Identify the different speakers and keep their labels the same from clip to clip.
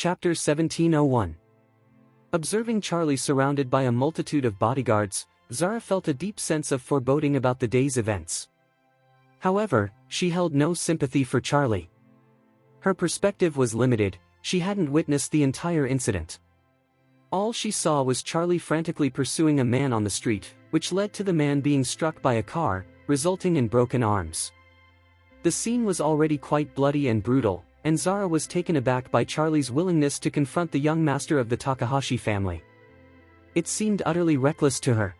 Speaker 1: Chapter 1701. Observing Charlie surrounded by a multitude of bodyguards, Zara felt a deep sense of foreboding about the day's events. However, she held no sympathy for Charlie. Her perspective was limited, she hadn't witnessed the entire incident. All she saw was Charlie frantically pursuing a man on the street, which led to the man being struck by a car, resulting in broken arms. The scene was already quite bloody and brutal, and Zara was taken aback by Charlie's willingness to confront the young master of the Takahashi family. It seemed utterly reckless to her.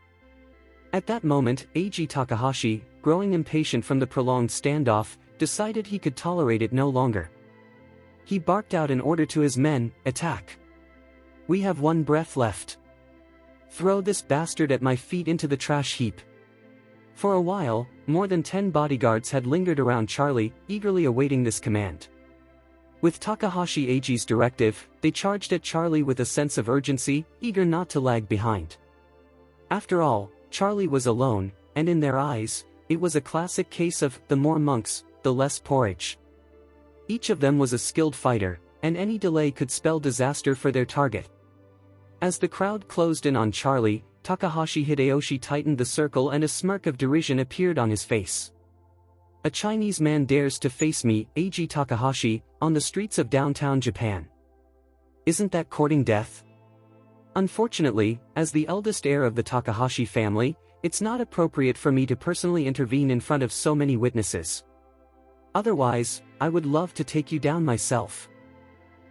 Speaker 1: At that moment, Eiji Takahashi, growing impatient from the prolonged standoff, decided he could tolerate it no longer. He barked out an order to his men, "Attack! We have one breath left. Throw this bastard at my feet into the trash heap." For a while, more than 10 bodyguards had lingered around Charlie, eagerly awaiting this command. With Takahashi Eiji's directive, they charged at Charlie with a sense of urgency, eager not to lag behind. After all, Charlie was alone, and in their eyes, it was a classic case of the more monks, the less porridge. Each of them was a skilled fighter, and any delay could spell disaster for their target. As the crowd closed in on Charlie, Takahashi Hideyoshi tightened the circle and a smirk of derision appeared on his face. "A Chinese man dares to face me, Eiji Takahashi, on the streets of downtown Japan. Isn't that courting death? Unfortunately, as the eldest heir of the Takahashi family, it's not appropriate for me to personally intervene in front of so many witnesses. Otherwise, I would love to take you down myself."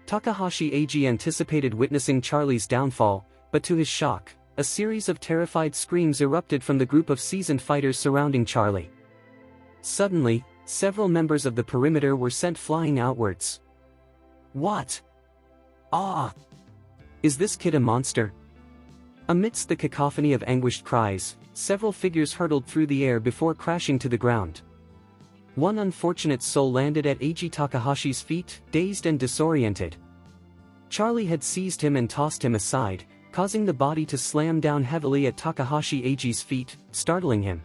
Speaker 1: Takahashi Eiji anticipated witnessing Charlie's downfall, but to his shock, a series of terrified screams erupted from the group of seasoned fighters surrounding Charlie. Suddenly, several members of the perimeter were sent flying outwards. "What? Ah! Is this kid a monster?" Amidst the cacophony of anguished cries, several figures hurtled through the air before crashing to the ground. One unfortunate soul landed at Eiji Takahashi's feet, dazed and disoriented. Charlie had seized him and tossed him aside, causing the body to slam down heavily at Takahashi Eiji's feet, startling him.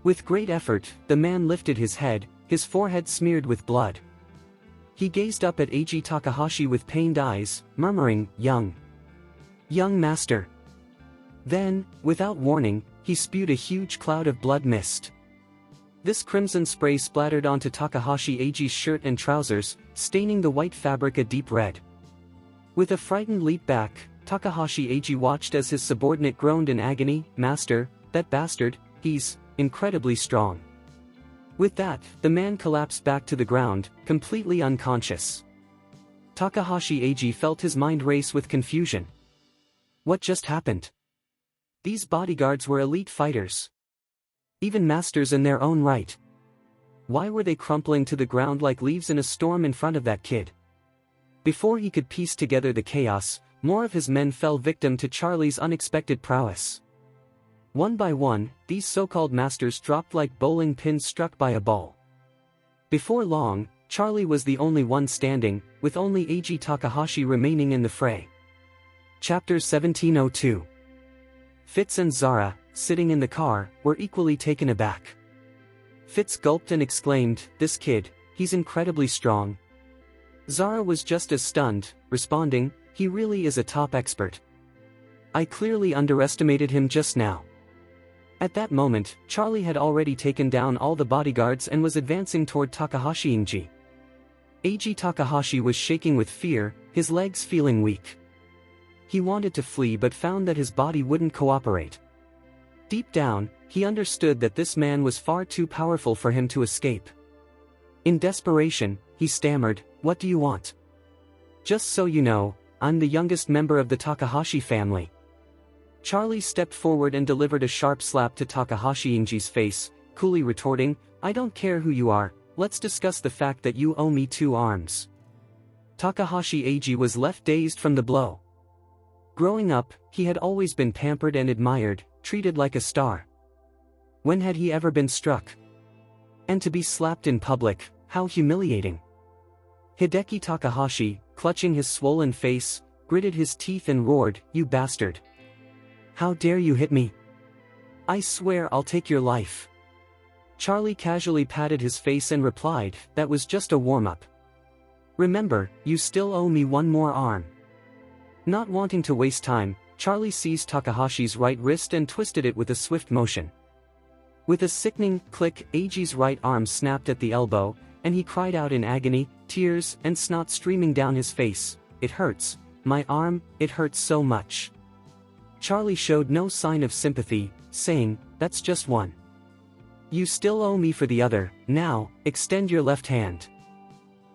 Speaker 1: With great effort, the man lifted his head, his forehead smeared with blood. He gazed up at Eiji Takahashi with pained eyes, murmuring, young master." Then, without warning, he spewed a huge cloud of blood mist. This crimson spray splattered onto Takahashi Eiji's shirt and trousers, staining the white fabric a deep red. With a frightened leap back, Takahashi Eiji watched as his subordinate groaned in agony, "Master, that bastard, he's incredibly strong." With that, the man collapsed back to the ground, completely unconscious. Takahashi Eiji felt his mind race with confusion. What just happened? These bodyguards were elite fighters. Even masters in their own right. Why were they crumpling to the ground like leaves in a storm in front of that kid? Before he could piece together the chaos, more of his men fell victim to Charlie's unexpected prowess. One by one, these so-called masters dropped like bowling pins struck by a ball. Before long, Charlie was the only one standing, with only Eiji Takahashi remaining in the fray. Chapter 1702. Fitz and Zara, sitting in the car, were equally taken aback. Fitz gulped and exclaimed, "This kid, he's incredibly strong." Zara was just as stunned, responding, "He really is a top expert. I clearly underestimated him just now." At that moment, Charlie had already taken down all the bodyguards and was advancing toward Takahashi Eiji. Eiji Takahashi was shaking with fear, his legs feeling weak. He wanted to flee but found that his body wouldn't cooperate. Deep down, he understood that this man was far too powerful for him to escape. In desperation, he stammered, "What do you want?" "Just so you know, I'm the youngest member of the Takahashi family." Charlie stepped forward and delivered a sharp slap to Takahashi Eiji's face, coolly retorting, "I don't care who you are, let's discuss the fact that you owe me 2 arms. Takahashi Eiji was left dazed from the blow. Growing up, he had always been pampered and admired, treated like a star. When had he ever been struck? And to be slapped in public, how humiliating. Hideki Takahashi, clutching his swollen face, gritted his teeth and roared, "You bastard! How dare you hit me? I swear I'll take your life." Charlie casually patted his face and replied, "That was just a warm-up." Remember, you still owe me one more arm. Not wanting to waste time, Charlie seized Takahashi's right wrist and twisted it with a swift motion. With a sickening click, Eiji's right arm snapped at the elbow, and he cried out in agony, tears and snot streaming down his face. "It hurts. My arm, it hurts so much." Charlie showed no sign of sympathy, saying, "That's just one. You still owe me for the other. Now, extend your left hand."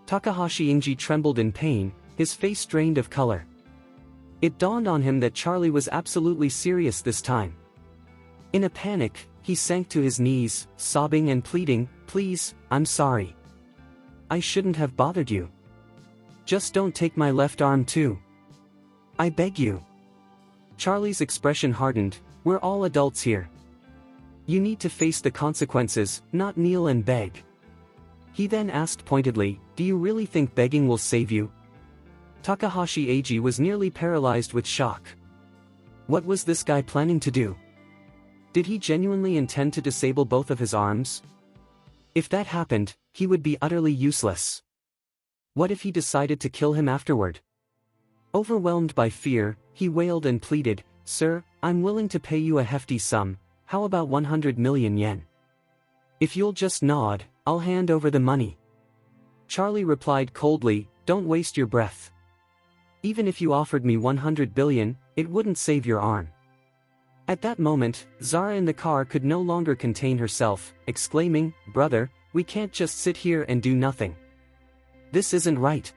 Speaker 1: Takahashi Inji trembled in pain, his face drained of color. It dawned on him that Charlie was absolutely serious this time. In a panic, he sank to his knees, sobbing and pleading, "Please, I'm sorry. I shouldn't have bothered you. Just don't take my left arm too. I beg you." Charlie's expression hardened. "We're all adults here. You need to face the consequences, not kneel and beg." He then asked pointedly, "Do you really think begging will save you?" Takahashi Eiji was nearly paralyzed with shock. What was this guy planning to do? Did he genuinely intend to disable both of his arms? If that happened, he would be utterly useless. What if he decided to kill him afterward? Overwhelmed by fear, he wailed and pleaded, "Sir, I'm willing to pay you a hefty sum. How about 100 million yen? If you'll just nod, I'll hand over the money." Charlie replied coldly, "Don't waste your breath. Even if you offered me 100 billion, it wouldn't save your arm." At that moment, Zara in the car could no longer contain herself, exclaiming, "Brother, we can't just sit here and do nothing. This isn't right."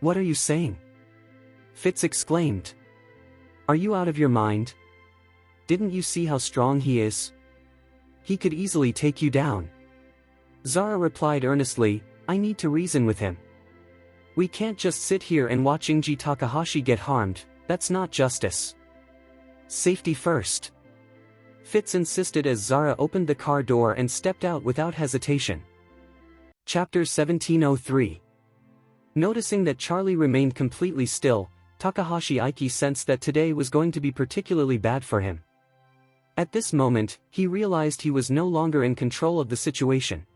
Speaker 1: "What are you saying?" Fitz exclaimed. "Are you out of your mind? Didn't you see how strong he is? He could easily take you down." Zara replied earnestly, "I need to reason with him. We can't just sit here and watch Inji Takahashi get harmed. That's not justice. Safety first." Fitz insisted as Zara opened the car door and stepped out without hesitation. Chapter 1703. Noticing that Charlie remained completely still, Takahashi Aiki sensed that today was going to be particularly bad for him. At this moment, he realized he was no longer in control of the situation.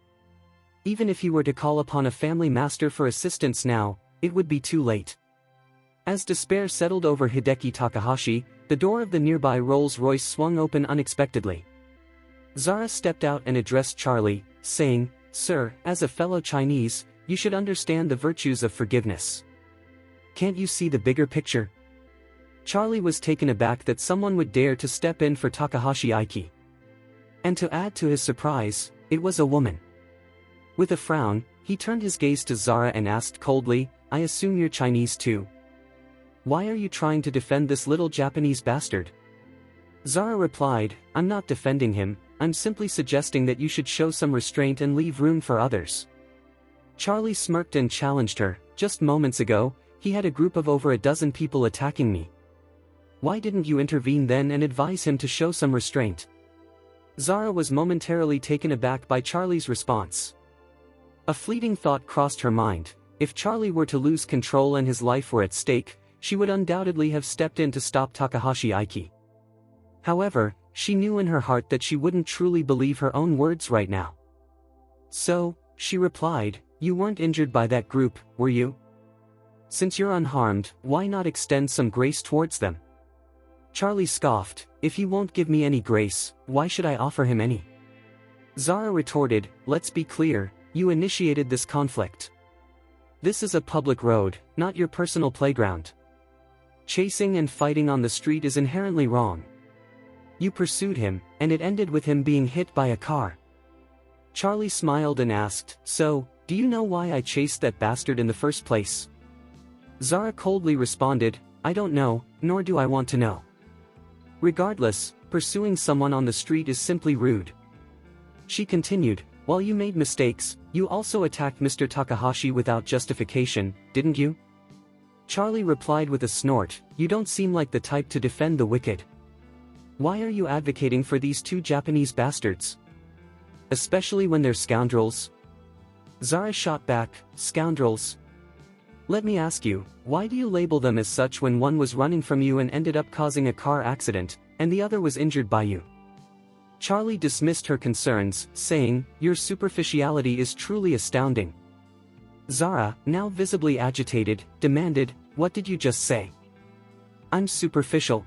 Speaker 1: Even if he were to call upon a family master for assistance now, it would be too late. As despair settled over Hideki Takahashi, the door of the nearby Rolls-Royce swung open unexpectedly. Zara stepped out and addressed Charlie, saying, "Sir, as a fellow Chinese, you should understand the virtues of forgiveness. Can't you see the bigger picture?" Charlie was taken aback that someone would dare to step in for Takahashi Aiki. And to add to his surprise, it was a woman. With a frown, he turned his gaze to Zara and asked coldly, "I assume you're Chinese too. Why are you trying to defend this little Japanese bastard?" Zara replied, "I'm not defending him, I'm simply suggesting that you should show some restraint and leave room for others." Charlie smirked and challenged her, "Just moments ago, he had a group of over a dozen people attacking me. Why didn't you intervene then and advise him to show some restraint?" Zara was momentarily taken aback by Charlie's response. A fleeting thought crossed her mind. If Charlie were to lose control and his life were at stake, she would undoubtedly have stepped in to stop Takahashi Aiki. However, she knew in her heart that she wouldn't truly believe her own words right now. "So," she replied, "you weren't injured by that group, were you? Since you're unharmed, why not extend some grace towards them?" Charlie scoffed, "If he won't give me any grace, why should I offer him any?" Zara retorted, "Let's be clear, you initiated this conflict. This is a public road, not your personal playground. Chasing and fighting on the street is inherently wrong. You pursued him, and it ended with him being hit by a car." Charlie smiled and asked, "So, do you know why I chased that bastard in the first place?" Zara coldly responded, "I don't know, nor do I want to know. Regardless, pursuing someone on the street is simply rude." She continued, "While you made mistakes, you also attacked Mr. Takahashi without justification, didn't you?" Charlie replied with a snort, "You don't seem like the type to defend the wicked. Why are you advocating for these two Japanese bastards? Especially when they're scoundrels?" Zara shot back, "Scoundrels? Let me ask you, why do you label them as such when one was running from you and ended up causing a car accident, and the other was injured by you?" Charlie dismissed her concerns, saying, "Your superficiality is truly astounding. Zara, now visibly agitated, demanded, "What did you just say?" "I'm superficial."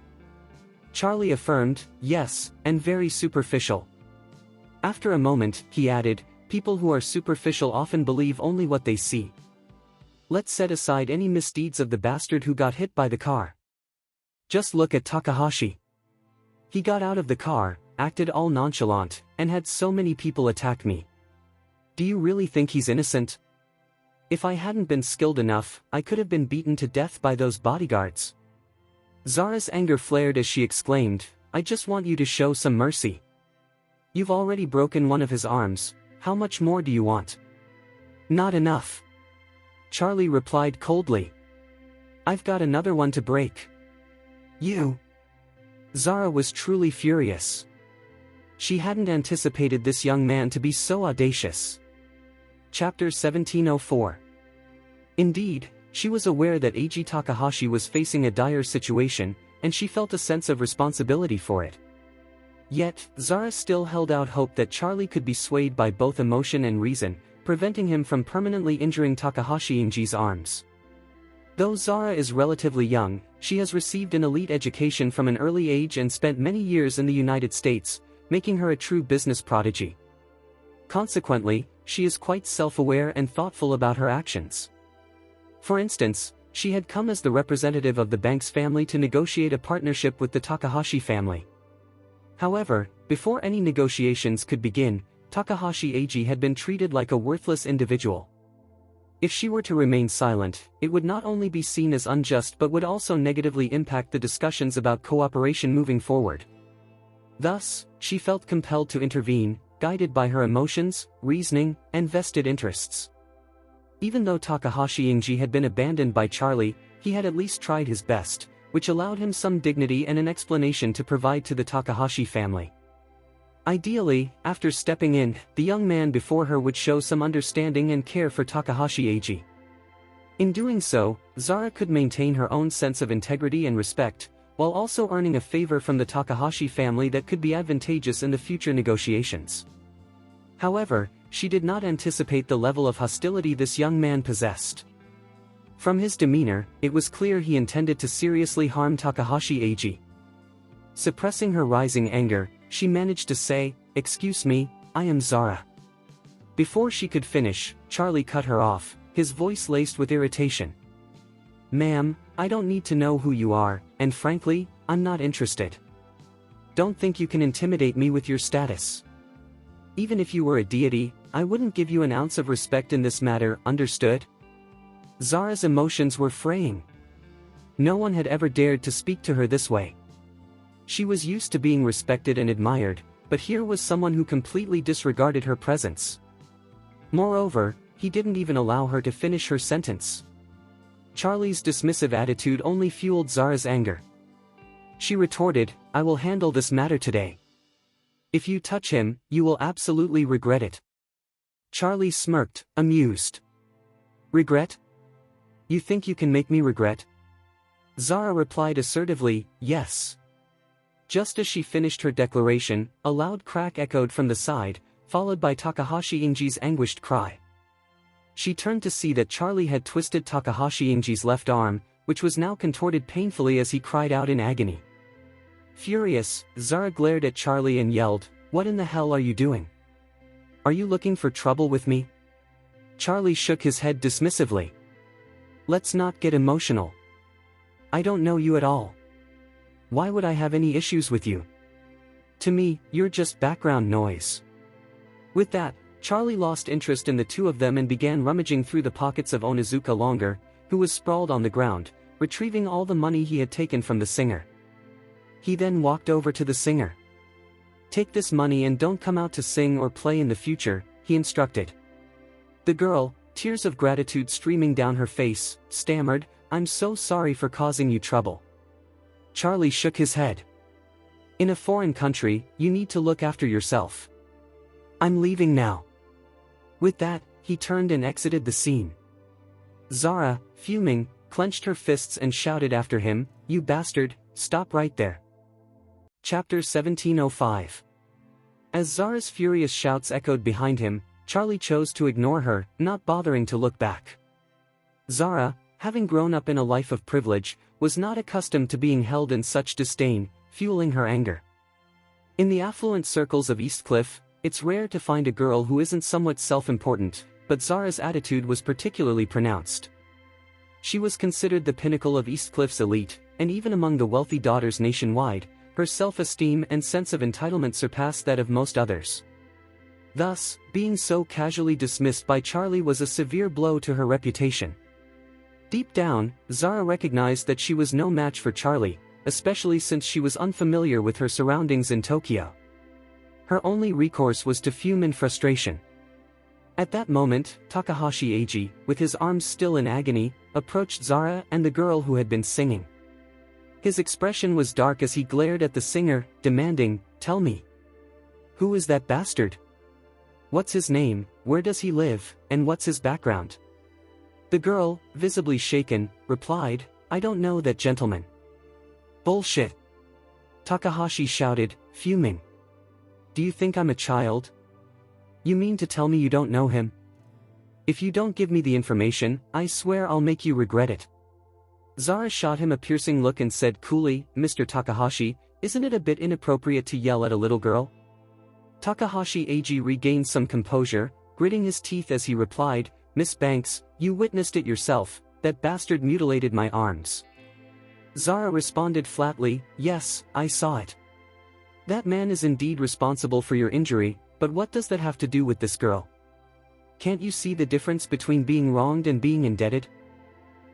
Speaker 1: Charlie affirmed, "Yes, and very superficial." After a moment, he added, "People who are superficial often believe only what they see. Let's set aside any misdeeds of the bastard who got hit by the car. Just look at Takahashi. He got out of the car, acted all nonchalant, and had so many people attack me. Do you really think he's innocent? If I hadn't been skilled enough, I could have been beaten to death by those bodyguards." Zara's anger flared as she exclaimed, "I just want you to show some mercy. You've already broken one of his arms, how much more do you want?" "Not enough," Charlie replied coldly. "I've got another one to break." "You?" Zara was truly furious. She hadn't anticipated this young man to be so audacious. Chapter 1704. Indeed, she was aware that Eiji Takahashi was facing a dire situation, and she felt a sense of responsibility for it. Yet, Zara still held out hope that Charlie could be swayed by both emotion and reason, preventing him from permanently injuring Takahashi Eiji's arms. Though Zara is relatively young, she has received an elite education from an early age and spent many years in the United States, making her a true business prodigy. Consequently, she is quite self-aware and thoughtful about her actions. For instance, she had come as the representative of the Banks family to negotiate a partnership with the Takahashi family. However, before any negotiations could begin, Takahashi Eiji had been treated like a worthless individual. If she were to remain silent, it would not only be seen as unjust but would also negatively impact the discussions about cooperation moving forward. Thus, she felt compelled to intervene, guided by her emotions, reasoning, and vested interests. Even though Takahashi Eiji had been abandoned by Charlie, he had at least tried his best, which allowed him some dignity and an explanation to provide to the Takahashi family. Ideally, after stepping in, the young man before her would show some understanding and care for Takahashi Eiji. In doing so, Zara could maintain her own sense of integrity and respect, while also earning a favor from the Takahashi family that could be advantageous in the future negotiations. However, she did not anticipate the level of hostility this young man possessed. From his demeanor, it was clear he intended to seriously harm Takahashi Eiji. Suppressing her rising anger, she managed to say, "Excuse me, I am Zara." Before she could finish, Charlie cut her off, his voice laced with irritation. "Ma'am, I don't need to know who you are, and frankly, I'm not interested. Don't think you can intimidate me with your status. Even if you were a deity, I wouldn't give you an ounce of respect in this matter, understood?" Zara's emotions were fraying. No one had ever dared to speak to her this way. She was used to being respected and admired, but here was someone who completely disregarded her presence. Moreover, he didn't even allow her to finish her sentence. Charlie's dismissive attitude only fueled Zara's anger. She retorted, "I will handle this matter today. If you touch him, you will absolutely regret it." Charlie smirked, amused. "Regret? You think you can make me regret?" Zara replied assertively, "Yes." Just as she finished her declaration, a loud crack echoed from the side, followed by Takahashi Eiji's anguished cry. She turned to see that Charlie had twisted Takahashi Eiji's left arm, which was now contorted painfully as he cried out in agony. Furious, Zara glared at Charlie and yelled, "What in the hell are you doing? Are you looking for trouble with me?" Charlie shook his head dismissively. "Let's not get emotional. I don't know you at all. Why would I have any issues with you? To me, you're just background noise." With that, Charlie lost interest in the two of them and began rummaging through the pockets of Onizuka Longer, who was sprawled on the ground, retrieving all the money he had taken from the singer. He then walked over to the singer. "Take this money and don't come out to sing or play in the future," he instructed. The girl, tears of gratitude streaming down her face, stammered, "I'm so sorry for causing you trouble." Charlie shook his head. "In a foreign country, you need to look after yourself. I'm leaving now." With that, he turned and exited the scene. Zara, fuming, clenched her fists and shouted after him, "You bastard, stop right there." Chapter 1705. As Zara's furious shouts echoed behind him, Charlie chose to ignore her, not bothering to look back. Zara, having grown up in a life of privilege, was not accustomed to being held in such disdain, fueling her anger. In the affluent circles of Eastcliff, it's rare to find a girl who isn't somewhat self-important, but Zara's attitude was particularly pronounced. She was considered the pinnacle of Eastcliff's elite, and even among the wealthy daughters nationwide, her self-esteem and sense of entitlement surpassed that of most others. Thus, being so casually dismissed by Charlie was a severe blow to her reputation. Deep down, Zara recognized that she was no match for Charlie, especially since she was unfamiliar with her surroundings in Tokyo. Her only recourse was to fume in frustration. At that moment, Takahashi Eiji, with his arms still in agony, approached Zara and the girl who had been singing. His expression was dark as he glared at the singer, demanding, "Tell me. Who is that bastard? What's his name, where does he live, and what's his background?" The girl, visibly shaken, replied, "I don't know that gentleman." "Bullshit!" Takahashi shouted, fuming. "Do you think I'm a child? You mean to tell me you don't know him? If you don't give me the information, I swear I'll make you regret it." Zara shot him a piercing look and said coolly, "Mr. Takahashi, isn't it a bit inappropriate to yell at a little girl?" Takahashi Eiji regained some composure, gritting his teeth as he replied, "Miss Banks, you witnessed it yourself, that bastard mutilated my arms." Zara responded flatly, "Yes, I saw it. That man is indeed responsible for your injury, but what does that have to do with this girl? Can't you see the difference between being wronged and being indebted?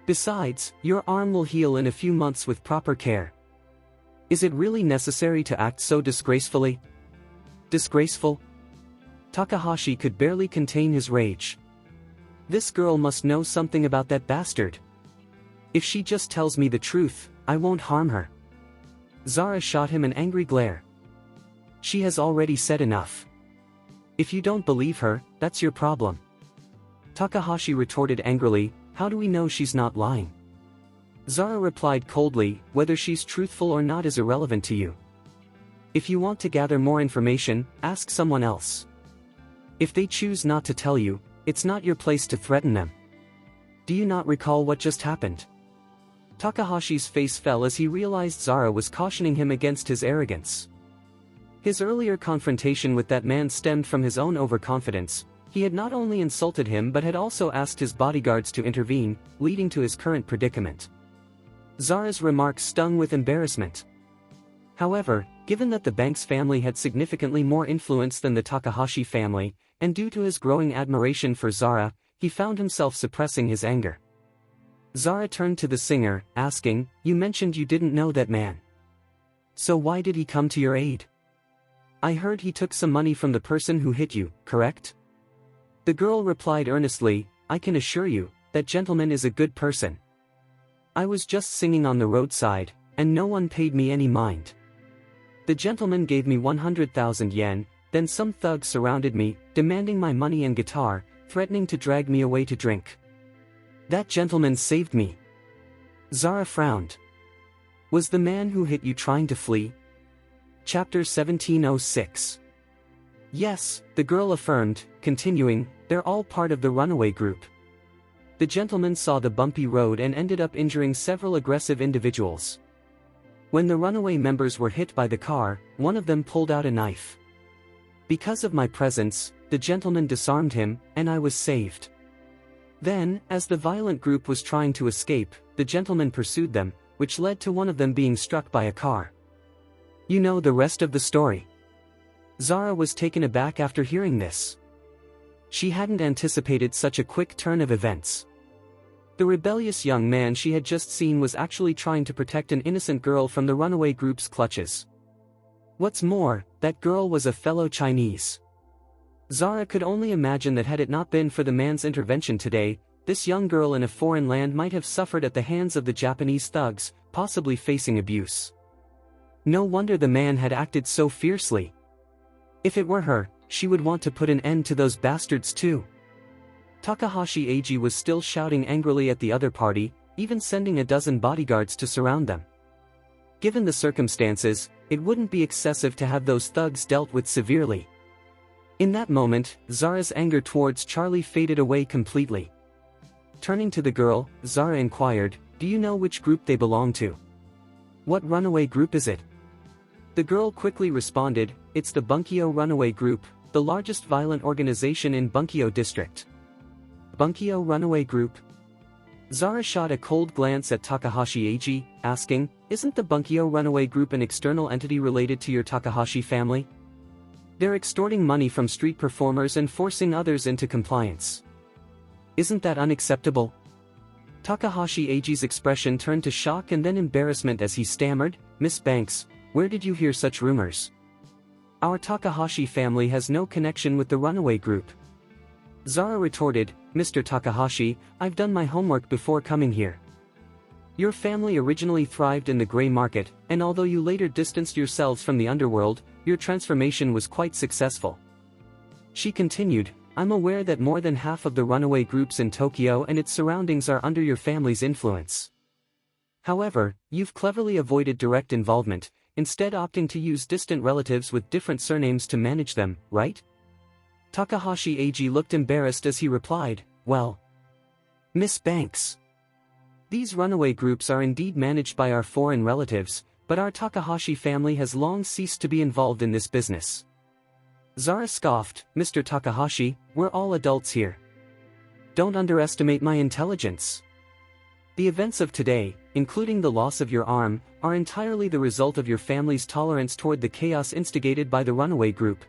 Speaker 1: Besides, your arm will heal in a few months with proper care. Is it really necessary to act so disgracefully?" Disgraceful? Takahashi could barely contain his rage. This girl must know something about that bastard. If she just tells me the truth, I won't harm her. Zara shot him an angry glare. She has already said enough. If you don't believe her, that's your problem. Takahashi retorted angrily, "How do we know she's not lying?" Zara replied coldly, "Whether she's truthful or not is irrelevant to you. If you want to gather more information, ask someone else. If they choose not to tell you, it's not your place to threaten them. Do you not recall what just happened?" Takahashi's face fell as he realized Zara was cautioning him against his arrogance. His earlier confrontation with that man stemmed from his own overconfidence. He had not only insulted him but had also asked his bodyguards to intervene, leading to his current predicament. Zara's remarks stung with embarrassment. However, given that the Banks family had significantly more influence than the Takahashi family, and due to his growing admiration for Zara, he found himself suppressing his anger. Zara turned to the singer, asking, "You mentioned you didn't know that man. So why did he come to your aid? I heard he took some money from the person who hit you, correct?" The girl replied earnestly, "I can assure you, that gentleman is a good person. I was just singing on the roadside, and no one paid me any mind. The gentleman gave me 100,000 yen, then some thugs surrounded me, demanding my money and guitar, threatening to drag me away to drink. That gentleman saved me." Zara frowned. "Was the man who hit you trying to flee?" Chapter 1706. "Yes," the girl affirmed, continuing, "they're all part of the runaway group. The gentleman saw the bumpy road and ended up injuring several aggressive individuals. When the runaway members were hit by the car, one of them pulled out a knife. Because of my presence, the gentleman disarmed him, and I was saved. Then, as the violent group was trying to escape, the gentleman pursued them, which led to one of them being struck by a car. You know the rest of the story." Zara was taken aback after hearing this. She hadn't anticipated such a quick turn of events. The rebellious young man she had just seen was actually trying to protect an innocent girl from the runaway group's clutches. What's more, that girl was a fellow Chinese. Zara could only imagine that had it not been for the man's intervention today, this young girl in a foreign land might have suffered at the hands of the Japanese thugs, possibly facing abuse. No wonder the man had acted so fiercely. If it were her, she would want to put an end to those bastards too. Takahashi Eiji was still shouting angrily at the other party, even sending a dozen bodyguards to surround them. Given the circumstances, it wouldn't be excessive to have those thugs dealt with severely. In that moment, Zara's anger towards Charlie faded away completely. Turning to the girl, Zara inquired, "Do you know which group they belong to? What runaway group is it?" The girl quickly responded, "It's the Bunkyo Runaway Group, the largest violent organization in Bunkyo District." Bunkyo Runaway Group? Zara shot a cold glance at Takahashi Eiji, asking, "Isn't the Bunkyo Runaway Group an external entity related to your Takahashi family? They're extorting money from street performers and forcing others into compliance. Isn't that unacceptable?" Takahashi Eiji's expression turned to shock and then embarrassment as he stammered, "Miss Banks, where did you hear such rumors? Our Takahashi family has no connection with the runaway group." Zara retorted, "Mr. Takahashi, I've done my homework before coming here. Your family originally thrived in the gray market, and although you later distanced yourselves from the underworld, your transformation was quite successful." She continued, "I'm aware that more than half of the runaway groups in Tokyo and its surroundings are under your family's influence. However, you've cleverly avoided direct involvement, instead opting to use distant relatives with different surnames to manage them, right?" Takahashi Eiji looked embarrassed as he replied, "Well, Miss Banks, these runaway groups are indeed managed by our foreign relatives, but our Takahashi family has long ceased to be involved in this business." Zara scoffed, "Mr. Takahashi, we're all adults here. Don't underestimate my intelligence. The events of today, including the loss of your arm, are entirely the result of your family's tolerance toward the chaos instigated by the runaway group."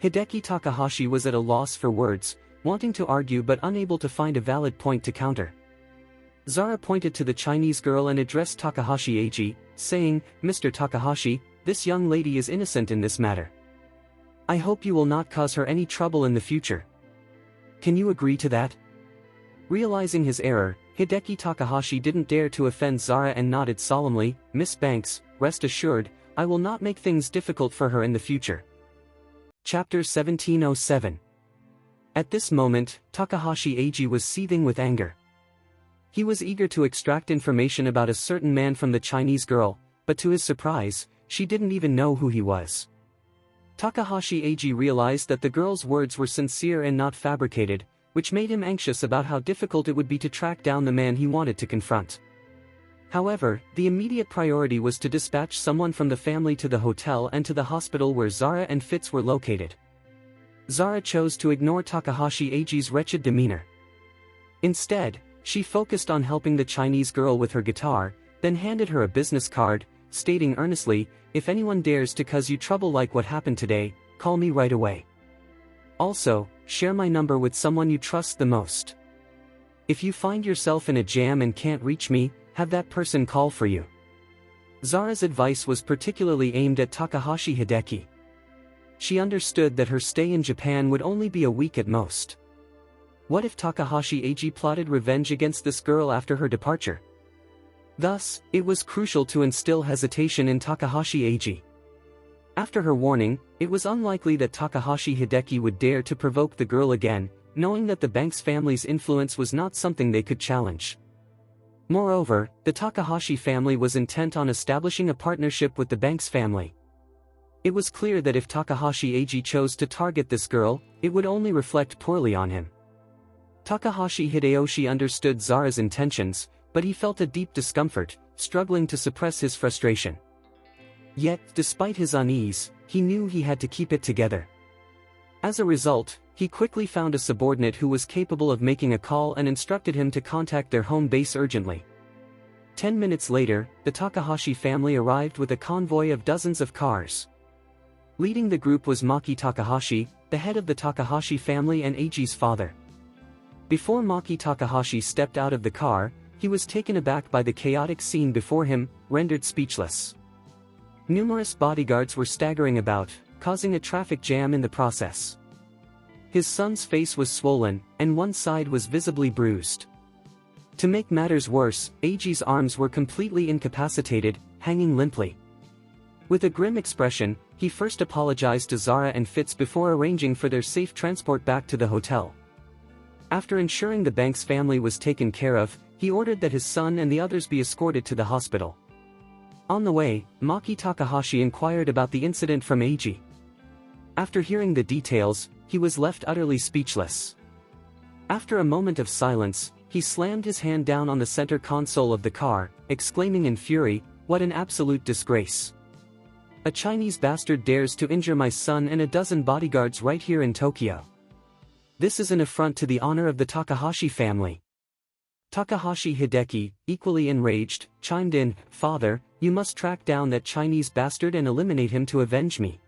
Speaker 1: Hideki Takahashi was at a loss for words, wanting to argue but unable to find a valid point to counter. Zara pointed to the Chinese girl and addressed Takahashi Eiji, saying, "Mr. Takahashi, this young lady is innocent in this matter. I hope you will not cause her any trouble in the future. Can you agree to that?" Realizing his error, Hideki Takahashi didn't dare to offend Zara and nodded solemnly, "Miss Banks, rest assured, I will not make things difficult for her in the future." Chapter 1707. At this moment, Takahashi Eiji was seething with anger. He was eager to extract information about a certain man from the Chinese girl, but to his surprise, she didn't even know who he was. Takahashi Eiji realized that the girl's words were sincere and not fabricated, which made him anxious about how difficult it would be to track down the man he wanted to confront. However, the immediate priority was to dispatch someone from the family to the hotel and to the hospital where Zara and Fitz were located. Zara chose to ignore Takahashi Eiji's wretched demeanor. Instead, she focused on helping the Chinese girl with her guitar, then handed her a business card, stating earnestly, "If anyone dares to cause you trouble like what happened today, call me right away. Also, share my number with someone you trust the most. If you find yourself in a jam and can't reach me, have that person call for you." Zara's advice was particularly aimed at Takahashi Hideki. She understood that her stay in Japan would only be a week at most. What if Takahashi Eiji plotted revenge against this girl after her departure? Thus, it was crucial to instill hesitation in Takahashi Eiji. After her warning, it was unlikely that Takahashi Hideki would dare to provoke the girl again, knowing that the Banks family's influence was not something they could challenge. Moreover, the Takahashi family was intent on establishing a partnership with the Banks family. It was clear that if Takahashi Eiji chose to target this girl, it would only reflect poorly on him. Takahashi Hideyoshi understood Zara's intentions, but he felt a deep discomfort, struggling to suppress his frustration. Yet, despite his unease, he knew he had to keep it together. As a result, he quickly found a subordinate who was capable of making a call and instructed him to contact their home base urgently. 10 minutes later, the Takahashi family arrived with a convoy of dozens of cars. Leading the group was Maki Takahashi, the head of the Takahashi family and Eiji's father. Before Maki Takahashi stepped out of the car, he was taken aback by the chaotic scene before him, rendered speechless. Numerous bodyguards were staggering about, causing a traffic jam in the process. His son's face was swollen, and one side was visibly bruised. To make matters worse, Eiji's arms were completely incapacitated, hanging limply. With a grim expression, he first apologized to Zara and Fitz before arranging for their safe transport back to the hotel. After ensuring the Banks family was taken care of, he ordered that his son and the others be escorted to the hospital. On the way, Maki Takahashi inquired about the incident from Eiji. After hearing the details, he was left utterly speechless. After a moment of silence, he slammed his hand down on the center console of the car, exclaiming in fury, "What an absolute disgrace! A Chinese bastard dares to injure my son and a dozen bodyguards right here in Tokyo. This is an affront to the honor of the Takahashi family." Takahashi Hideki, equally enraged, chimed in, "Father, you must track down that Chinese bastard and eliminate him to avenge me."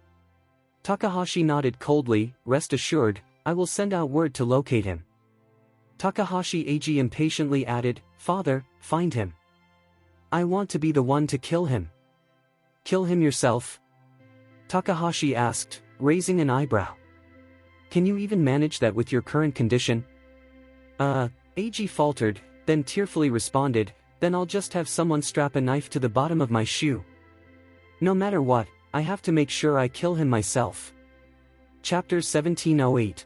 Speaker 1: Takahashi nodded coldly, "Rest assured, I will send out word to locate him." Takahashi Eiji impatiently added, "Father, find him. I want to be the one to kill him." "Kill him yourself?" Takahashi asked, raising an eyebrow. "Can you even manage that with your current condition?" Eiji faltered, then tearfully responded, "Then I'll just have someone strap a knife to the bottom of my shoe. No matter what, I have to make sure I kill him myself." Chapter 1708.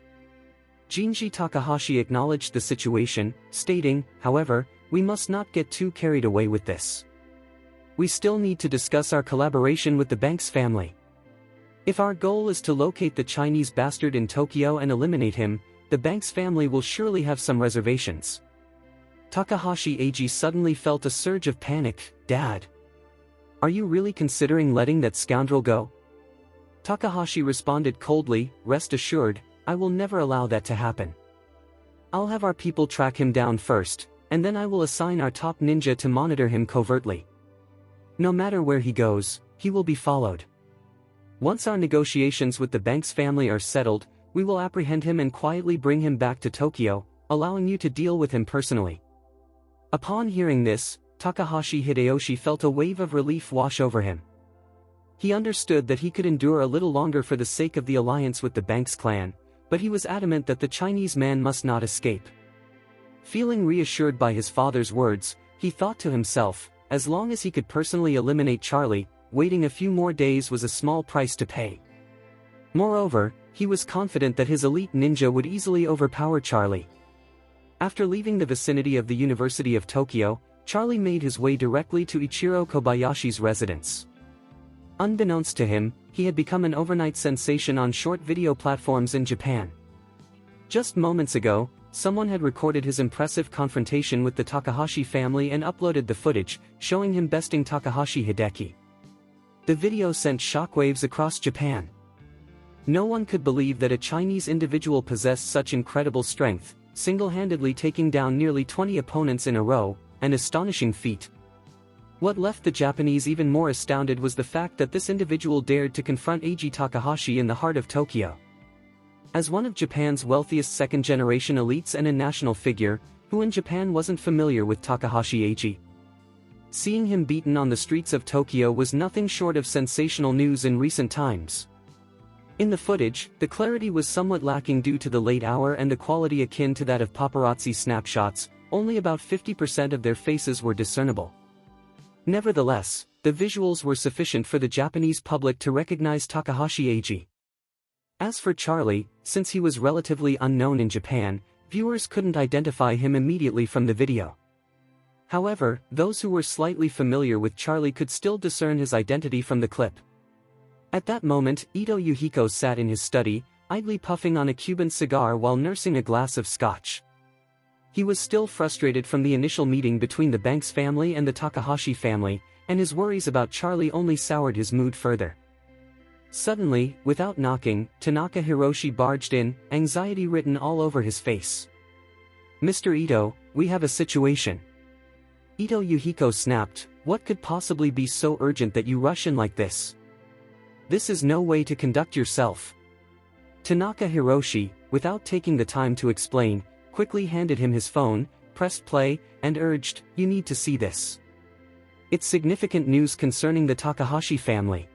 Speaker 1: Jinji Takahashi acknowledged the situation, stating, "However, we must not get too carried away with this. We still need to discuss our collaboration with the Banks family. If our goal is to locate the Chinese bastard in Tokyo and eliminate him, the Banks family will surely have some reservations." Takahashi Eiji suddenly felt a surge of panic. "Dad, are you really considering letting that scoundrel go?" Takahashi responded coldly, "Rest assured, I will never allow that to happen. I'll have our people track him down first, and then I will assign our top ninja to monitor him covertly. No matter where he goes, he will be followed. Once our negotiations with the Banks family are settled, we will apprehend him and quietly bring him back to Tokyo, allowing you to deal with him personally." Upon hearing this, Takahashi Hideyoshi felt a wave of relief wash over him. He understood that he could endure a little longer for the sake of the alliance with the Banks clan, but he was adamant that the Chinese man must not escape. Feeling reassured by his father's words, he thought to himself, as long as he could personally eliminate Charlie, waiting a few more days was a small price to pay. Moreover, he was confident that his elite ninja would easily overpower Charlie. After leaving the vicinity of the University of Tokyo, Charlie made his way directly to Ichiro Kobayashi's residence. Unbeknownst to him, he had become an overnight sensation on short video platforms in Japan. Just moments ago, someone had recorded his impressive confrontation with the Takahashi family and uploaded the footage, showing him besting Takahashi Hideki. The video sent shockwaves across Japan. No one could believe that a Chinese individual possessed such incredible strength, single-handedly taking down nearly 20 opponents in a row, an astonishing feat. What left the Japanese even more astounded was the fact that this individual dared to confront Eiji Takahashi in the heart of Tokyo. As one of Japan's wealthiest second-generation elites and a national figure, who in Japan wasn't familiar with Takahashi Eiji? Seeing him beaten on the streets of Tokyo was nothing short of sensational news in recent times. In the footage, the clarity was somewhat lacking due to the late hour and the quality akin to that of paparazzi snapshots, only about 50% of their faces were discernible. Nevertheless, the visuals were sufficient for the Japanese public to recognize Takahashi Eiji. As for Charlie, since he was relatively unknown in Japan, viewers couldn't identify him immediately from the video. However, those who were slightly familiar with Charlie could still discern his identity from the clip. At that moment, Edo Yuhiko sat in his study, idly puffing on a Cuban cigar while nursing a glass of scotch. He was still frustrated from the initial meeting between the Banks family and the Takahashi family, and his worries about Charlie only soured his mood further. Suddenly, without knocking, Tanaka Hiroshi barged in, anxiety written all over his face. "Mr. Ito, we have a situation." Edo Yuhiko snapped, "What could possibly be so urgent that you rush in like this? This is no way to conduct yourself." Tanaka Hiroshi, without taking the time to explain, quickly handed him his phone, pressed play, and urged, "You need to see this. It's significant news concerning the Takahashi family."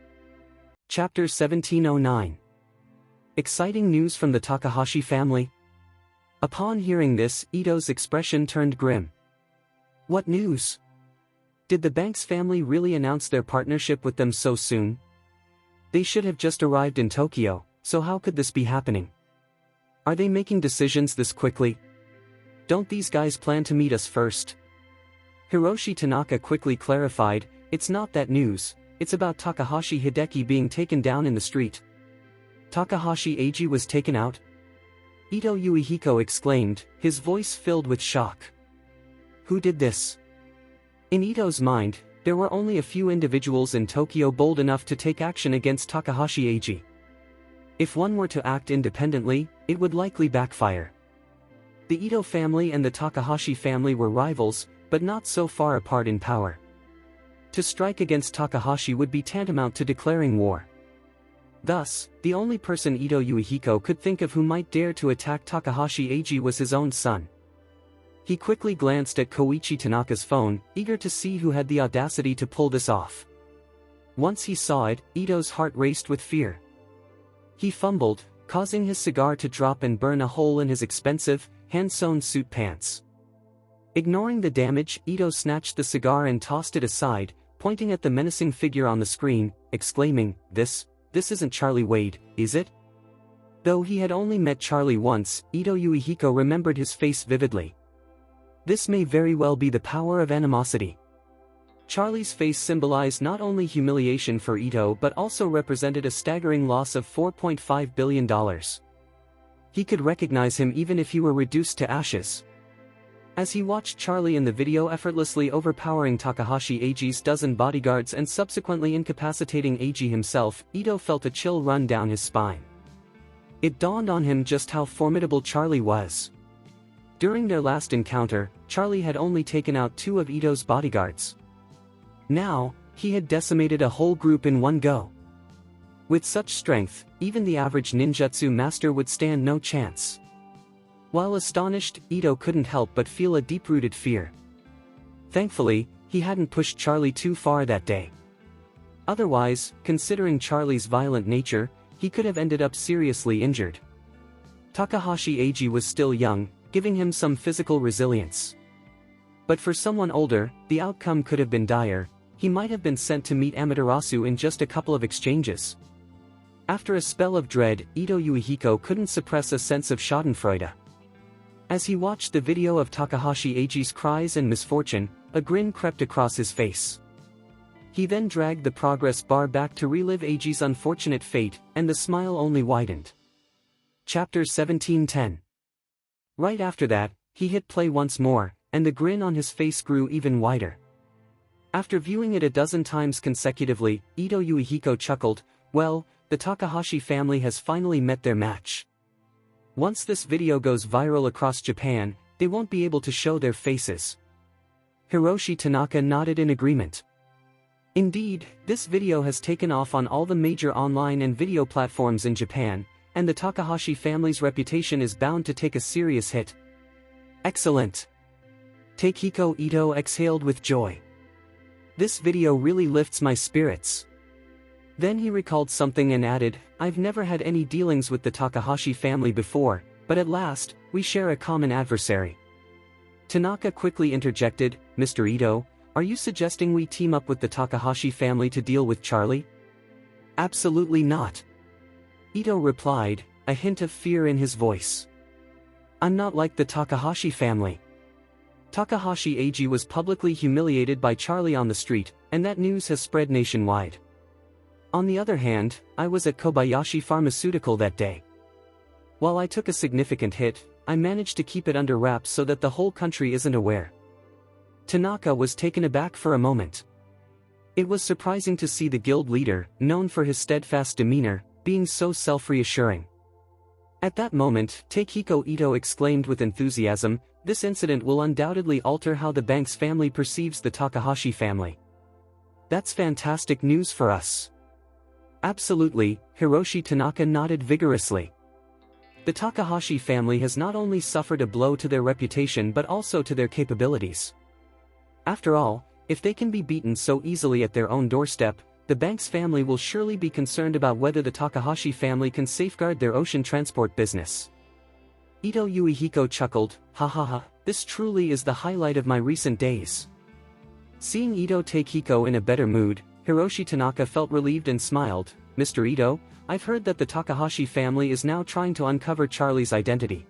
Speaker 1: Chapter 1709. Exciting news from the Takahashi family? Upon hearing this, Ito's expression turned grim. What news? Did the Banks family really announce their partnership with them so soon? They should have just arrived in Tokyo, so how could this be happening? Are they making decisions this quickly? Don't these guys plan to meet us first? Hiroshi Tanaka quickly clarified, "It's not that news, it's about Takahashi Hideki being taken down in the street." Takahashi Eiji was taken out? Edo Yuhiko exclaimed, his voice filled with shock. Who did this? In Edo's mind, there were only a few individuals in Tokyo bold enough to take action against Takahashi Eiji. If one were to act independently, it would likely backfire. The Edo family and the Takahashi family were rivals, but not so far apart in power. To strike against Takahashi would be tantamount to declaring war. Thus, the only person Edo Yuhiko could think of who might dare to attack Takahashi Eiji was his own son. He quickly glanced at Koichi Tanaka's phone, eager to see who had the audacity to pull this off. Once he saw it, Edo's heart raced with fear. He fumbled, causing his cigar to drop and burn a hole in his expensive, hand-sewn suit pants. Ignoring the damage, Edo snatched the cigar and tossed it aside, pointing at the menacing figure on the screen, exclaiming, This isn't Charlie Wade, is it? Though he had only met Charlie once, Edo Yuhiko remembered his face vividly. This may very well be the power of animosity. Charlie's face symbolized not only humiliation for Edo but also represented a staggering loss of $4.5 billion. He could recognize him even if he were reduced to ashes. As he watched Charlie in the video effortlessly overpowering Takahashi Eiji's dozen bodyguards and subsequently incapacitating Eiji himself, Edo felt a chill run down his spine. It dawned on him just how formidable Charlie was. During their last encounter, Charlie had only taken out 2 of Edo's bodyguards. Now, he had decimated a whole group in one go. With such strength, even the average ninjutsu master would stand no chance. While astonished, Edo couldn't help but feel a deep-rooted fear. Thankfully, he hadn't pushed Charlie too far that day. Otherwise, considering Charlie's violent nature, he could have ended up seriously injured. Takahashi Eiji was still young, giving him some physical resilience. But for someone older, the outcome could have been dire. He might have been sent to meet Amaterasu in just a couple of exchanges. After a spell of dread, Edo Yuhiko couldn't suppress a sense of schadenfreude. As he watched the video of Takahashi Eiji's cries and misfortune, a grin crept across his face. He then dragged the progress bar back to relive Eiji's unfortunate fate, and the smile only widened. Chapter 1710. Right after that, he hit play once more, and the grin on his face grew even wider. After viewing it a dozen times consecutively, Edo Yuhiko chuckled, well, the Takahashi family has finally met their match. Once this video goes viral across Japan, they won't be able to show their faces. Hiroshi Tanaka nodded in agreement. Indeed, this video has taken off on all the major online and video platforms in Japan, and the Takahashi family's reputation is bound to take a serious hit. Excellent! Takehiko Ito exhaled with joy. This video really lifts my spirits. Then he recalled something and added, I've never had any dealings with the Takahashi family before, but at last, we share a common adversary. Tanaka quickly interjected, Mr. Ito, are you suggesting we team up with the Takahashi family to deal with Charlie? Absolutely not. Ito replied, a hint of fear in his voice. I'm not like the Takahashi family. Takahashi Eiji was publicly humiliated by Charlie on the street, and that news has spread nationwide. On the other hand, I was at Kobayashi Pharmaceutical that day. While I took a significant hit, I managed to keep it under wraps so that the whole country isn't aware. Tanaka was taken aback for a moment. It was surprising to see the guild leader, known for his steadfast demeanor, being so self-reassuring. At that moment, Takehiko Ito exclaimed with enthusiasm, this incident will undoubtedly alter how the Banks family perceives the Takahashi family. That's fantastic news for us. Absolutely, Hiroshi Tanaka nodded vigorously. The Takahashi family has not only suffered a blow to their reputation but also to their capabilities. After all, if they can be beaten so easily at their own doorstep, the Banks family will surely be concerned about whether the Takahashi family can safeguard their ocean transport business. Edo Yuhiko chuckled, ha ha ha, this truly is the highlight of my recent days. Seeing Ito Takehiko in a better mood, Hiroshi Tanaka felt relieved and smiled, Mr. Ito, I've heard that the Takahashi family is now trying to uncover Charlie's identity.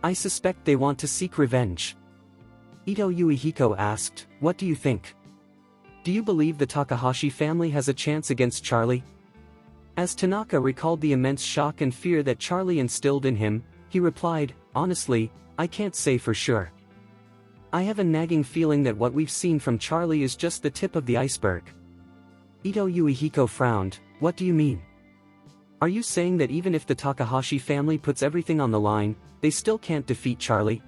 Speaker 1: I suspect they want to seek revenge. Ito Yuhiko asked, what do you think? Do you believe the Takahashi family has a chance against Charlie? As Tanaka recalled the immense shock and fear that Charlie instilled in him, he replied, "Honestly, I can't say for sure. I have a nagging feeling that what we've seen from Charlie is just the tip of the iceberg." Edo Yuhiko frowned. "What do you mean? Are you saying that even if the Takahashi family puts everything on the line, they still can't defeat Charlie?"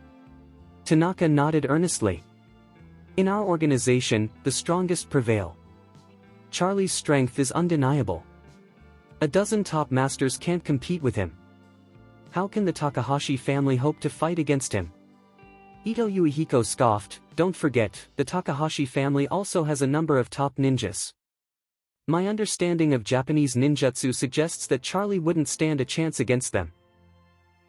Speaker 1: Tanaka nodded earnestly. "In our organization, the strongest prevail. Charlie's strength is undeniable. A dozen top masters can't compete with him. How can the Takahashi family hope to fight against him?" Edo Yuhiko scoffed. "Don't forget, the Takahashi family also has a number of top ninjas. My understanding of Japanese ninjutsu suggests that Charlie wouldn't stand a chance against them."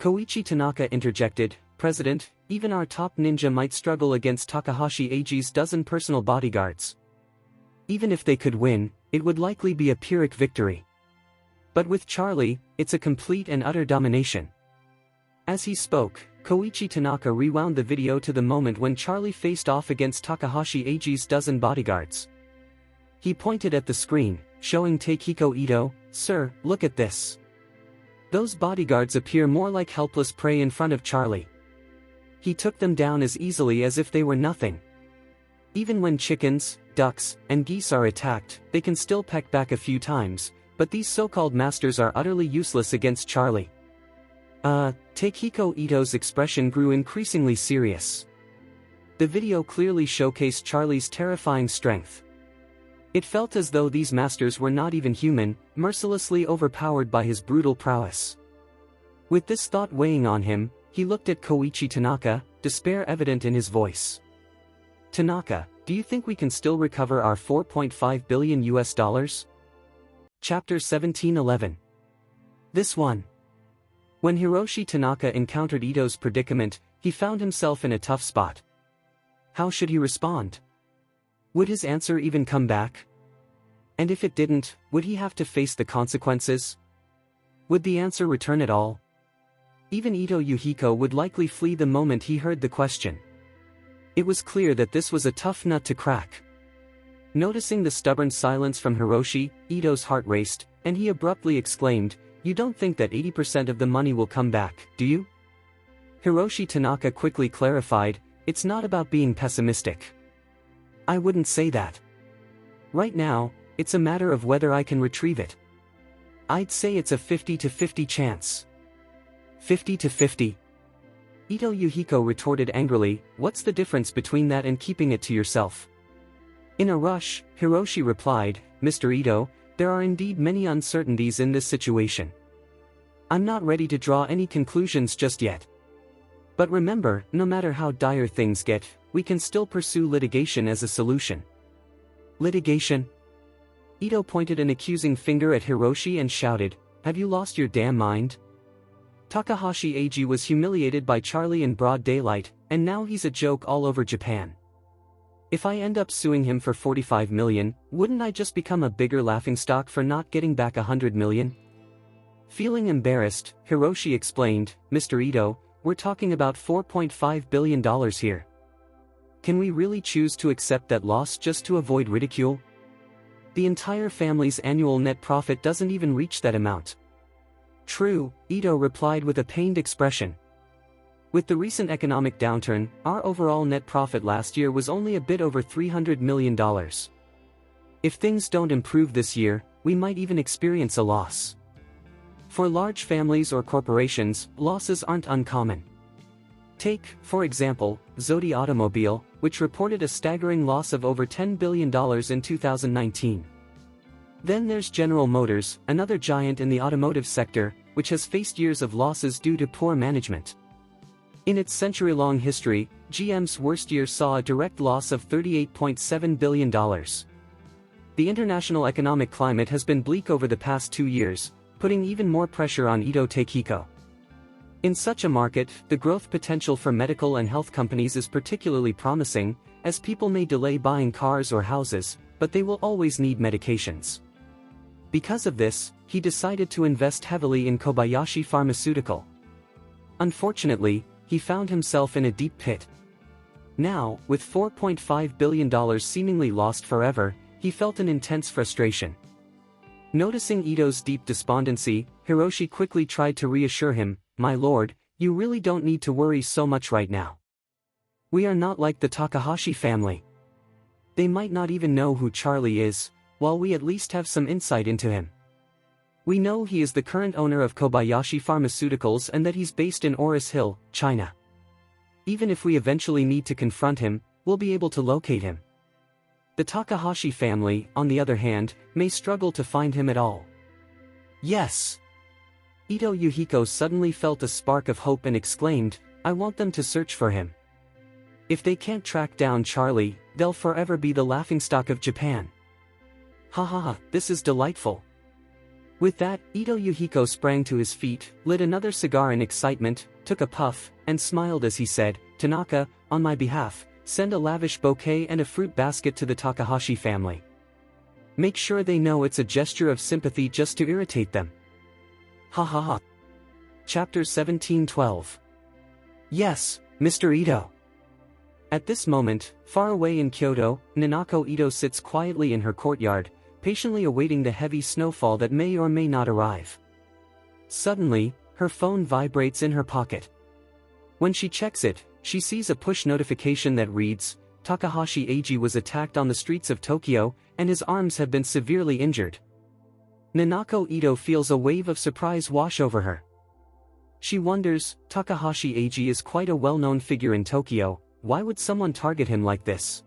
Speaker 1: Koichi Tanaka interjected, "President, even our top ninja might struggle against Takahashi Eiji's dozen personal bodyguards. Even if they could win, it would likely be a Pyrrhic victory. But with Charlie, it's a complete and utter domination." As he spoke, Koichi Tanaka rewound the video to the moment when Charlie faced off against Takahashi Eiji's dozen bodyguards. He pointed at the screen, showing Takehiko Ito, "Sir, look at this. Those bodyguards appear more like helpless prey in front of Charlie. He took them down as easily as if they were nothing. Even when chickens, ducks, and geese are attacked, they can still peck back a few times, but these so-called masters are utterly useless against Charlie." Takehiko Ito's expression grew increasingly serious. The video clearly showcased Charlie's terrifying strength. It felt as though these masters were not even human, mercilessly overpowered by his brutal prowess. With this thought weighing on him, he looked at Koichi Tanaka, despair evident in his voice. "Tanaka, do you think we can still recover our $4.5 billion US? Chapter 1711. This one. When Hiroshi Tanaka encountered Ito's predicament, he found himself in a tough spot. How should he respond? Would his answer even come back? And if it didn't, would he have to face the consequences? Would the answer return at all? Even Edo Yuhiko would likely flee the moment he heard the question. It was clear that this was a tough nut to crack. Noticing the stubborn silence from Hiroshi, Ito's heart raced, and he abruptly exclaimed, "You don't think that 80% of the money will come back, do you?" Hiroshi Tanaka quickly clarified, "It's not about being pessimistic. I wouldn't say that. Right now, it's a matter of whether I can retrieve it. I'd say it's a 50-50 chance." 50-50? Edo Yuhiko retorted angrily, "What's the difference between that and keeping it to yourself?" In a rush, Hiroshi replied, "Mr. Ito, there are indeed many uncertainties in this situation. I'm not ready to draw any conclusions just yet. But remember, no matter how dire things get, we can still pursue litigation as a solution." "Litigation?" Ito pointed an accusing finger at Hiroshi and shouted, "Have you lost your damn mind? Takahashi Eiji was humiliated by Charlie in broad daylight, and now he's a joke all over Japan. If I end up suing him for $45 million, wouldn't I just become a bigger laughingstock for not getting back $100 million? Feeling embarrassed, Hiroshi explained, "Mr. Ito, we're talking about $4.5 billion here. Can we really choose to accept that loss just to avoid ridicule? The entire family's annual net profit doesn't even reach that amount." "True," Ito replied with a pained expression. "With the recent economic downturn, our overall net profit last year was only a bit over $300 million. If things don't improve this year, we might even experience a loss. For large families or corporations, losses aren't uncommon. Take, for example, Zodi Automobile, which reported a staggering loss of over $10 billion in 2019. Then there's General Motors, another giant in the automotive sector, which has faced years of losses due to poor management. In its century-long history, GM's worst year saw a direct loss of $38.7 billion. The international economic climate has been bleak over the past 2 years, putting even more pressure on Edo Takehiko. In such a market, the growth potential for medical and health companies is particularly promising, as people may delay buying cars or houses, but they will always need medications. Because of this, he decided to invest heavily in Kobayashi Pharmaceutical. Unfortunately, he found himself in a deep pit. Now, with $4.5 billion seemingly lost forever, he felt an intense frustration. Noticing Ito's deep despondency, Hiroshi quickly tried to reassure him, "My lord, you really don't need to worry so much right now. We are not like the Takahashi family. They might not even know who Charlie is, while we at least have some insight into him. We know he is the current owner of Kobayashi Pharmaceuticals and that he's based in Oris Hill, China. Even if we eventually need to confront him, we'll be able to locate him. The Takahashi family, on the other hand, may struggle to find him at all." "Yes." Edo Yuhiko suddenly felt a spark of hope and exclaimed, "I want them to search for him. If they can't track down Charlie, they'll forever be the laughingstock of Japan. Ha ha ha, this is delightful." With that, Edo Yuhiko sprang to his feet, lit another cigar in excitement, took a puff, and smiled as he said, "Tanaka, on my behalf, send a lavish bouquet and a fruit basket to the Takahashi family. Make sure they know it's a gesture of sympathy just to irritate them." Ha ha ha. Chapter 17:12. "Yes, Mr. Ito." At this moment, far away in Kyoto, Nanako Ito sits quietly in her courtyard, patiently awaiting the heavy snowfall that may or may not arrive. Suddenly, her phone vibrates in her pocket. When she checks it, she sees a push notification that reads, "Takahashi Eiji was attacked on the streets of Tokyo, and his arms have been severely injured." Nanako Ito feels a wave of surprise wash over her. She wonders, Takahashi Eiji is quite a well-known figure in Tokyo, why would someone target him like this?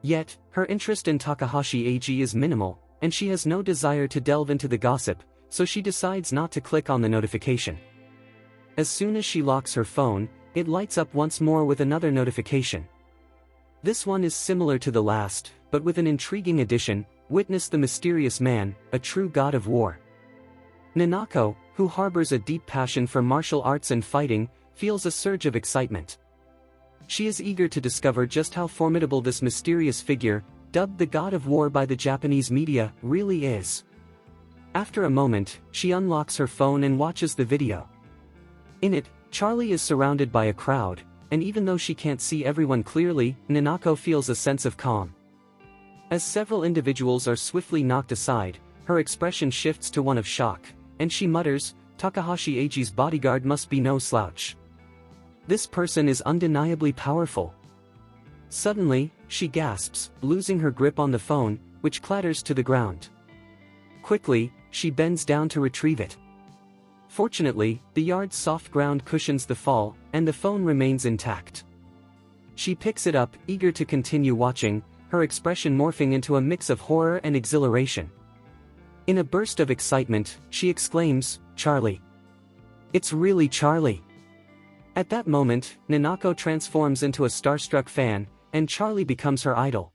Speaker 1: Yet, her interest in Takahashi Eiji is minimal, and she has no desire to delve into the gossip, so she decides not to click on the notification. As soon as she locks her phone, it lights up once more with another notification. This one is similar to the last, but with an intriguing addition, "Witness the mysterious man, a true god of war." Nanako, who harbors a deep passion for martial arts and fighting, feels a surge of excitement. She is eager to discover just how formidable this mysterious figure, dubbed the God of War by the Japanese media, really is. After a moment, she unlocks her phone and watches the video. In it, Charlie is surrounded by a crowd, and even though she can't see everyone clearly, Nanako feels a sense of calm. As several individuals are swiftly knocked aside, her expression shifts to one of shock, and she mutters, "Takahashi Eiji's bodyguard must be no slouch. This person is undeniably powerful." Suddenly, she gasps, losing her grip on the phone, which clatters to the ground. Quickly, she bends down to retrieve it. Fortunately, the yard's soft ground cushions the fall, and the phone remains intact. She picks it up, eager to continue watching, her expression morphing into a mix of horror and exhilaration. In a burst of excitement, she exclaims, "Charlie! It's really Charlie!" At that moment, Nanako transforms into a starstruck fan, and Charlie becomes her idol.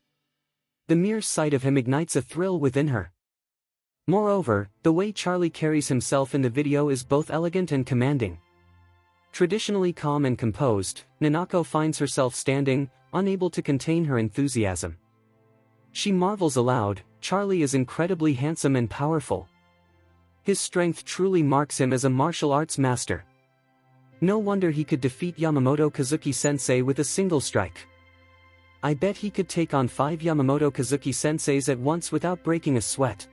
Speaker 1: The mere sight of him ignites a thrill within her. Moreover, the way Charlie carries himself in the video is both elegant and commanding. Traditionally calm and composed, Nanako finds herself standing, unable to contain her enthusiasm. She marvels aloud, Charlie is incredibly handsome and powerful. His strength truly marks him as a martial arts master. No wonder he could defeat Yamamoto Kazuki-sensei with a single strike. I bet he could take on 5 Yamamoto Kazuki-senseis at once without breaking a sweat.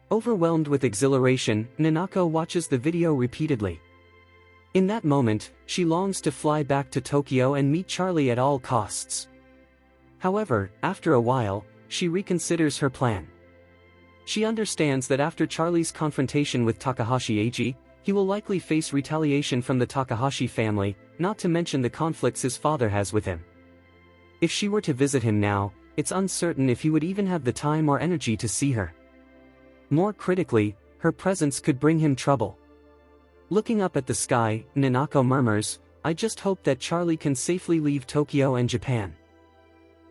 Speaker 1: Overwhelmed with exhilaration, Nanako watches the video repeatedly. In that moment, she longs to fly back to Tokyo and meet Charlie at all costs. However, after a while, she reconsiders her plan. She understands that after Charlie's confrontation with Takahashi Eiji, he will likely face retaliation from the Takahashi family, not to mention the conflicts his father has with him. If she were to visit him now, it's uncertain if he would even have the time or energy to see her. More critically, her presence could bring him trouble. Looking up at the sky, Nanako murmurs, "I just hope that Charlie can safely leave Tokyo and Japan.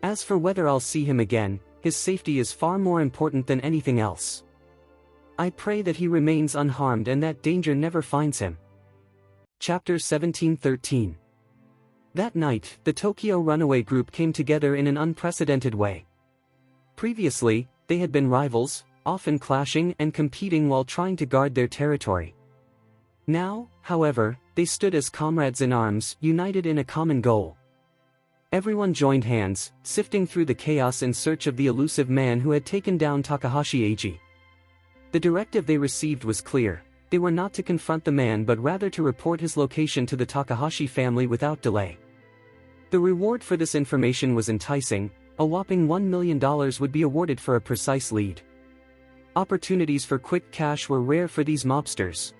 Speaker 1: As for whether I'll see him again, his safety is far more important than anything else. I pray that he remains unharmed and that danger never finds him." Chapter 17:13. That night, the Tokyo runaway group came together in an unprecedented way. Previously, they had been rivals, often clashing and competing while trying to guard their territory. Now, however, they stood as comrades in arms, united in a common goal. Everyone joined hands, sifting through the chaos in search of the elusive man who had taken down Takahashi Eiji. The directive they received was clear: they were not to confront the man but rather to report his location to the Takahashi family without delay. The reward for this information was enticing: a whopping $1 million would be awarded for a precise lead. Opportunities for quick cash were rare for these mobsters.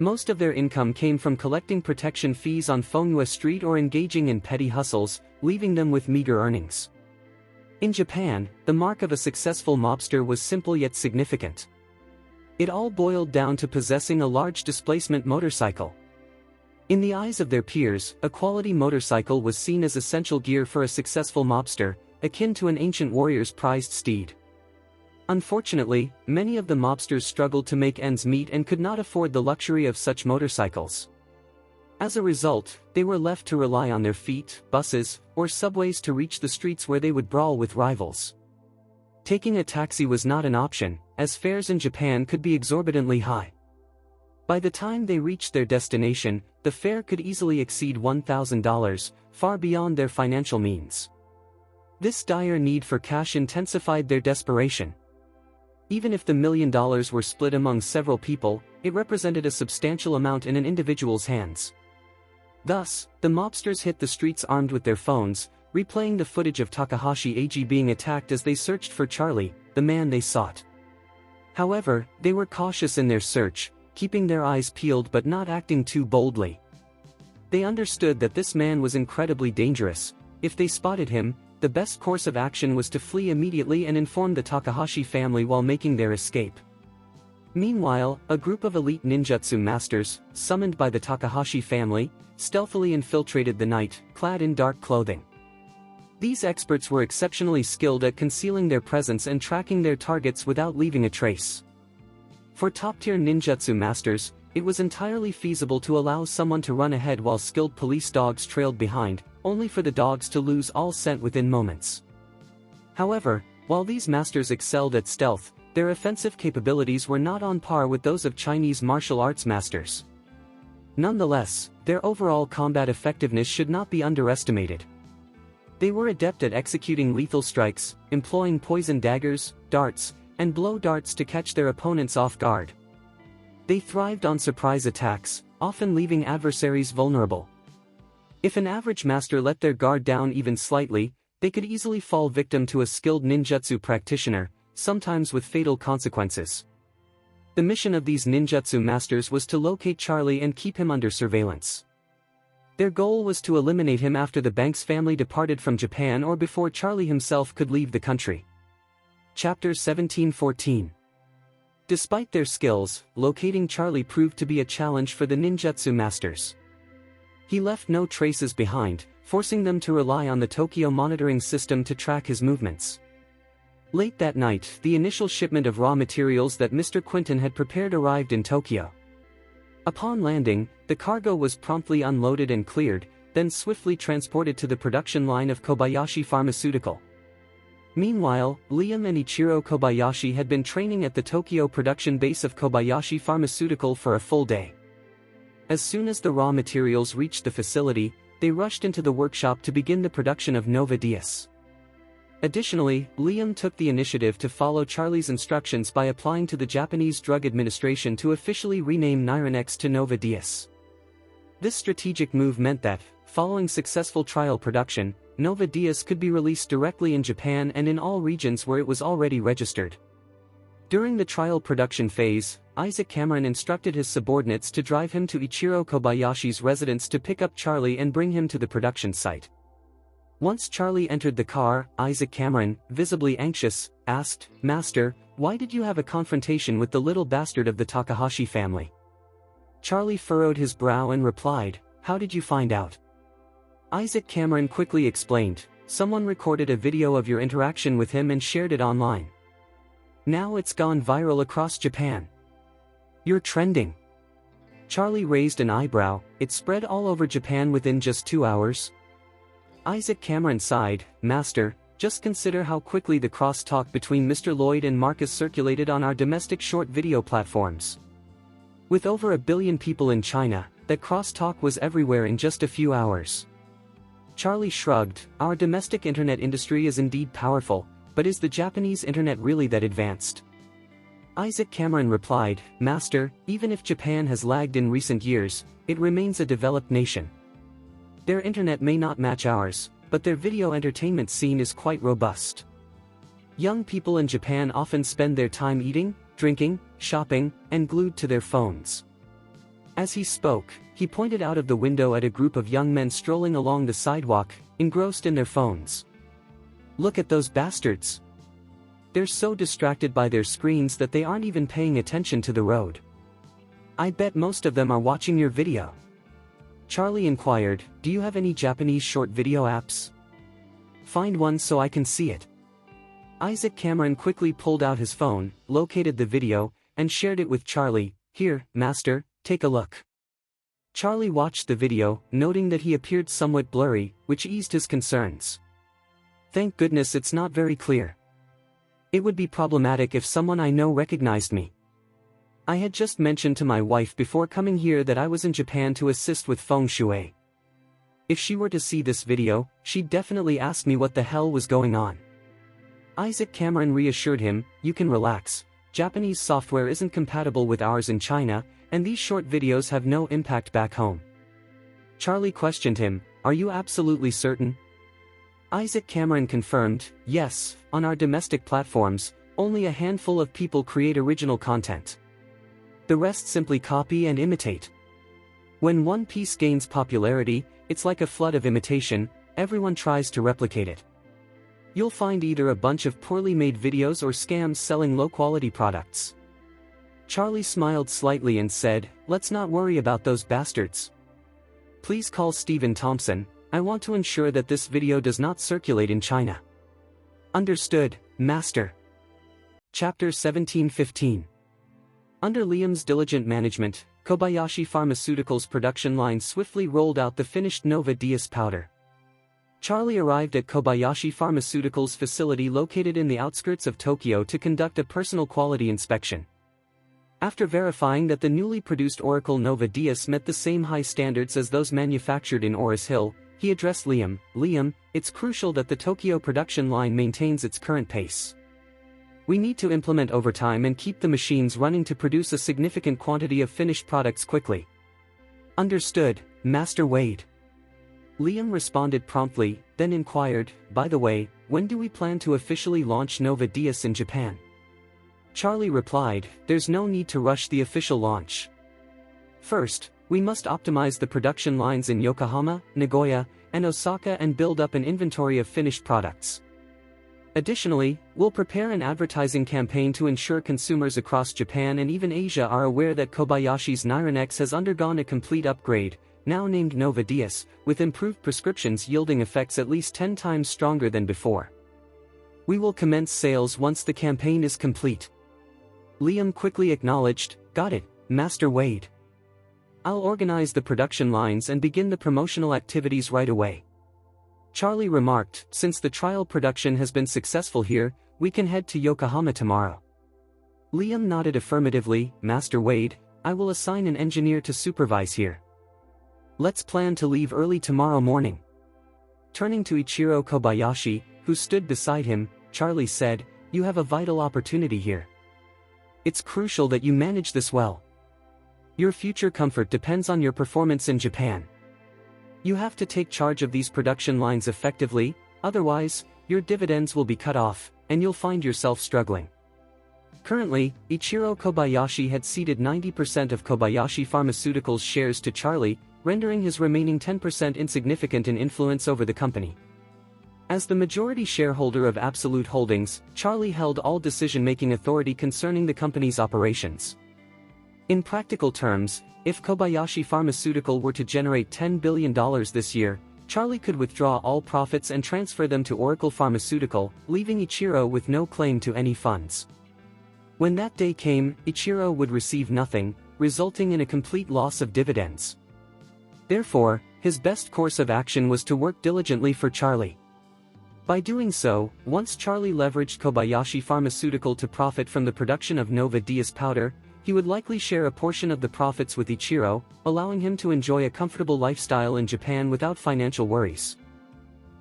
Speaker 1: Most of their income came from collecting protection fees on Fongyue Street or engaging in petty hustles, leaving them with meager earnings. In Japan, the mark of a successful mobster was simple yet significant. It all boiled down to possessing a large displacement motorcycle. In the eyes of their peers, a quality motorcycle was seen as essential gear for a successful mobster, akin to an ancient warrior's prized steed. Unfortunately, many of the mobsters struggled to make ends meet and could not afford the luxury of such motorcycles. As a result, they were left to rely on their feet, buses, or subways to reach the streets where they would brawl with rivals. Taking a taxi was not an option, as fares in Japan could be exorbitantly high. By the time they reached their destination, the fare could easily exceed $1,000, far beyond their financial means. This dire need for cash intensified their desperation. Even if the $1 million were split among several people, it represented a substantial amount in an individual's hands. Thus, the mobsters hit the streets armed with their phones, replaying the footage of Takahashi AG being attacked as they searched for Charlie, the man they sought. However, they were cautious in their search, keeping their eyes peeled but not acting too boldly. They understood that this man was incredibly dangerous. If they spotted him, the best course of action was to flee immediately and inform the Takahashi family while making their escape. Meanwhile, a group of elite ninjutsu masters, summoned by the Takahashi family, stealthily infiltrated the night, clad in dark clothing. These experts were exceptionally skilled at concealing their presence and tracking their targets without leaving a trace. For top-tier ninjutsu masters, it was entirely feasible to allow someone to run ahead while skilled police dogs trailed behind, only for the dogs to lose all scent within moments. However, while these masters excelled at stealth, their offensive capabilities were not on par with those of Chinese martial arts masters. Nonetheless, their overall combat effectiveness should not be underestimated. They were adept at executing lethal strikes, employing poison daggers, darts, and blow darts to catch their opponents off guard. They thrived on surprise attacks, often leaving adversaries vulnerable. If an average master let their guard down even slightly, they could easily fall victim to a skilled ninjutsu practitioner, sometimes with fatal consequences. The mission of these ninjutsu masters was to locate Charlie and keep him under surveillance. Their goal was to eliminate him after the Banks family departed from Japan or before Charlie himself could leave the country. Chapter 1714. Despite their skills, locating Charlie proved to be a challenge for the ninjutsu masters. He left no traces behind, forcing them to rely on the Tokyo monitoring system to track his movements. Late that night, the initial shipment of raw materials that Mr. Quinton had prepared arrived in Tokyo. Upon landing, the cargo was promptly unloaded and cleared, then swiftly transported to the production line of Kobayashi Pharmaceutical. Meanwhile, Liam and Ichiro Kobayashi had been training at the Tokyo production base of Kobayashi Pharmaceutical for a full day. As soon as the raw materials reached the facility, they rushed into the workshop to begin the production of Nova Dias. Additionally, Liam took the initiative to follow Charlie's instructions by applying to the Japanese Drug Administration to officially rename Nyranex to Nova Dias. This strategic move meant that, following successful trial production, Nova Dias could be released directly in Japan and in all regions where it was already registered. During the trial production phase, Isaac Cameron instructed his subordinates to drive him to Ichiro Kobayashi's residence to pick up Charlie and bring him to the production site. Once Charlie entered the car, Isaac Cameron, visibly anxious, asked, "Master, why did you have a confrontation with the little bastard of the Takahashi family?" Charlie furrowed his brow and replied, "How did you find out?" Isaac Cameron quickly explained, "Someone recorded a video of your interaction with him and shared it online. Now it's gone viral across Japan. You're trending." Charlie raised an eyebrow. "It spread all over Japan within just 2 hours?" Isaac Cameron sighed, "Master, just consider how quickly the cross-talk between Mr. Lloyd and Marcus circulated on our domestic short video platforms. With over 1 billion people in China, that cross-talk was everywhere in just a few hours." Charlie shrugged, "Our domestic internet industry is indeed powerful, but is the Japanese internet really that advanced?" Isaac Cameron replied, Master, even if Japan has lagged in recent years, it remains a developed nation. Their internet may not match ours, but their video entertainment scene is quite robust. Young people in Japan often spend their time eating, drinking, shopping, and glued to their phones. As he spoke, he pointed out of the window at a group of young men strolling along the sidewalk, engrossed in their phones. Look at those bastards. They're so distracted by their screens that they aren't even paying attention to the road. I bet most of them are watching your video. Charlie inquired, do you have any Japanese short video apps? Find one so I can see it. Isaac Cameron quickly pulled out his phone, located the video, and shared it with Charlie. Here, Master, take a look. Charlie watched the video, noting that he appeared somewhat blurry, which eased his concerns. Thank goodness it's not very clear. It would be problematic if someone I know recognized me. I had just mentioned to my wife before coming here that I was in Japan to assist with feng shui. If she were to see this video, she'd definitely ask me what the hell was going on. Isaac Cameron reassured him, you can relax, Japanese software isn't compatible with ours in China, and these short videos have no impact back home. Charlie questioned him, are you absolutely certain? Isaac Cameron confirmed, yes, on our domestic platforms, only a handful of people create original content. The rest simply copy and imitate. When one piece gains popularity, it's like a flood of imitation, everyone tries to replicate it. You'll find either a bunch of poorly made videos or scams selling low-quality products. Charlie smiled slightly and said, let's not worry about those bastards. Please call Stephen Thompson, I want to ensure that this video does not circulate in China. Understood, Master. Chapter 1715. Under Liam's diligent management, Kobayashi Pharmaceutical's production line swiftly rolled out the finished Nova Dias powder. Charlie arrived at Kobayashi Pharmaceutical's facility located in the outskirts of Tokyo to conduct a personal quality inspection. After verifying that the newly produced Oracle Nova Dias met the same high standards as those manufactured in Oris Hill, he addressed Liam, Liam, it's crucial that the Tokyo production line maintains its current pace. We need to implement overtime and keep the machines running to produce a significant quantity of finished products quickly. Understood, Master Wade. Liam responded promptly, then inquired, by the way, when do we plan to officially launch Nova Dias in Japan? Charlie replied, there's no need to rush the official launch. First, we must optimize the production lines in Yokohama, Nagoya, and Osaka and build up an inventory of finished products. Additionally, we'll prepare an advertising campaign to ensure consumers across Japan and even Asia are aware that Kobayashi's Nirenex has undergone a complete upgrade, now named Nova Dias, with improved prescriptions yielding effects at least 10 times stronger than before. We will commence sales once the campaign is complete. Liam quickly acknowledged, got it, Master Wade. I'll organize the production lines and begin the promotional activities right away. Charlie remarked, since the trial production has been successful here, we can head to Yokohama tomorrow. Liam nodded affirmatively, Master Wade, I will assign an engineer to supervise here. Let's plan to leave early tomorrow morning. Turning to Ichiro Kobayashi, who stood beside him, Charlie said, you have a vital opportunity here. It's crucial that you manage this well. Your future comfort depends on your performance in Japan. You have to take charge of these production lines effectively, otherwise, your dividends will be cut off, and you'll find yourself struggling. Currently, Ichiro Kobayashi had ceded 90% of Kobayashi Pharmaceutical's shares to Charlie, rendering his remaining 10% insignificant in influence over the company. As the majority shareholder of Absolute Holdings, Charlie held all decision-making authority concerning the company's operations. In practical terms, if Kobayashi Pharmaceutical were to generate $10 billion this year, Charlie could withdraw all profits and transfer them to Oracle Pharmaceutical, leaving Ichiro with no claim to any funds. When that day came, Ichiro would receive nothing, resulting in a complete loss of dividends. Therefore, his best course of action was to work diligently for Charlie. By doing so, once Charlie leveraged Kobayashi Pharmaceutical to profit from the production of Nova Dias powder, he would likely share a portion of the profits with Ichiro, allowing him to enjoy a comfortable lifestyle in Japan without financial worries.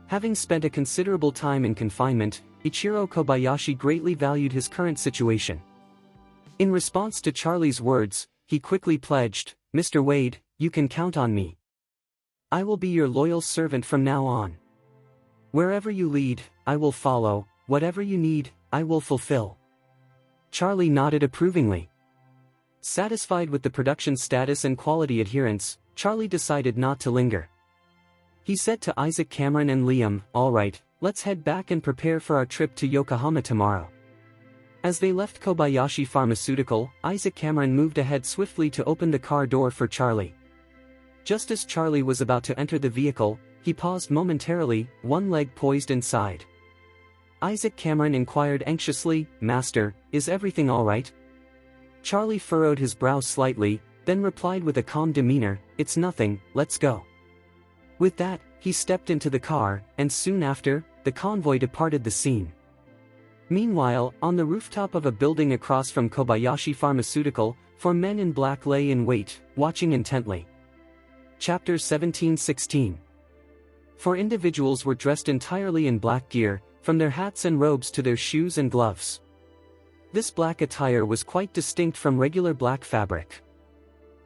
Speaker 1: Having spent a considerable time in confinement, Ichiro Kobayashi greatly valued his current situation. In response to Charlie's words, he quickly pledged, "Mr. Wade, you can count on me. I will be your loyal servant from now on. Wherever you lead, I will follow, whatever you need, I will fulfill." Charlie nodded approvingly. Satisfied with the production status and quality adherence, Charlie decided not to linger. He said to Isaac, Cameron and Liam, "All right, let's head back and prepare for our trip to Yokohama tomorrow." As they left Kobayashi Pharmaceutical, Isaac Cameron moved ahead swiftly to open the car door for Charlie. Just as Charlie was about to enter the vehicle, he paused momentarily, one leg poised inside. Isaac Cameron inquired anxiously, "Master, is everything all right?" Charlie furrowed his brow slightly, then replied with a calm demeanor, "It's nothing, let's go." With that, he stepped into the car, and soon after, the convoy departed the scene. Meanwhile, on the rooftop of a building across from Kobayashi Pharmaceutical, 4 men in black lay in wait, watching intently. Chapter 17-16. 4 individuals were dressed entirely in black gear, from their hats and robes to their shoes and gloves. This black attire was quite distinct from regular black fabric.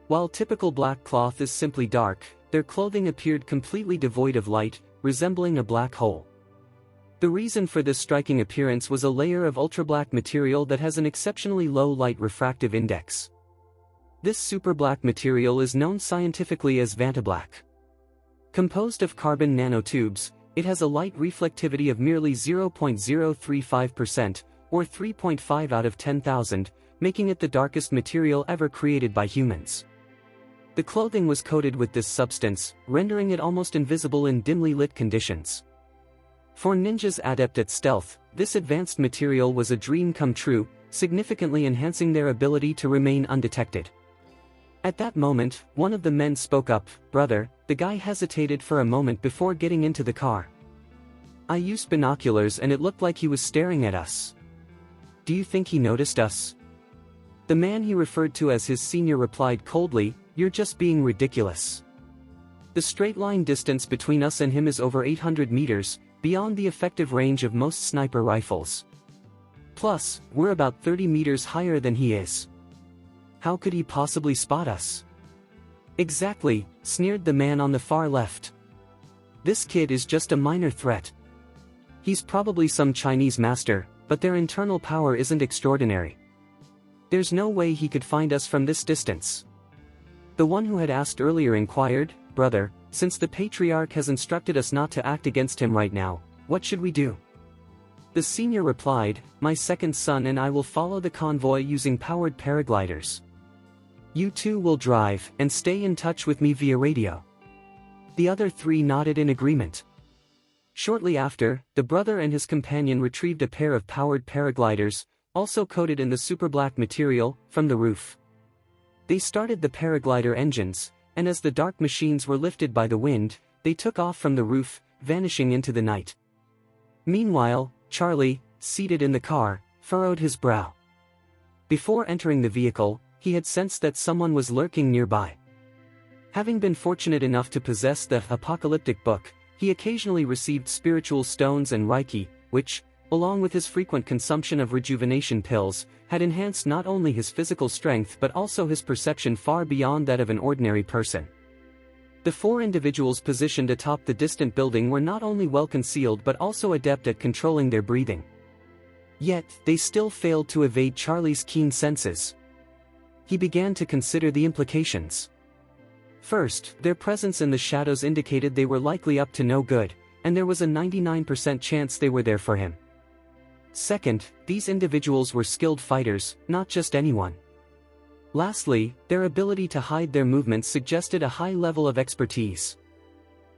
Speaker 1: While typical black cloth is simply dark, their clothing appeared completely devoid of light, resembling a black hole. The reason for this striking appearance was a layer of ultra-black material that has an exceptionally low light refractive index. This super-black material is known scientifically as vantablack. Composed of carbon nanotubes, it has a light reflectivity of merely 0.035%, or 3.5 out of 10,000, making it the darkest material ever created by humans. The clothing was coated with this substance, rendering it almost invisible in dimly lit conditions. For ninjas adept at stealth, this advanced material was a dream come true, significantly enhancing their ability to remain undetected. At that moment, one of the men spoke up, "Brother." The guy hesitated for a moment before getting into the car. "I used binoculars and it looked like he was staring at us. Do you think he noticed us?" The man he referred to as his senior replied coldly, "You're just being ridiculous. The straight line distance between us and him is over 800 meters, beyond the effective range of most sniper rifles. Plus, we're about 30 meters higher than he is. How could he possibly spot us?" "Exactly," sneered the man on the far left. "This kid is just a minor threat. He's probably some Chinese master, but their internal power isn't extraordinary. There's no way he could find us from this distance." The one who had asked earlier inquired, "Brother, since the patriarch has instructed us not to act against him right now, what should we do?" The senior replied, "My second son and I will follow the convoy using powered paragliders. You two will drive, and stay in touch with me via radio." The other 3 nodded in agreement. Shortly after, the brother and his companion retrieved a pair of powered paragliders, also coated in the super black material, from the roof. They started the paraglider engines, and as the dark machines were lifted by the wind, they took off from the roof, vanishing into the night. Meanwhile, Charlie, seated in the car, furrowed his brow. Before entering the vehicle, he had sensed that someone was lurking nearby. Having been fortunate enough to possess the apocalyptic book, he occasionally received spiritual stones and reiki, which, along with his frequent consumption of rejuvenation pills, had enhanced not only his physical strength but also his perception far beyond that of an ordinary person. The 4 individuals positioned atop the distant building were not only well concealed but also adept at controlling their breathing. Yet, they still failed to evade Charlie's keen senses. He began to consider the implications. First, their presence in the shadows indicated they were likely up to no good, and there was a 99% chance they were there for him. Second, these individuals were skilled fighters, not just anyone. Lastly, their ability to hide their movements suggested a high level of expertise.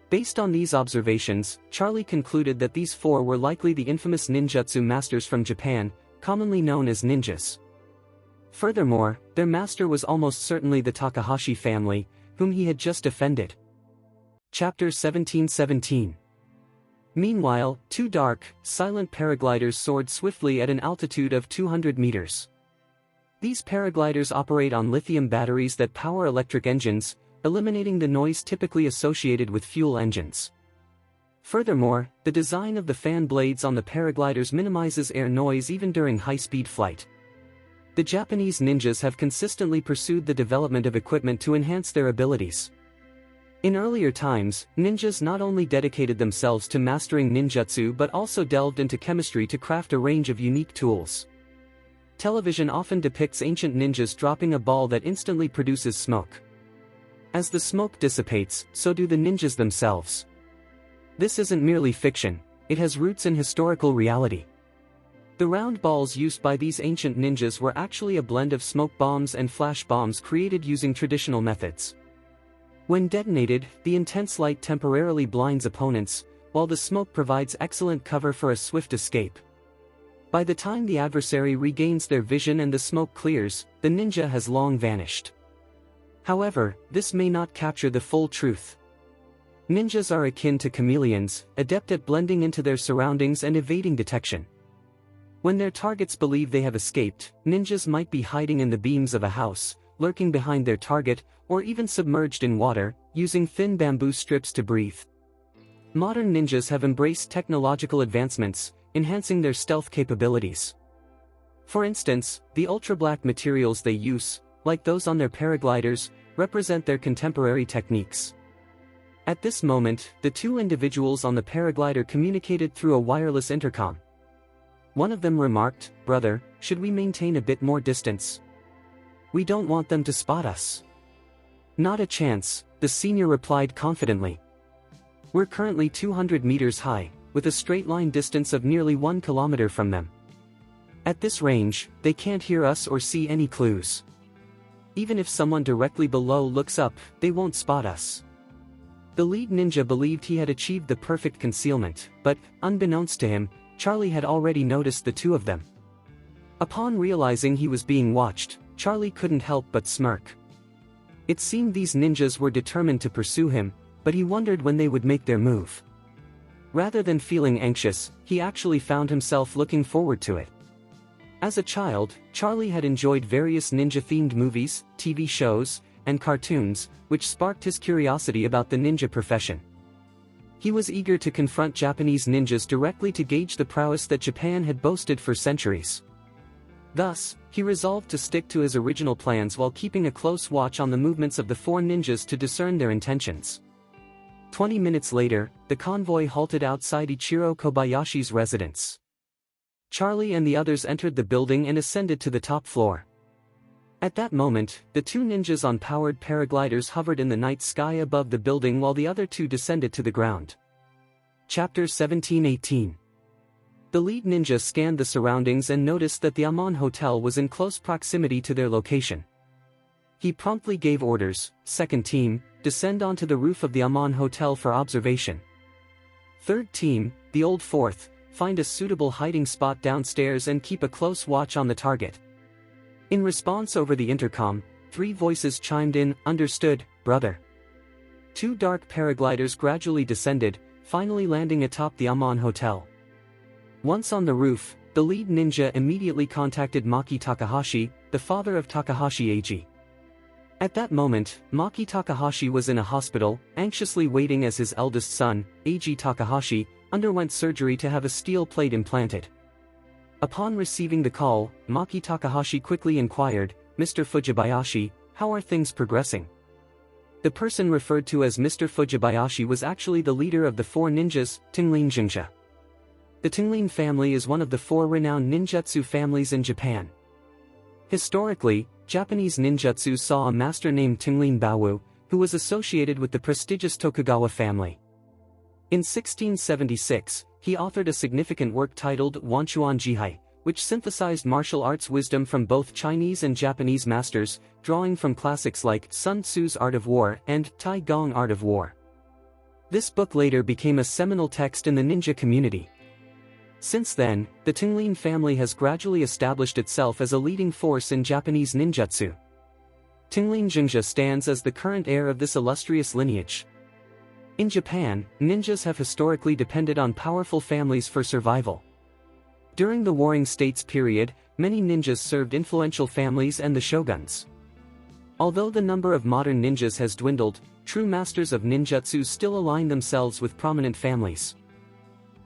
Speaker 1: Based on these observations, Charlie concluded that these 4 were likely the infamous ninjutsu masters from Japan, commonly known as ninjas. Furthermore, their master was almost certainly the Takahashi family, whom he had just offended. Chapter 17-17. Meanwhile, 2 dark, silent paragliders soared swiftly at an altitude of 200 meters. These paragliders operate on lithium batteries that power electric engines, eliminating the noise typically associated with fuel engines. Furthermore, the design of the fan blades on the paragliders minimizes air noise even during high-speed flight. The Japanese ninjas have consistently pursued the development of equipment to enhance their abilities. In earlier times, ninjas not only dedicated themselves to mastering ninjutsu but also delved into chemistry to craft a range of unique tools. Television often depicts ancient ninjas dropping a ball that instantly produces smoke. As the smoke dissipates, so do the ninjas themselves. This isn't merely fiction, it has roots in historical reality. The round balls used by these ancient ninjas were actually a blend of smoke bombs and flash bombs created using traditional methods. When detonated, the intense light temporarily blinds opponents, while the smoke provides excellent cover for a swift escape. By the time the adversary regains their vision and the smoke clears, the ninja has long vanished. However, this may not capture the full truth. Ninjas are akin to chameleons, adept at blending into their surroundings and evading detection. When their targets believe they have escaped, ninjas might be hiding in the beams of a house, lurking behind their target, or even submerged in water, using thin bamboo strips to breathe. Modern ninjas have embraced technological advancements, enhancing their stealth capabilities. For instance, the ultra-black materials they use, like those on their paragliders, represent their contemporary techniques. At this moment, the two individuals on the paraglider communicated through a wireless intercom. One of them remarked, "Brother, should we maintain a bit more distance? We don't want them to spot us." "Not a chance," the senior replied confidently. "We're currently 200 meters high, with a straight line distance of nearly 1 kilometer from them. At this range, they can't hear us or see any clues. Even if someone directly below looks up, they won't spot us." The lead ninja believed he had achieved the perfect concealment, but, unbeknownst to him, Charlie had already noticed the two of them. Upon realizing he was being watched, Charlie couldn't help but smirk. It seemed these ninjas were determined to pursue him, but he wondered when they would make their move. Rather than feeling anxious, he actually found himself looking forward to it. As a child, Charlie had enjoyed various ninja-themed movies, TV shows, and cartoons, which sparked his curiosity about the ninja profession. He was eager to confront Japanese ninjas directly to gauge the prowess that Japan had boasted for centuries. Thus, he resolved to stick to his original plans while keeping a close watch on the movements of the four ninjas to discern their intentions. 20 minutes later, the convoy halted outside Ichiro Kobayashi's residence. Charlie and the others entered the building and ascended to the top floor. At that moment, the two ninjas on powered paragliders hovered in the night sky above the building while the other two descended to the ground. Chapter 17-18. The lead ninja scanned the surroundings and noticed that the Amon Hotel was in close proximity to their location. He promptly gave orders, "Second team, descend onto the roof of the Amon Hotel for observation. Third team, the old fourth, find a suitable hiding spot downstairs and keep a close watch on the target." In response over the intercom, 3 voices chimed in, "Understood, brother." 2 dark paragliders gradually descended, finally landing atop the Amon Hotel. Once on the roof, the lead ninja immediately contacted Maki Takahashi, the father of Takahashi Eiji. At that moment, Maki Takahashi was in a hospital, anxiously waiting as his eldest son, Eiji Takahashi, underwent surgery to have a steel plate implanted. Upon receiving the call, Maki Takahashi quickly inquired, "Mr. Fujibayashi, how are things progressing?" The person referred to as Mr. Fujibayashi was actually the leader of the 4 ninjas, Tingling Jinja. The Tingling family is one of the 4 renowned ninjutsu families in Japan. Historically, Japanese ninjutsu saw a master named Tingling Bawu, who was associated with the prestigious Tokugawa family. In 1676, he authored a significant work titled Wanchuan Jihai, which synthesized martial arts wisdom from both Chinese and Japanese masters, drawing from classics like Sun Tzu's Art of War and Tai Gong Art of War. This book later became a seminal text in the ninja community. Since then, the Tingling family has gradually established itself as a leading force in Japanese ninjutsu. Tingling Jinja stands as the current heir of this illustrious lineage. In Japan, ninjas have historically depended on powerful families for survival. During the Warring States period, many ninjas served influential families and the shoguns. Although the number of modern ninjas has dwindled, true masters of ninjutsu still align themselves with prominent families.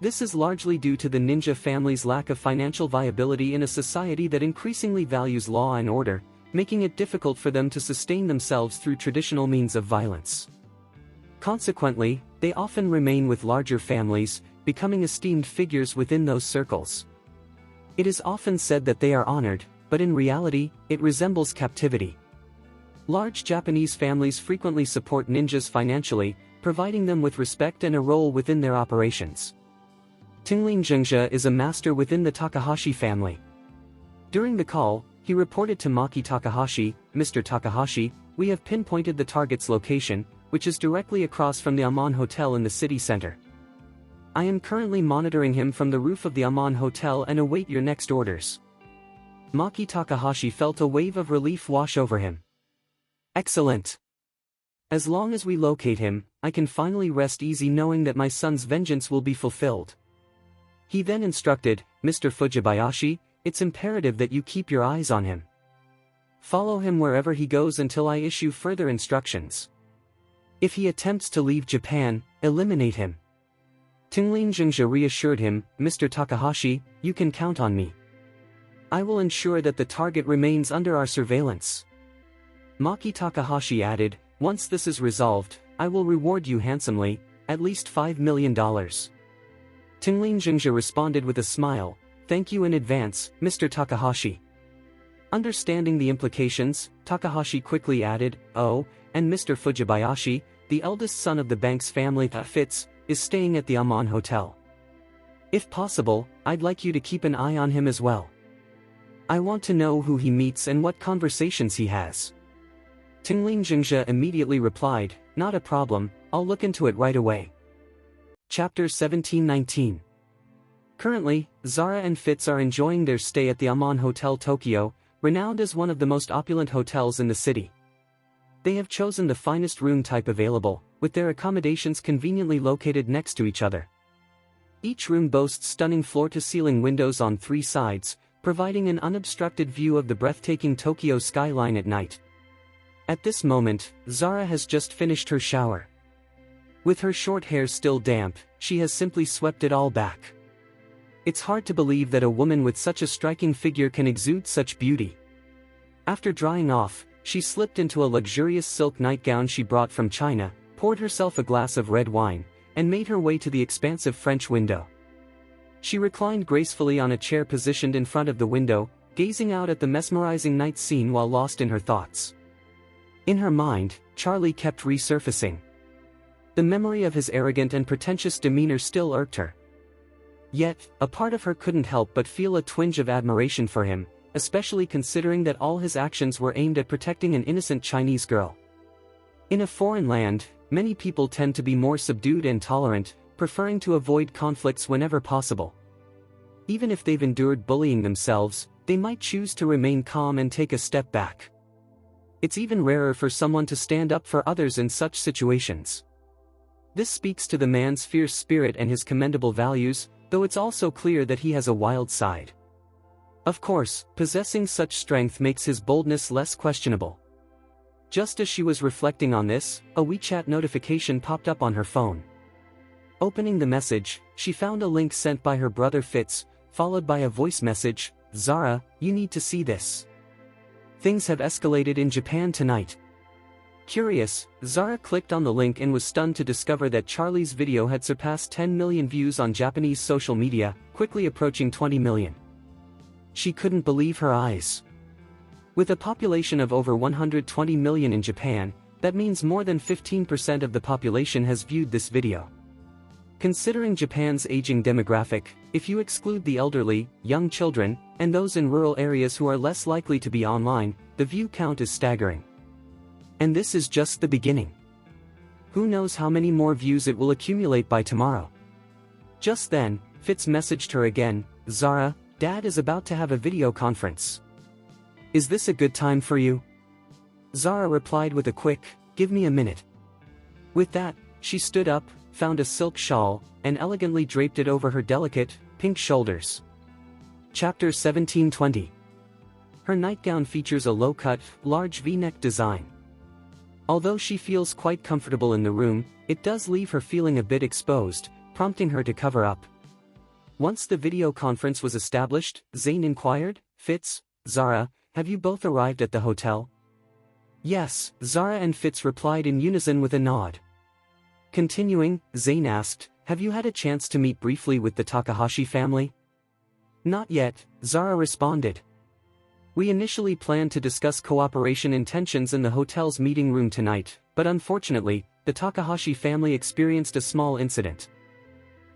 Speaker 1: This is largely due to the ninja family's lack of financial viability in a society that increasingly values law and order, making it difficult for them to sustain themselves through traditional means of violence. Consequently, they often remain with larger families, becoming esteemed figures within those circles. It is often said that they are honored, but in reality, it resembles captivity. Large Japanese families frequently support ninjas financially, providing them with respect and a role within their operations. Tingling Zhengzhe is a master within the Takahashi family. During the call, he reported to Maki Takahashi, "Mr. Takahashi, we have pinpointed the target's location, which is directly across from the Aman Hotel in the city center. I am currently monitoring him from the roof of the Aman Hotel and await your next orders." Maki Takahashi felt a wave of relief wash over him. "Excellent. As long as we locate him, I can finally rest easy knowing that my son's vengeance will be fulfilled." He then instructed, "Mr. Fujibayashi, it's imperative that you keep your eyes on him. Follow him wherever he goes until I issue further instructions. If he attempts to leave Japan, eliminate him." Tingling Zhengzhe reassured him, "Mr. Takahashi, you can count on me. I will ensure that the target remains under our surveillance." Maki Takahashi added, "Once this is resolved, I will reward you handsomely, at least $5 million. Tingling Zhengzhe responded with a smile, "Thank you in advance, Mr. Takahashi." Understanding the implications, Takahashi quickly added, "Oh, and Mr. Fujibayashi, the eldest son of the Banks family that fits, is staying at the Aman Hotel. If possible, I'd like you to keep an eye on him as well. I want to know who he meets and what conversations he has." Tingling Zhengzhe immediately replied, "Not a problem, I'll look into it right away." Chapter 1719. Currently, Zara and Fitz are enjoying their stay at the Aman Hotel Tokyo, renowned as one of the most opulent hotels in the city. They have chosen the finest room type available, with their accommodations conveniently located next to each other. Each room boasts stunning floor-to-ceiling windows on 3 sides, providing an unobstructed view of the breathtaking Tokyo skyline at night. At this moment, Zara has just finished her shower. With her short hair still damp, she has simply swept it all back. It's hard to believe that a woman with such a striking figure can exude such beauty. After drying off, she slipped into a luxurious silk nightgown she brought from China, poured herself a glass of red wine, and made her way to the expansive French window. She reclined gracefully on a chair positioned in front of the window, gazing out at the mesmerizing night scene while lost in her thoughts. In her mind, Charlie kept resurfacing. The memory of his arrogant and pretentious demeanor still irked her. Yet, a part of her couldn't help but feel a twinge of admiration for him, especially considering that all his actions were aimed at protecting an innocent Chinese girl. In a foreign land, many people tend to be more subdued and tolerant, preferring to avoid conflicts whenever possible. Even if they've endured bullying themselves, they might choose to remain calm and take a step back. It's even rarer for someone to stand up for others in such situations. This speaks to the man's fierce spirit and his commendable values, though it's also clear that he has a wild side. Of course, possessing such strength makes his boldness less questionable. Just as she was reflecting on this, a WeChat notification popped up on her phone. Opening the message, she found a link sent by her brother Fitz, followed by a voice message, "Zara, you need to see this. Things have escalated in Japan tonight." Curious, Zara clicked on the link and was stunned to discover that Charlie's video had surpassed 10 million views on Japanese social media, quickly approaching 20 million. She couldn't believe her eyes. With a population of over 120 million in Japan, that means more than 15% of the population has viewed this video. Considering Japan's aging demographic, if you exclude the elderly, young children, and those in rural areas who are less likely to be online, the view count is staggering. And this is just the beginning. Who knows how many more views it will accumulate by tomorrow. Just then, Fitz messaged her again, "Zara, Dad is about to have a video conference. Is this a good time for you?" Zara replied with a quick, "Give me a minute." With that, she stood up, found a silk shawl, and elegantly draped it over her delicate, pink shoulders. Chapter 1720. Her nightgown features a low-cut, large V-neck design. Although she feels quite comfortable in the room, it does leave her feeling a bit exposed, prompting her to cover up. Once the video conference was established, Zane inquired, Fitz, Zara, have you both arrived at the hotel? Yes, Zara and Fitz replied in unison with a nod. Continuing, Zane asked, have you had a chance to meet briefly with the Takahashi family? Not yet, Zara responded. We initially planned to discuss cooperation intentions in the hotel's meeting room tonight, but unfortunately, the Takahashi family experienced a small incident.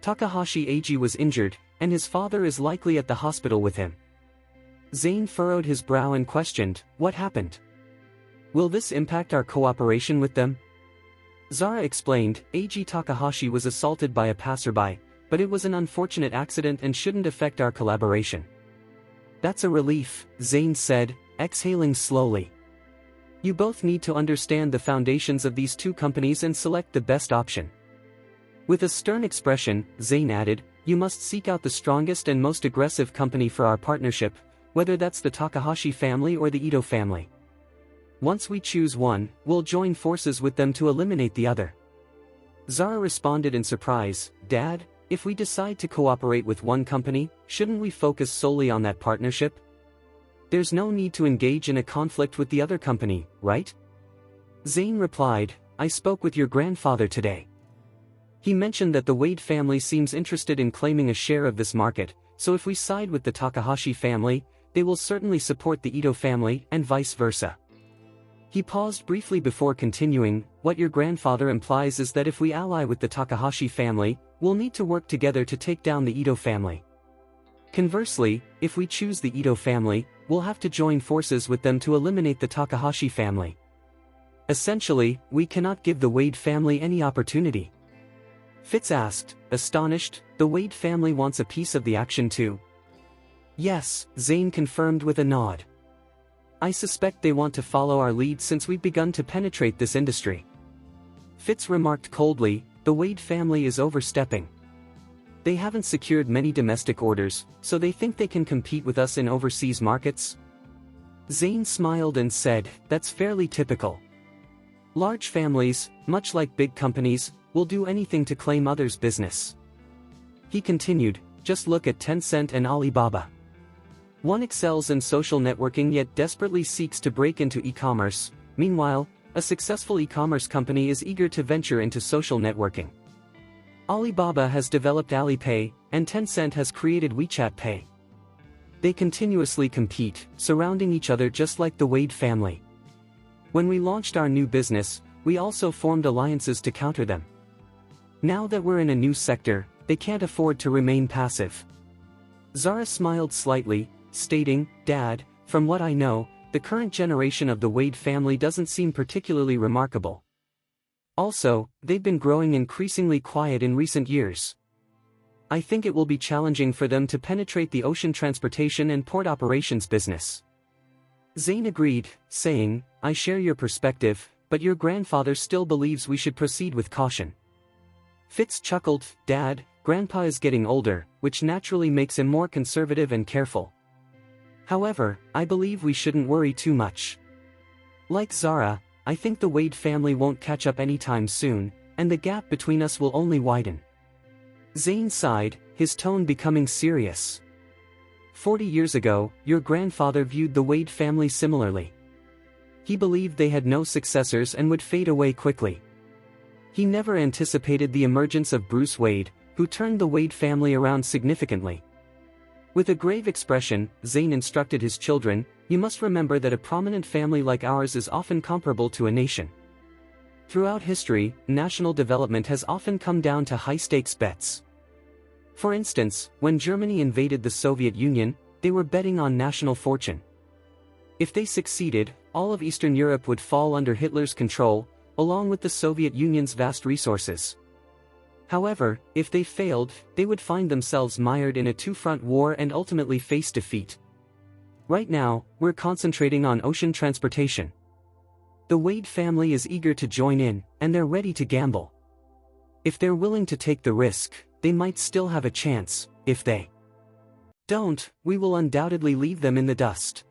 Speaker 1: Takahashi Eiji was injured, and his father is likely at the hospital with him. Zane furrowed his brow and questioned, what happened? Will this impact our cooperation with them? Zara explained, Eiji Takahashi was assaulted by a passerby, but it was an unfortunate accident and shouldn't affect our collaboration. That's a relief, Zane said, exhaling slowly. You both need to understand the foundations of these two companies and select the best option. With a stern expression, Zane added, you must seek out the strongest and most aggressive company for our partnership, whether that's the Takahashi family or the Edo family. Once we choose one, we'll join forces with them to eliminate the other. Zara responded in surprise, Dad, if we decide to cooperate with one company, shouldn't we focus solely on that partnership? There's no need to engage in a conflict with the other company, right? Zane replied, I spoke with your grandfather today. He mentioned that the Wade family seems interested in claiming a share of this market, so if we side with the Takahashi family, they will certainly support the Edo family and vice versa. He paused briefly before continuing, what your grandfather implies is that if we ally with the Takahashi family, we'll need to work together to take down the Edo family. Conversely, if we choose the Edo family, we'll have to join forces with them to eliminate the Takahashi family. Essentially, we cannot give the Wade family any opportunity. Fitz asked, astonished, the Wade family wants a piece of the action too. Yes, Zane confirmed with a nod. I suspect they want to follow our lead since we've begun to penetrate this industry. Fitz remarked coldly, the Wade family is overstepping. They haven't secured many domestic orders, so they think they can compete with us in overseas markets? Zane smiled and said, that's fairly typical. Large families, much like big companies, will do anything to claim others' business. He continued, just look at Tencent and Alibaba. One excels in social networking yet desperately seeks to break into e-commerce. Meanwhile, a successful e-commerce company is eager to venture into social networking. Alibaba has developed Alipay, and Tencent has created WeChat Pay. They continuously compete, surrounding each other just like the Wade family. When we launched our new business, we also formed alliances to counter them. Now that we're in a new sector, they can't afford to remain passive. Zara smiled slightly, stating, Dad, from what I know, the current generation of the Wade family doesn't seem particularly remarkable. Also, they've been growing increasingly quiet in recent years. I think it will be challenging for them to penetrate the ocean transportation and port operations business. Zane agreed, saying, I share your perspective, but your grandfather still believes we should proceed with caution. Fitz chuckled, Dad, Grandpa is getting older, which naturally makes him more conservative and careful. However, I believe we shouldn't worry too much. Like Zara, I think the Wade family won't catch up anytime soon, and the gap between us will only widen. Zane sighed, his tone becoming serious. 40 years ago, your grandfather viewed the Wade family similarly. He believed they had no successors and would fade away quickly. He never anticipated the emergence of Bruce Wade, who turned the Wade family around significantly. With a grave expression, Zane instructed his children, you must remember that a prominent family like ours is often comparable to a nation. Throughout history, national development has often come down to high-stakes bets. For instance, when Germany invaded the Soviet Union, they were betting on national fortune. If they succeeded, all of Eastern Europe would fall under Hitler's control, along with the Soviet Union's vast resources. However, if they failed, they would find themselves mired in a two-front war and ultimately face defeat. Right now, we're concentrating on ocean transportation. The Wade family is eager to join in, and they're ready to gamble. If they're willing to take the risk, they might still have a chance. If they don't, we will undoubtedly leave them in the dust.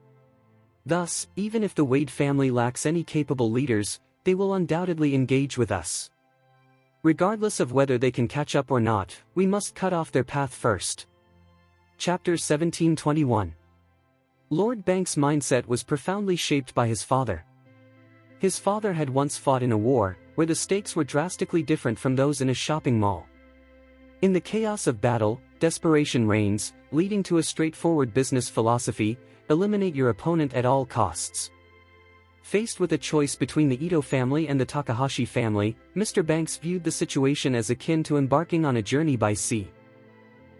Speaker 1: Thus, even if the Wade family lacks any capable leaders, they will undoubtedly engage with us. Regardless of whether they can catch up or not, we must cut off their path first. Chapter 1721. Lord Banks' mindset was profoundly shaped by his father. His father had once fought in a war, where the stakes were drastically different from those in a shopping mall. In the chaos of battle, desperation reigns, leading to a straightforward business philosophy: eliminate your opponent at all costs. Faced with a choice between the Edo family and the Takahashi family, Mr. Banks viewed the situation as akin to embarking on a journey by sea.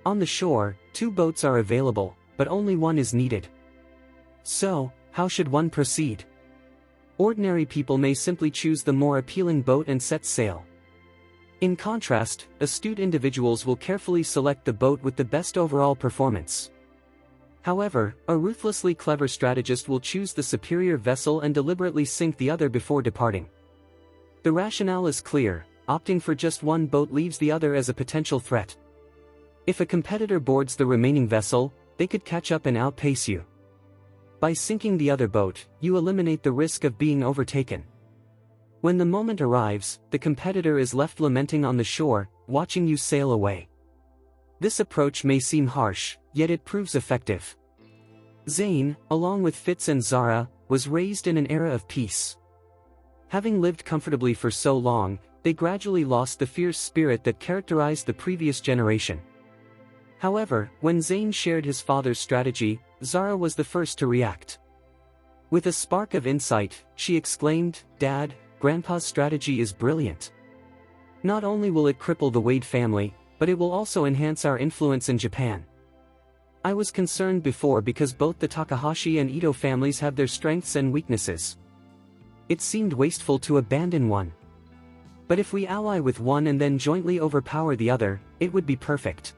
Speaker 1: On the shore, 2 boats are available, but only one is needed. So, how should one proceed? Ordinary people may simply choose the more appealing boat and set sail. In contrast, astute individuals will carefully select the boat with the best overall performance. However, a ruthlessly clever strategist will choose the superior vessel and deliberately sink the other before departing. The rationale is clear: opting for just one boat leaves the other as a potential threat. If a competitor boards the remaining vessel, they could catch up and outpace you. By sinking the other boat, you eliminate the risk of being overtaken. When the moment arrives, the competitor is left lamenting on the shore, watching you sail away. This approach may seem harsh, yet it proves effective. Zane, along with Fitz and Zara, was raised in an era of peace. Having lived comfortably for so long, they gradually lost the fierce spirit that characterized the previous generation. However, when Zane shared his father's strategy, Zara was the first to react. With a spark of insight, she exclaimed, "Dad, Grandpa's strategy is brilliant. Not only will it cripple the Wade family, but it will also enhance our influence in Japan." I was concerned before because both the Takahashi and Edo families have their strengths and weaknesses. It seemed wasteful to abandon one. But if we ally with one and then jointly overpower the other, it would be perfect.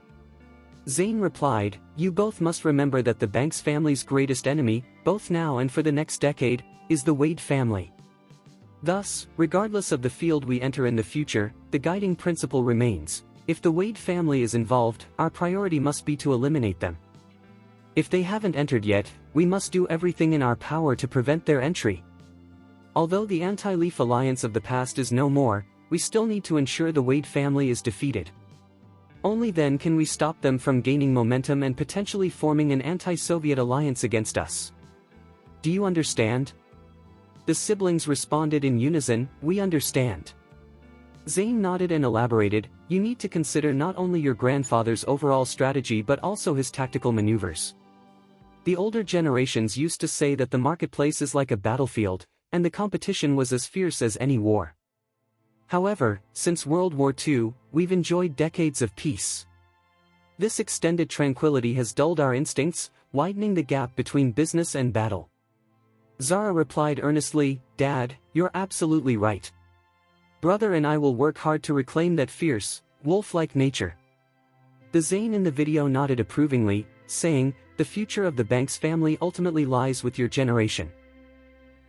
Speaker 1: Zane replied, "You both must remember that the Banks family's greatest enemy, both now and for the next decade, is the Wade family. Thus, regardless of the field we enter in the future, the guiding principle remains: if the Wade family is involved, our priority must be to eliminate them. If they haven't entered yet, we must do everything in our power to prevent their entry. Although the anti-Leaf alliance of the past is no more, we still need to ensure the Wade family is defeated. Only then can we stop them from gaining momentum and potentially forming an anti-Soviet alliance against us. Do you understand?" The siblings responded in unison, "We understand." Zane nodded and elaborated, "You need to consider not only your grandfather's overall strategy but also his tactical maneuvers. The older generations used to say that the marketplace is like a battlefield, and the competition was as fierce as any war. However, since World War II, we've enjoyed decades of peace. This extended tranquility has dulled our instincts, widening the gap between business and battle." Zara replied earnestly, "Dad, you're absolutely right. Brother and I will work hard to reclaim that fierce, wolf-like nature." The Zane in the video nodded approvingly, saying, "The future of the Banks family ultimately lies with your generation.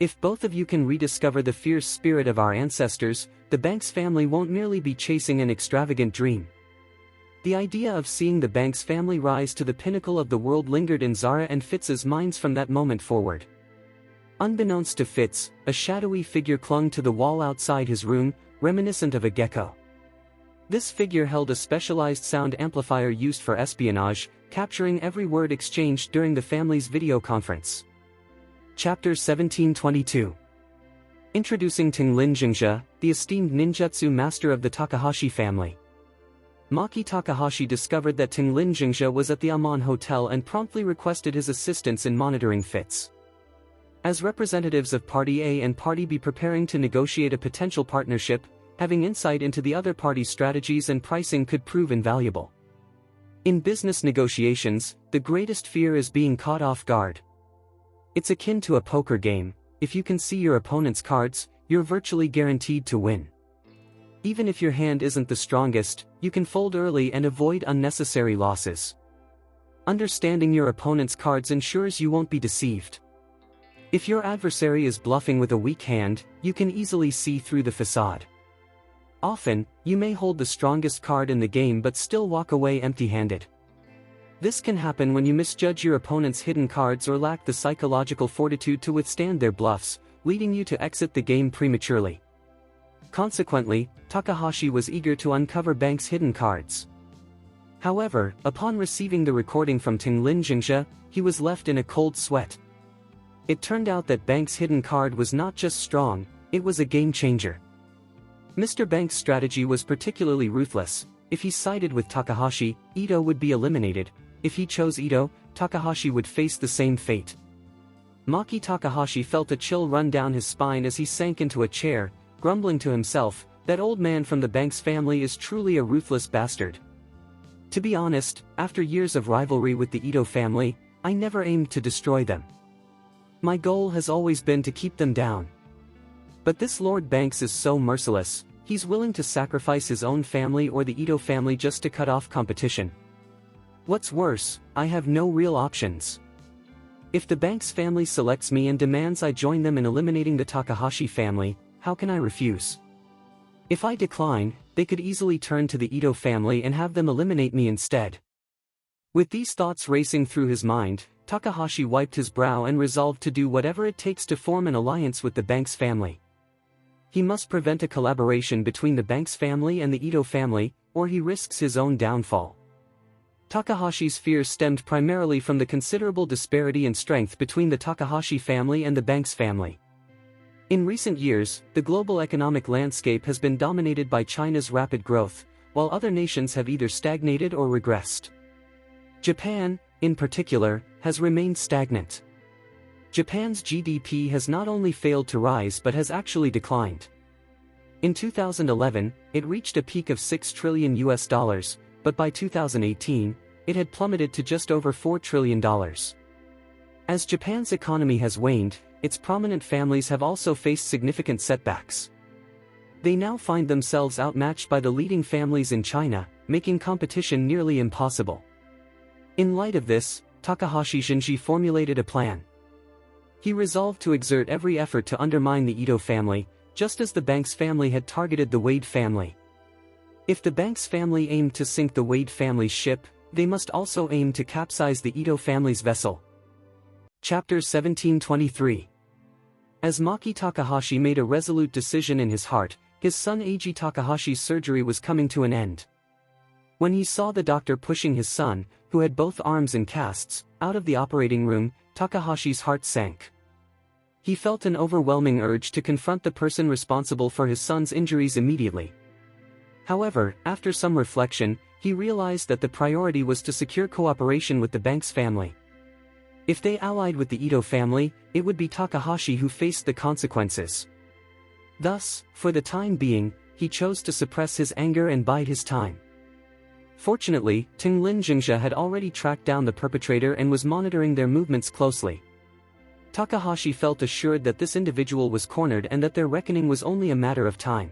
Speaker 1: If both of you can rediscover the fierce spirit of our ancestors, the Banks family won't merely be chasing an extravagant dream." The idea of seeing the Banks family rise to the pinnacle of the world lingered in Zara and Fitz's minds from that moment forward. Unbeknownst to Fitz, a shadowy figure clung to the wall outside his room, reminiscent of a gecko. This figure held a specialized sound amplifier used for espionage, capturing every word exchanged during the family's video conference. Chapter 1722. Introducing Tenglin Jingzhe, the esteemed ninjutsu master of the Takahashi family. Maki Takahashi discovered that Tenglin Jingzhe was at the Amon Hotel and promptly requested his assistance in monitoring Fitz. As representatives of Party A and Party B preparing to negotiate a potential partnership, having insight into the other party's strategies and pricing could prove invaluable. In business negotiations, the greatest fear is being caught off guard. It's akin to a poker game: if you can see your opponent's cards, you're virtually guaranteed to win. Even if your hand isn't the strongest, you can fold early and avoid unnecessary losses. Understanding your opponent's cards ensures you won't be deceived. If your adversary is bluffing with a weak hand, you can easily see through the facade. Often, you may hold the strongest card in the game but still walk away empty-handed. This can happen when you misjudge your opponent's hidden cards or lack the psychological fortitude to withstand their bluffs, leading you to exit the game prematurely. Consequently, Takahashi was eager to uncover Banks' hidden cards. However, upon receiving the recording from Tinglin Jingxia, he was left in a cold sweat. It turned out that Banks' hidden card was not just strong, it was a game changer. Mr. Banks' strategy was particularly ruthless. If he sided with Takahashi, Edo would be eliminated. If he chose Edo, Takahashi would face the same fate. Maki Takahashi felt a chill run down his spine as he sank into a chair, grumbling to himself, that old man from the Banks family is truly a ruthless bastard. To be honest, after years of rivalry with the Edo family, I never aimed to destroy them. My goal has always been to keep them down. But this Lord Banks is so merciless, he's willing to sacrifice his own family or the Edo family just to cut off competition. What's worse, I have no real options. If the Banks family selects me and demands I join them in eliminating the Takahashi family, how can I refuse? If I decline, they could easily turn to the Edo family and have them eliminate me instead. With these thoughts racing through his mind, Takahashi wiped his brow and resolved to do whatever it takes to form an alliance with the Banks family. He must prevent a collaboration between the Banks family and the Edo family, or he risks his own downfall. Takahashi's fears stemmed primarily from the considerable disparity in strength between the Takahashi family and the Banks family. In recent years, the global economic landscape has been dominated by China's rapid growth, while other nations have either stagnated or regressed. Japan, in particular, has remained stagnant. Japan's GDP has not only failed to rise but has actually declined. In 2011, it reached a peak of $6 trillion, but by 2018, it had plummeted to just over $4 trillion. As Japan's economy has waned, its prominent families have also faced significant setbacks. They now find themselves outmatched by the leading families in China, making competition nearly impossible. In light of this, Takahashi Shinji formulated a plan. He resolved to exert every effort to undermine the Edo family, just as the Banks family had targeted the Wade family. If the Banks family aimed to sink the Wade family's ship, they must also aim to capsize the Edo family's vessel. Chapter 1723. As Maki Takahashi made a resolute decision in his heart, his son Eiji Takahashi's surgery was coming to an end. When he saw the doctor pushing his son, who had both arms in casts, out of the operating room, Takahashi's heart sank. He felt an overwhelming urge to confront the person responsible for his son's injuries immediately. However, after some reflection, he realized that the priority was to secure cooperation with the Banks family. If they allied with the Edo family, it would be Takahashi who faced the consequences. Thus, for the time being, he chose to suppress his anger and bide his time. Fortunately, Tinglin Jingxia had already tracked down the perpetrator and was monitoring their movements closely. Takahashi felt assured that this individual was cornered and that their reckoning was only a matter of time.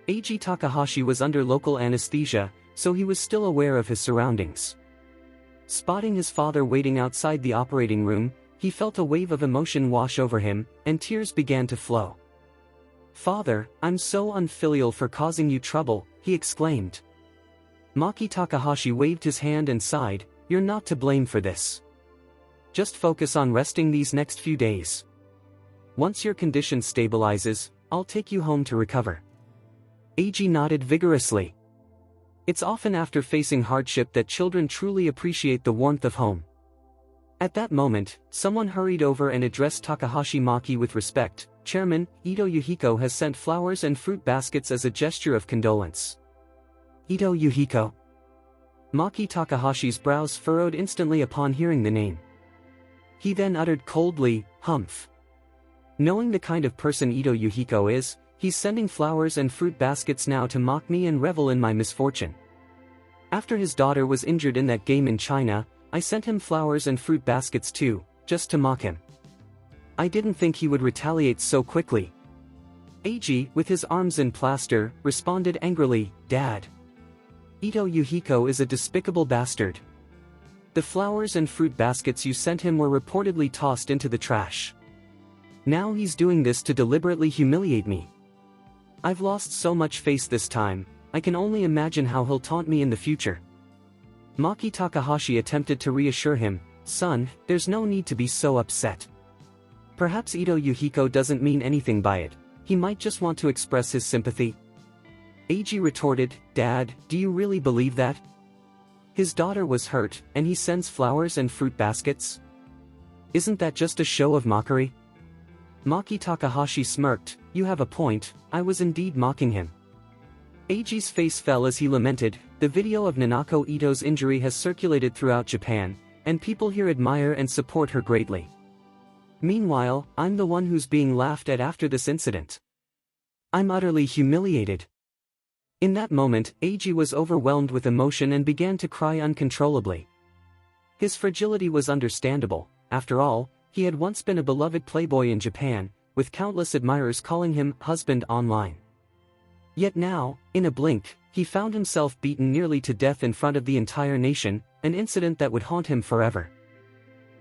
Speaker 1: Eiji Takahashi was under local anesthesia, so he was still aware of his surroundings. Spotting his father waiting outside the operating room, he felt a wave of emotion wash over him, and tears began to flow. "Father, I'm so unfilial for causing you trouble," he exclaimed. Maki Takahashi waved his hand and sighed, "You're not to blame for this. Just focus on resting these next few days. Once your condition stabilizes, I'll take you home to recover." Eiji nodded vigorously. It's often after facing hardship that children truly appreciate the warmth of home. At that moment, someone hurried over and addressed Takahashi Maki with respect. "Chairman, Edo Yuhiko has sent flowers and fruit baskets as a gesture of condolence." Edo Yuhiko. Maki Takahashi's brows furrowed instantly upon hearing the name. He then uttered coldly, "Humph. Knowing the kind of person Edo Yuhiko is, he's sending flowers and fruit baskets now to mock me and revel in my misfortune. After his daughter was injured in that game in China, I sent him flowers and fruit baskets too, just to mock him. I didn't think he would retaliate so quickly." Eiji, with his arms in plaster, responded angrily, "Dad. Edo Yuhiko is a despicable bastard. The flowers and fruit baskets you sent him were reportedly tossed into the trash. Now he's doing this to deliberately humiliate me. I've lost so much face this time, I can only imagine how he'll taunt me in the future." Maki Takahashi attempted to reassure him, "Son, there's no need to be so upset. Perhaps Edo Yuhiko doesn't mean anything by it, he might just want to express his sympathy." Eiji retorted, "Dad, do you really believe that? His daughter was hurt, and he sends flowers and fruit baskets? Isn't that just a show of mockery? Maki Takahashi smirked. You have a point, I was indeed mocking him. Eiji's face fell as he lamented. The video of Nanako Ito's injury has circulated throughout Japan, and people here admire and support her greatly. Meanwhile, I'm the one who's being laughed at after this incident. I'm utterly humiliated. In that moment, Eiji was overwhelmed with emotion and began to cry uncontrollably. His fragility was understandable. After all, he had once been a beloved playboy in Japan, with countless admirers calling him husband online. Yet now, in a blink, he found himself beaten nearly to death in front of the entire nation, an incident that would haunt him forever.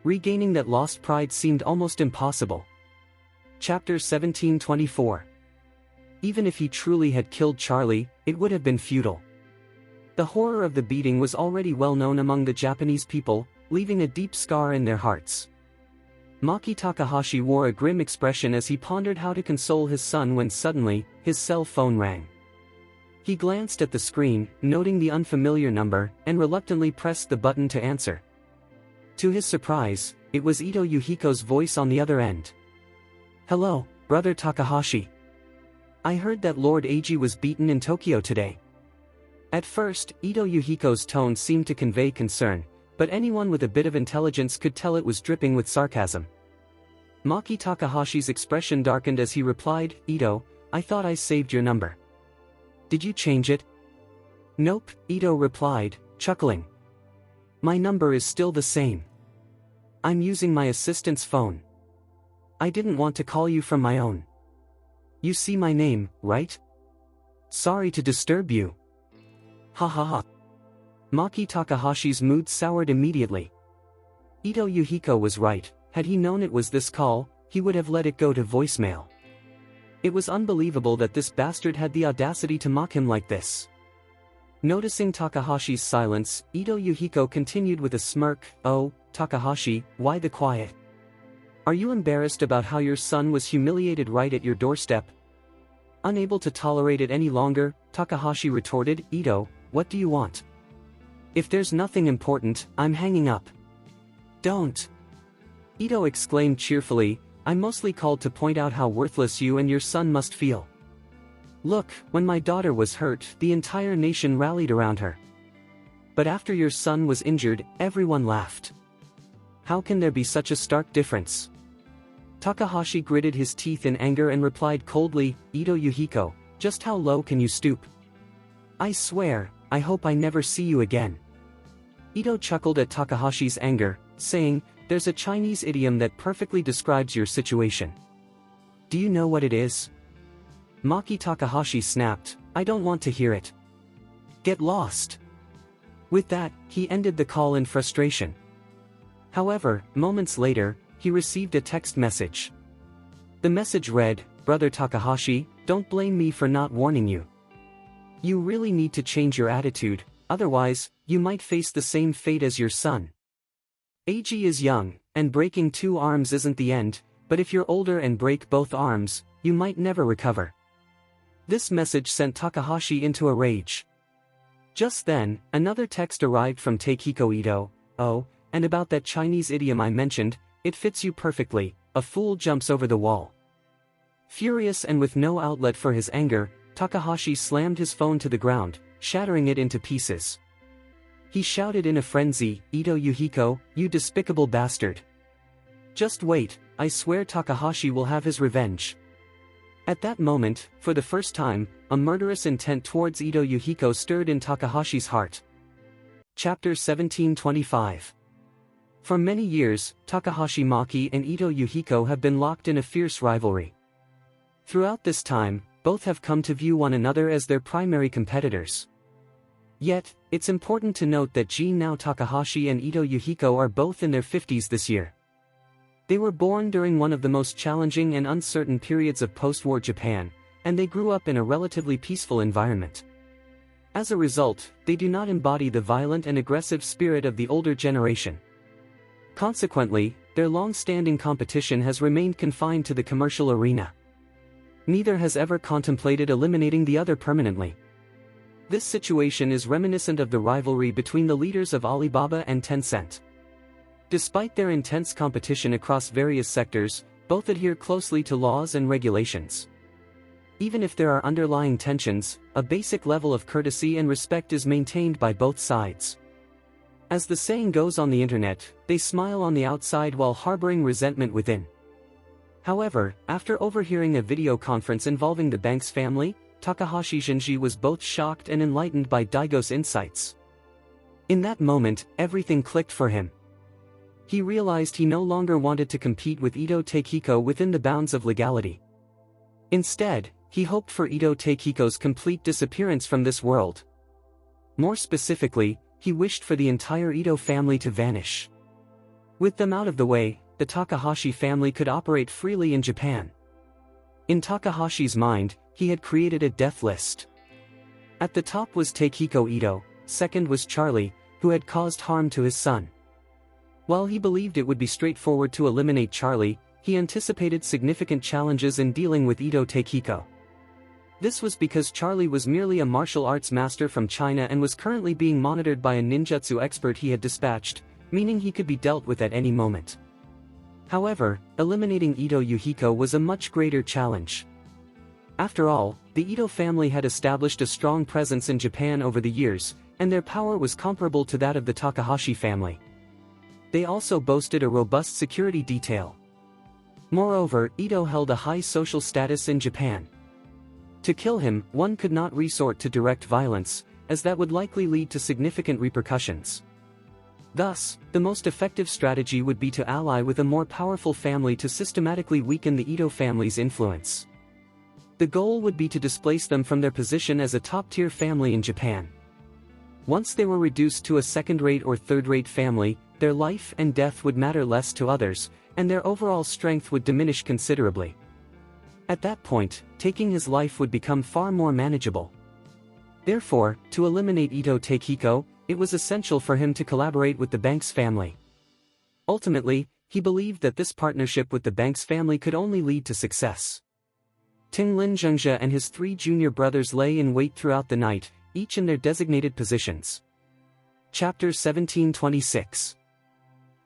Speaker 1: Regaining that lost pride seemed almost impossible. Chapter 1724. Even if he truly had killed Charlie, it would have been futile. The horror of the beating was already well known among the Japanese people, leaving a deep scar in their hearts. Maki Takahashi wore a grim expression as he pondered how to console his son when suddenly, his cell phone rang. He glanced at the screen, noting the unfamiliar number, and reluctantly pressed the button to answer. To his surprise, it was Edo Yuhiko's voice on the other end. Hello, Brother Takahashi. I heard that Lord Eiji was beaten in Tokyo today. At first, Edo Yuhiko's tone seemed to convey concern, but anyone with a bit of intelligence could tell it was dripping with sarcasm. Maki Takahashi's expression darkened as he replied, Edo, I thought I saved your number. Did you change it? Nope, Edo replied, chuckling. My number is still the same. I'm using my assistant's phone. I didn't want to call you from my own. You see my name, right? Sorry to disturb you. Ha ha ha. Maki Takahashi's mood soured immediately. Edo Yuhiko was right. Had he known it was this call, he would have let it go to voicemail. It was unbelievable that this bastard had the audacity to mock him like this. Noticing Takahashi's silence, Edo Yuhiko continued with a smirk, Oh, Takahashi, why the quiet? Are you embarrassed about how your son was humiliated right at your doorstep? Unable to tolerate it any longer, Takahashi retorted, Edo, what do you want? If there's nothing important, I'm hanging up. Don't. Edo exclaimed cheerfully, I'm mostly called to point out how worthless you and your son must feel. Look, when my daughter was hurt, the entire nation rallied around her. But after your son was injured, everyone laughed. How can there be such a stark difference? Takahashi gritted his teeth in anger and replied coldly, Edo Yuhiko, just how low can you stoop? I swear, I hope I never see you again. Edo chuckled at Takahashi's anger, saying, There's a Chinese idiom that perfectly describes your situation. Do you know what it is? Maki Takahashi snapped, I don't want to hear it. Get lost. With that, he ended the call in frustration. However, moments later, he received a text message. The message read, Brother Takahashi, don't blame me for not warning you. You really need to change your attitude, otherwise, you might face the same fate as your son. Eiji is young, and breaking 2 arms isn't the end, but if you're older and break both arms, you might never recover. This message sent Takahashi into a rage. Just then, another text arrived from Takehiko Ito, Oh, and about that Chinese idiom I mentioned, it fits you perfectly, a fool jumps over the wall. Furious and with no outlet for his anger, Takahashi slammed his phone to the ground, shattering it into pieces. He shouted in a frenzy, Edo Yuhiko, you despicable bastard. Just wait, I swear Takahashi will have his revenge. At that moment, for the first time, a murderous intent towards Edo Yuhiko stirred in Takahashi's heart. Chapter 1725. For many years, Takahashi Maki and Edo Yuhiko have been locked in a fierce rivalry. Throughout this time, both have come to view one another as their primary competitors. Yet, it's important to note that Now Takahashi and Edo Yuhiko are both in their 50s this year. They were born during one of the most challenging and uncertain periods of post-war Japan, and they grew up in a relatively peaceful environment. As a result, they do not embody the violent and aggressive spirit of the older generation. Consequently, their long-standing competition has remained confined to the commercial arena. Neither has ever contemplated eliminating the other permanently. This situation is reminiscent of the rivalry between the leaders of Alibaba and Tencent. Despite their intense competition across various sectors, both adhere closely to laws and regulations. Even if there are underlying tensions, a basic level of courtesy and respect is maintained by both sides. As the saying goes on the internet, they smile on the outside while harboring resentment within. However, after overhearing a video conference involving the Banks family, Takahashi Shinji was both shocked and enlightened by Daigo's insights. In that moment, everything clicked for him. He realized he no longer wanted to compete with Edo Yuhiko within the bounds of legality. Instead, he hoped for Edo Yuhiko's complete disappearance from this world. More specifically, he wished for the entire Edo family to vanish. With them out of the way, the Takahashi family could operate freely in Japan. In Takahashi's mind, he had created a death list. At the top was Takehiko Edo, second was Charlie, who had caused harm to his son. While he believed it would be straightforward to eliminate Charlie, he anticipated significant challenges in dealing with Edo Yuhiko. This was because Charlie was merely a martial arts master from China and was currently being monitored by a ninjutsu expert he had dispatched, meaning he could be dealt with at any moment. However, eliminating Edo Yuhiko was a much greater challenge. After all, the Edo family had established a strong presence in Japan over the years, and their power was comparable to that of the Takahashi family. They also boasted a robust security detail. Moreover, Edo held a high social status in Japan. To kill him, one could not resort to direct violence, as that would likely lead to significant repercussions. Thus, the most effective strategy would be to ally with a more powerful family to systematically weaken the Edo family's influence. The goal would be to displace them from their position as a top-tier family in Japan. Once they were reduced to a second-rate or third-rate family, their life and death would matter less to others, and their overall strength would diminish considerably. At that point, taking his life would become far more manageable. Therefore, to eliminate Edo Yuhiko, it was essential for him to collaborate with the Banks family. Ultimately, he believed that this partnership with the Banks family could only lead to success. Tinglin Zhengzhe and his 3 junior brothers lay in wait throughout the night, each in their designated positions. Chapter 1726.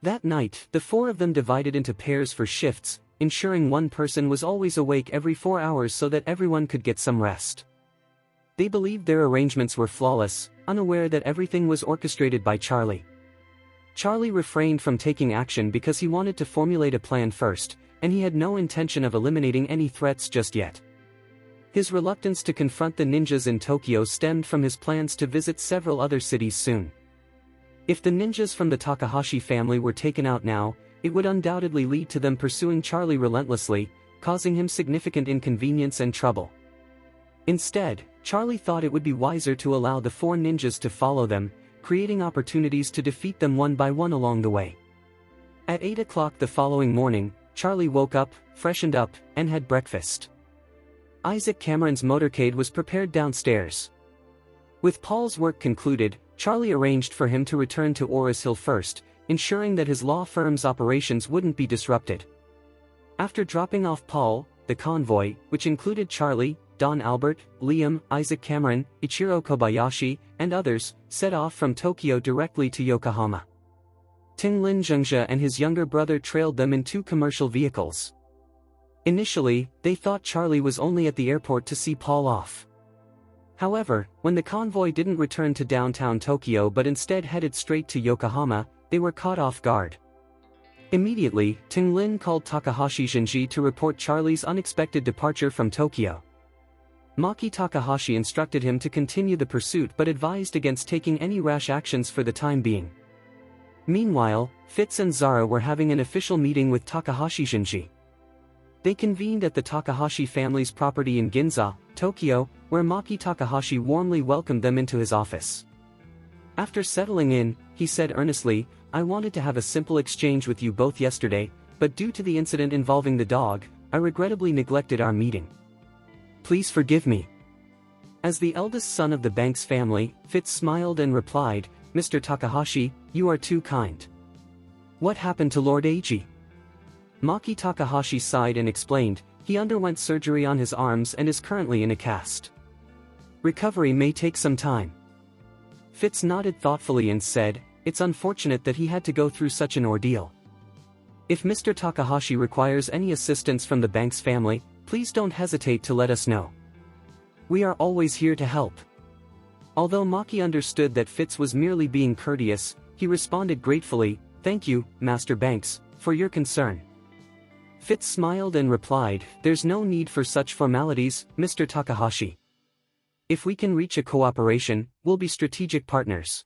Speaker 1: That night, the 4 of them divided into pairs for shifts, ensuring one person was always awake every 4 hours so that everyone could get some rest. They believed their arrangements were flawless, unaware that everything was orchestrated by Charlie. Charlie refrained from taking action because he wanted to formulate a plan first, and he had no intention of eliminating any threats just yet. His reluctance to confront the ninjas in Tokyo stemmed from his plans to visit several other cities soon. If the ninjas from the Takahashi family were taken out now, it would undoubtedly lead to them pursuing Charlie relentlessly, causing him significant inconvenience and trouble. Instead, Charlie thought it would be wiser to allow the 4 ninjas to follow them, creating opportunities to defeat them one by one along the way. At 8 o'clock the following morning, Charlie woke up, freshened up, and had breakfast. Isaac Cameron's motorcade was prepared downstairs. With Paul's work concluded, Charlie arranged for him to return to Oris Hill first, ensuring that his law firm's operations wouldn't be disrupted. After dropping off Paul, the convoy, which included Charlie, Don Albert, Liam, Isaac Cameron, Ichiro Kobayashi, and others, set off from Tokyo directly to Yokohama. Tinglin Zhengzhe and his younger brother trailed them in 2 commercial vehicles. Initially, they thought Charlie was only at the airport to see Paul off. However, when the convoy didn't return to downtown Tokyo but instead headed straight to Yokohama, they were caught off guard. Immediately, Tinglin called Takahashi Shinji to report Charlie's unexpected departure from Tokyo. Maki Takahashi instructed him to continue the pursuit but advised against taking any rash actions for the time being. Meanwhile, Fitz and Zara were having an official meeting with Takahashi Shinji. They convened at the Takahashi family's property in Ginza, Tokyo, where Maki Takahashi warmly welcomed them into his office. After settling in, he said earnestly, "I wanted to have a simple exchange with you both yesterday, but due to the incident involving the dog, I regrettably neglected our meeting. Please forgive me." As the eldest son of the Banks family, Fitz smiled and replied, "Mr. Takahashi, you are too kind. What happened to Lord Eiji?" Maki Takahashi sighed and explained, "He underwent surgery on his arms and is currently in a cast." Recovery may take some time. Fitz nodded thoughtfully and said, "It's unfortunate that he had to go through such an ordeal. If Mr. Takahashi requires any assistance from the Banks family, please don't hesitate to let us know. We are always here to help." Although Maki understood that Fitz was merely being courteous, he responded gratefully, "Thank you, Master Banks, for your concern." Fitz smiled and replied, "There's no need for such formalities, Mr. Takahashi. If we can reach a cooperation, we'll be strategic partners.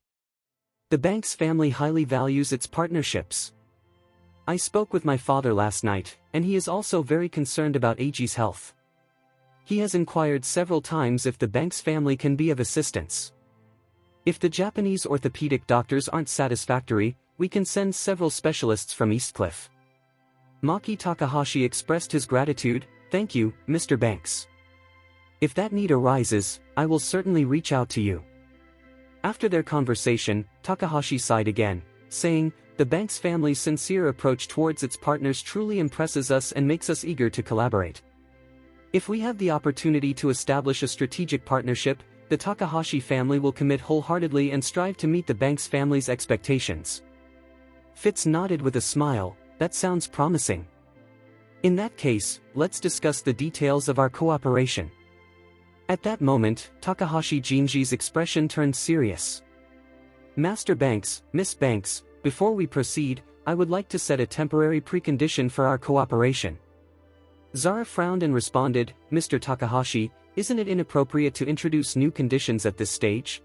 Speaker 1: The Banks family highly values its partnerships. I spoke with my father last night, and he is also very concerned about Eiji's health. He has inquired several times if the Banks family can be of assistance. If the Japanese orthopedic doctors aren't satisfactory, we can send several specialists from Eastcliff." Maki Takahashi expressed his gratitude, "Thank you, Mr. Banks. If that need arises, I will certainly reach out to you." After their conversation, Takahashi sighed again, saying, "The Banks family's sincere approach towards its partners truly impresses us and makes us eager to collaborate. If we have the opportunity to establish a strategic partnership, the Takahashi family will commit wholeheartedly and strive to meet the Banks family's expectations." Fitz nodded with a smile, "That sounds promising. In that case, let's discuss the details of our cooperation." At that moment, Takahashi Jinji's expression turned serious. "Master Banks, Miss Banks, before we proceed, I would like to set a temporary precondition for our cooperation." Zara frowned and responded, "Mr. Takahashi, isn't it inappropriate to introduce new conditions at this stage?"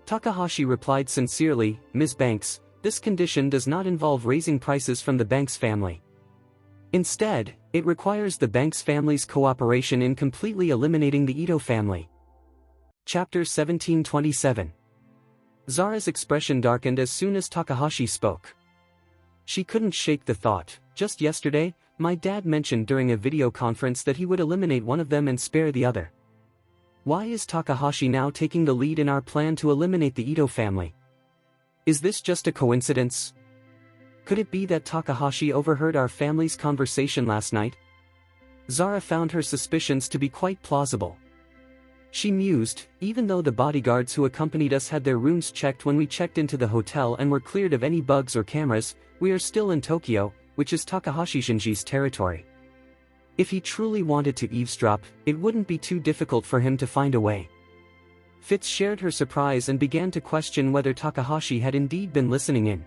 Speaker 1: Takahashi replied sincerely, "Ms. Banks, this condition does not involve raising prices from the Banks family. Instead, it requires the Banks family's cooperation in completely eliminating the Edo family." Chapter 1727. Zara's expression darkened as soon as Takahashi spoke. She couldn't shake the thought, "Just yesterday, my dad mentioned during a video conference that he would eliminate one of them and spare the other. Why is Takahashi now taking the lead in our plan to eliminate the Edo family? Is this just a coincidence? Could it be that Takahashi overheard our family's conversation last night?" Zara found her suspicions to be quite plausible. She mused, "Even though the bodyguards who accompanied us had their rooms checked when we checked into the hotel and were cleared of any bugs or cameras, we are still in Tokyo, which is Takahashi Shinji's territory. If he truly wanted to eavesdrop, it wouldn't be too difficult for him to find a way." Fitz shared her surprise and began to question whether Takahashi had indeed been listening in.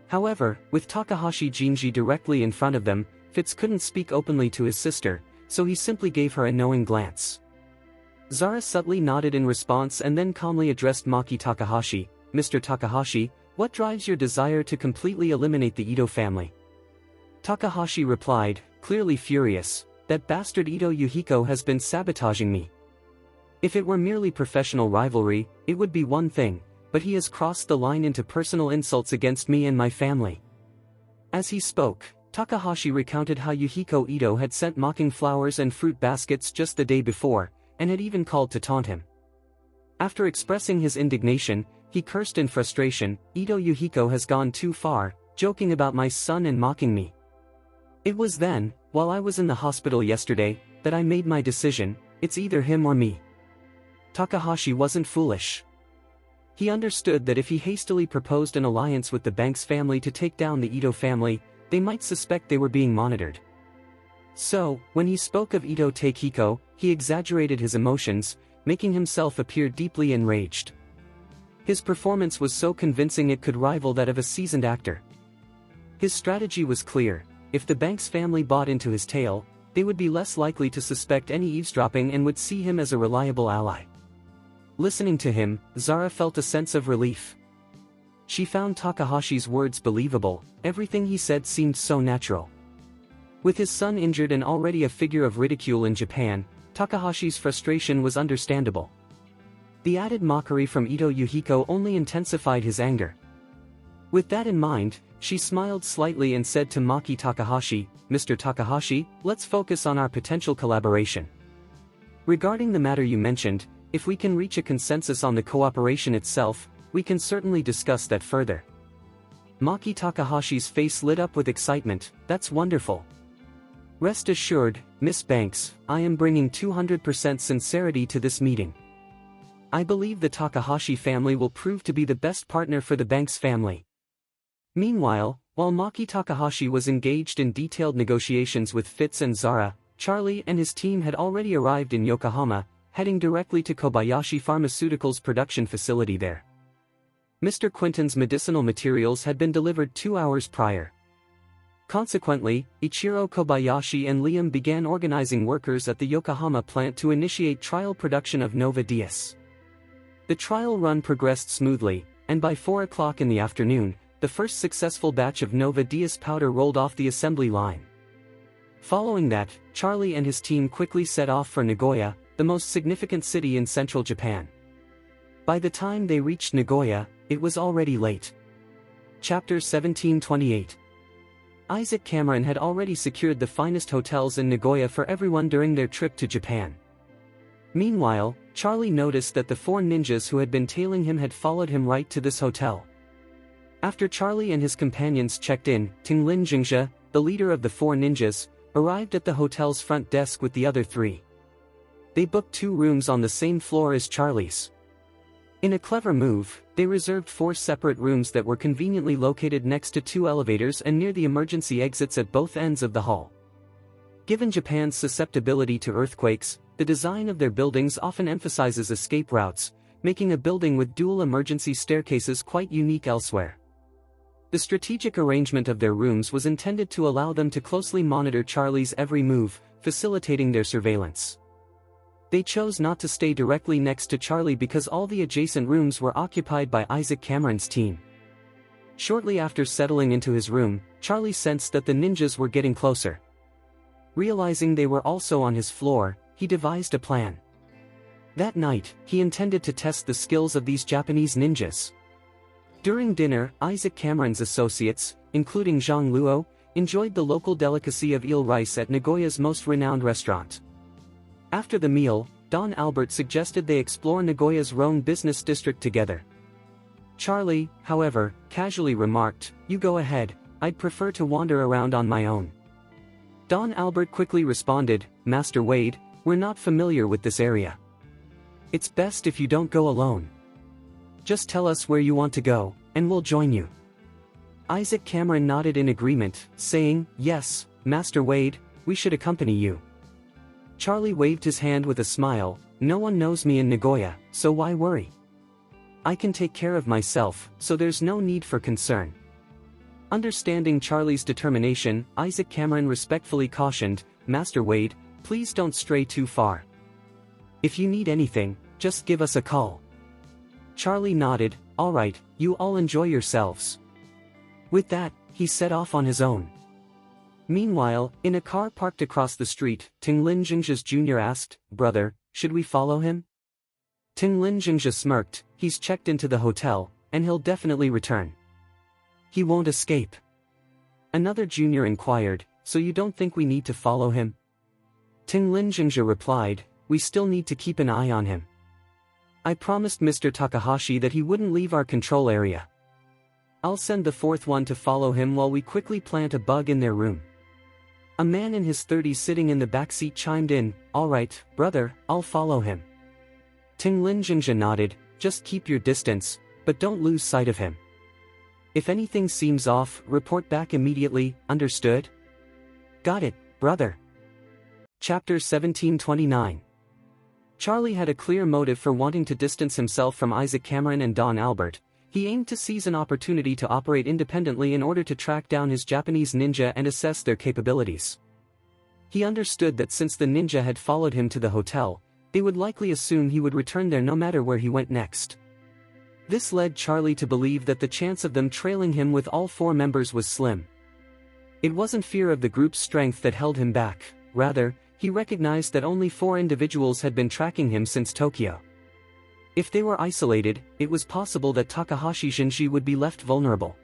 Speaker 1: However, with Takahashi Jinji directly in front of them, Fitz couldn't speak openly to his sister, so he simply gave her a knowing glance. Zara subtly nodded in response and then calmly addressed Maki Takahashi, "Mr. Takahashi, what drives your desire to completely eliminate the Edo family?" Takahashi replied, clearly furious, "That bastard Edo Yuhiko has been sabotaging me. If it were merely professional rivalry, it would be one thing, but he has crossed the line into personal insults against me and my family." As he spoke, Takahashi recounted how Yuhiko Ito had sent mocking flowers and fruit baskets just the day before, and had even called to taunt him. After expressing his indignation, he cursed in frustration, "Ito Yuhiko has gone too far, joking about my son and mocking me. It was then, while I was in the hospital yesterday, that I made my decision, it's either him or me." Takahashi wasn't foolish. He understood that if he hastily proposed an alliance with the Banks family to take down the Ito family, they might suspect they were being monitored. So, when he spoke of Ito Takehiko, he exaggerated his emotions, making himself appear deeply enraged. His performance was so convincing it could rival that of a seasoned actor. His strategy was clear: if the Banks family bought into his tale, they would be less likely to suspect any eavesdropping and would see him as a reliable ally. Listening to him, Zara felt a sense of relief. She found Takahashi's words believable, everything he said seemed so natural. With his son injured and already a figure of ridicule in Japan, Takahashi's frustration was understandable. The added mockery from Edo Yuhiko only intensified his anger. With that in mind, she smiled slightly and said to Maki Takahashi, "Mr. Takahashi, let's focus on our potential collaboration. Regarding the matter you mentioned, if we can reach a consensus on the cooperation itself, we can certainly discuss that further." Maki Takahashi's face lit up with excitement, "That's wonderful. Rest assured, Miss Banks, I am bringing 200% sincerity to this meeting. I believe the Takahashi family will prove to be the best partner for the Banks family. Meanwhile, while Maki Takahashi was engaged in detailed negotiations with Fitz and Zara, Charlie and his team had already arrived in Yokohama, heading directly to Kobayashi Pharmaceutical's production facility there. Mr. Quinton's medicinal materials had been delivered 2 hours prior. Consequently, Ichiro Kobayashi and Liam began organizing workers at the Yokohama plant to initiate trial production of Nova Dias. The trial run progressed smoothly, and by 4 o'clock in the afternoon, the first successful batch of Nova Dias powder rolled off the assembly line. Following that, Charlie and his team quickly set off for Nagoya, the most significant city in central Japan. By the time they reached Nagoya, it was already late. Chapter 1728. Isaac Cameron had already secured the finest hotels in Nagoya for everyone during their trip to Japan. Meanwhile, Charlie noticed that the 4 ninjas who had been tailing him had followed him right to this hotel. After Charlie and his companions checked in, Tinglin Jingxia, the leader of the 4 ninjas, arrived at the hotel's front desk with the other 3. They booked 2 rooms on the same floor as Charlie's. In a clever move, they reserved 4 separate rooms that were conveniently located next to 2 elevators and near the emergency exits at both ends of the hall. Given Japan's susceptibility to earthquakes, the design of their buildings often emphasizes escape routes, making a building with dual emergency staircases quite unique elsewhere. The strategic arrangement of their rooms was intended to allow them to closely monitor Charlie's every move, facilitating their surveillance. They chose not to stay directly next to Charlie because all the adjacent rooms were occupied by Isaac Cameron's team. Shortly after settling into his room, Charlie sensed that the ninjas were getting closer. Realizing they were also on his floor, he devised a plan. That night, he intended to test the skills of these Japanese ninjas. During dinner, Isaac Cameron's associates, including Zhang Luo, enjoyed the local delicacy of eel rice at Nagoya's most renowned restaurant. After the meal, Don Albert suggested they explore Nagoya's Roan business district together. Charlie, however, casually remarked, "You go ahead, I'd prefer to wander around on my own." Don Albert quickly responded, "Master Wade, we're not familiar with this area. It's best if you don't go alone. Just tell us where you want to go, and we'll join you." Isaac Cameron nodded in agreement, saying, "Yes, Master Wade, we should accompany you." Charlie waved his hand with a smile, "No one knows me in Nagoya, so why worry? I can take care of myself, so there's no need for concern." Understanding Charlie's determination, Isaac Cameron respectfully cautioned, "Master Wade, please don't stray too far. If you need anything, just give us a call." Charlie nodded, "All right, you all enjoy yourselves." With that, he set off on his own. Meanwhile, in a car parked across the street, Tinglin Jingxia Jr. asked, "Brother, should we follow him?" Tinglin Jingxia smirked, "He's checked into the hotel, and he'll definitely return. He won't escape." Another junior inquired, "So you don't think we need to follow him?" Tinglin Jingxia replied, "We still need to keep an eye on him. I promised Mr. Takahashi that he wouldn't leave our control area. I'll send the 4th one to follow him while we quickly plant a bug in their room." A man in his 30s sitting in the back seat chimed in, "All right, brother, I'll follow him." Tinglin Jingxia nodded, "Just keep your distance, but don't lose sight of him. If anything seems off, report back immediately, understood?" "Got it, brother." Chapter 1729. Charlie had a clear motive for wanting to distance himself from Isaac Cameron and Don Albert. He aimed to seize an opportunity to operate independently in order to track down his Japanese ninja and assess their capabilities. He understood that since the ninja had followed him to the hotel, they would likely assume he would return there no matter where he went next. This led Charlie to believe that the chance of them trailing him with all 4 members was slim. It wasn't fear of the group's strength that held him back, rather, he recognized that only 4 individuals had been tracking him since Tokyo. If they were isolated, it was possible that Takahashi Shinji would be left vulnerable.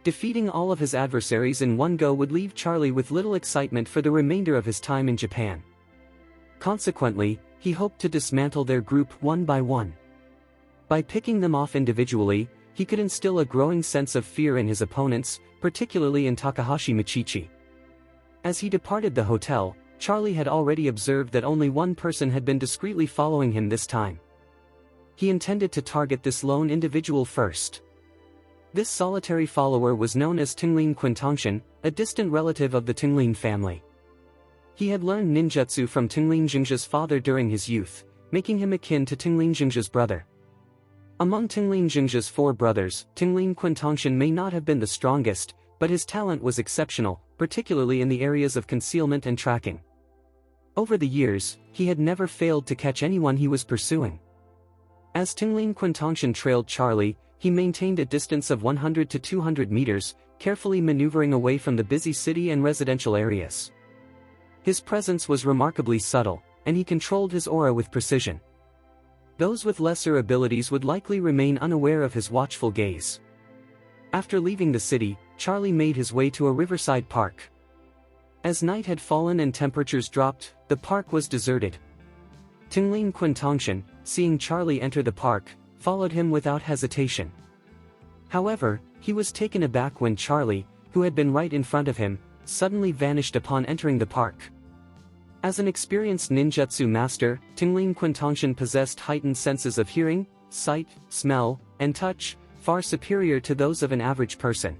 Speaker 1: Defeating all of his adversaries in one go would leave Charlie with little excitement for the remainder of his time in Japan. Consequently, he hoped to dismantle their group one by one. By picking them off individually, he could instill a growing sense of fear in his opponents, particularly in Takahashi Michichi. As he departed the hotel, Charlie had already observed that only one person had been discreetly following him this time. he intended to target this lone individual first. This solitary follower was known as Tingling Quintongshan, a distant relative of the Tingling family. He had learned ninjutsu from Tingling Jingzha's father during his youth, making him akin to Tingling Jingzha's brother. Among Tingling Jingzha's 4 brothers, Tingling Quintongshan may not have been the strongest, but his talent was exceptional, particularly in the areas of concealment and tracking. Over the years, he had never failed to catch anyone he was pursuing. As Tingling Quintongshan trailed Charlie, he maintained a distance of 100 to 200 meters, carefully maneuvering away from the busy city and residential areas. His presence was remarkably subtle, and he controlled his aura with precision. Those with lesser abilities would likely remain unaware of his watchful gaze. After leaving the city, Charlie made his way to a riverside park. As night had fallen and temperatures dropped, the park was deserted. Tingling Quintongshan, seeing Charlie enter the park, followed him without hesitation. However, he was taken aback when Charlie, who had been right in front of him, suddenly vanished upon entering the park. As an experienced ninjutsu master, Tingling Quintongshan possessed heightened senses of hearing, sight, smell, and touch, far superior to those of an average person.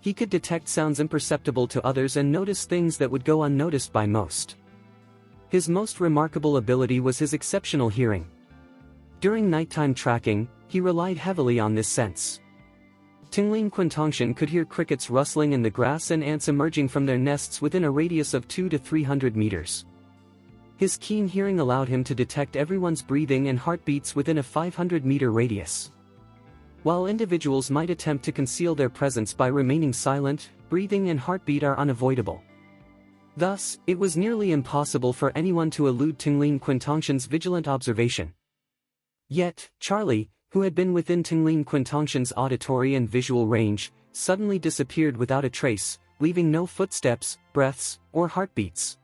Speaker 1: He could detect sounds imperceptible to others and notice things that would go unnoticed by most. His most remarkable ability was his exceptional hearing. During nighttime tracking, he relied heavily on this sense. Tingling Quintongshan could hear crickets rustling in the grass and ants emerging from their nests within a radius of 200 to 300 meters. His keen hearing allowed him to detect everyone's breathing and heartbeats within a 500-meter radius. While individuals might attempt to conceal their presence by remaining silent, breathing and heartbeat are unavoidable. Thus, it was nearly impossible for anyone to elude Tingling Quintongshan's vigilant observation. Yet, Charlie, who had been within Tingling Quintongshan's auditory and visual range, suddenly disappeared without a trace, leaving no footsteps, breaths, or heartbeats.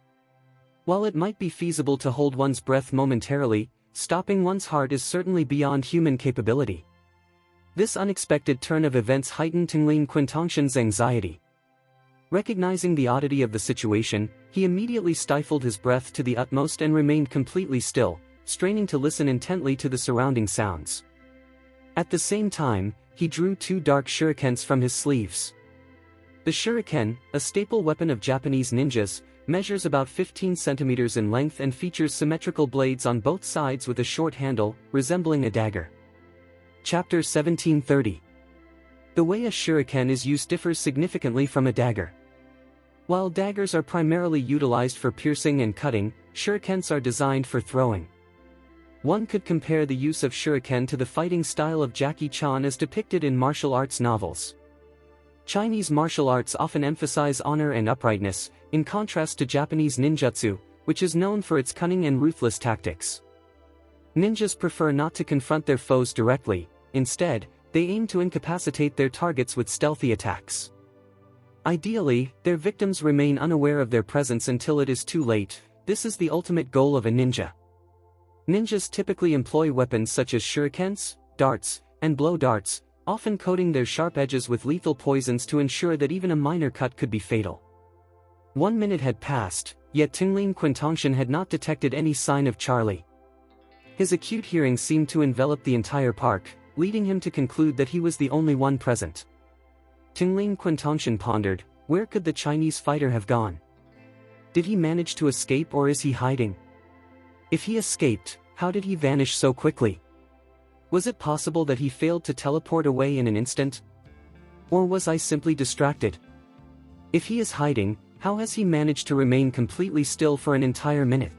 Speaker 1: While it might be feasible to hold one's breath momentarily, stopping one's heart is certainly beyond human capability. This unexpected turn of events heightened Tingling Quintongshan's anxiety. Recognizing the oddity of the situation, he immediately stifled his breath to the utmost and remained completely still, straining to listen intently to the surrounding sounds. At the same time, he drew 2 dark shurikens from his sleeves. The shuriken, a staple weapon of Japanese ninjas, measures about 15 centimeters in length and features symmetrical blades on both sides with a short handle, resembling a dagger. Chapter 1730. The way a shuriken is used differs significantly from a dagger. While daggers are primarily utilized for piercing and cutting, shurikens are designed for throwing. One could compare the use of shuriken to the fighting style of Jackie Chan as depicted in martial arts novels. Chinese martial arts often emphasize honor and uprightness, in contrast to Japanese ninjutsu, which is known for its cunning and ruthless tactics. Ninjas prefer not to confront their foes directly, instead, they aim to incapacitate their targets with stealthy attacks. Ideally, their victims remain unaware of their presence until it is too late. This is the ultimate goal of a ninja. Ninjas typically employ weapons such as shurikens, darts, and blow darts, often coating their sharp edges with lethal poisons to ensure that even a minor cut could be fatal. 1 minute had passed, yet Tingling Quintongshan had not detected any sign of Charlie. His acute hearing seemed to envelop the entire park, leading him to conclude that he was the only one present. Tingling Quintongshan pondered, where could the Chinese fighter have gone? Did he manage to escape or is he hiding? If he escaped, how did he vanish so quickly? Was it possible that he failed to teleport away in an instant? Or was I simply distracted? If he is hiding, how has he managed to remain completely still for an entire minute?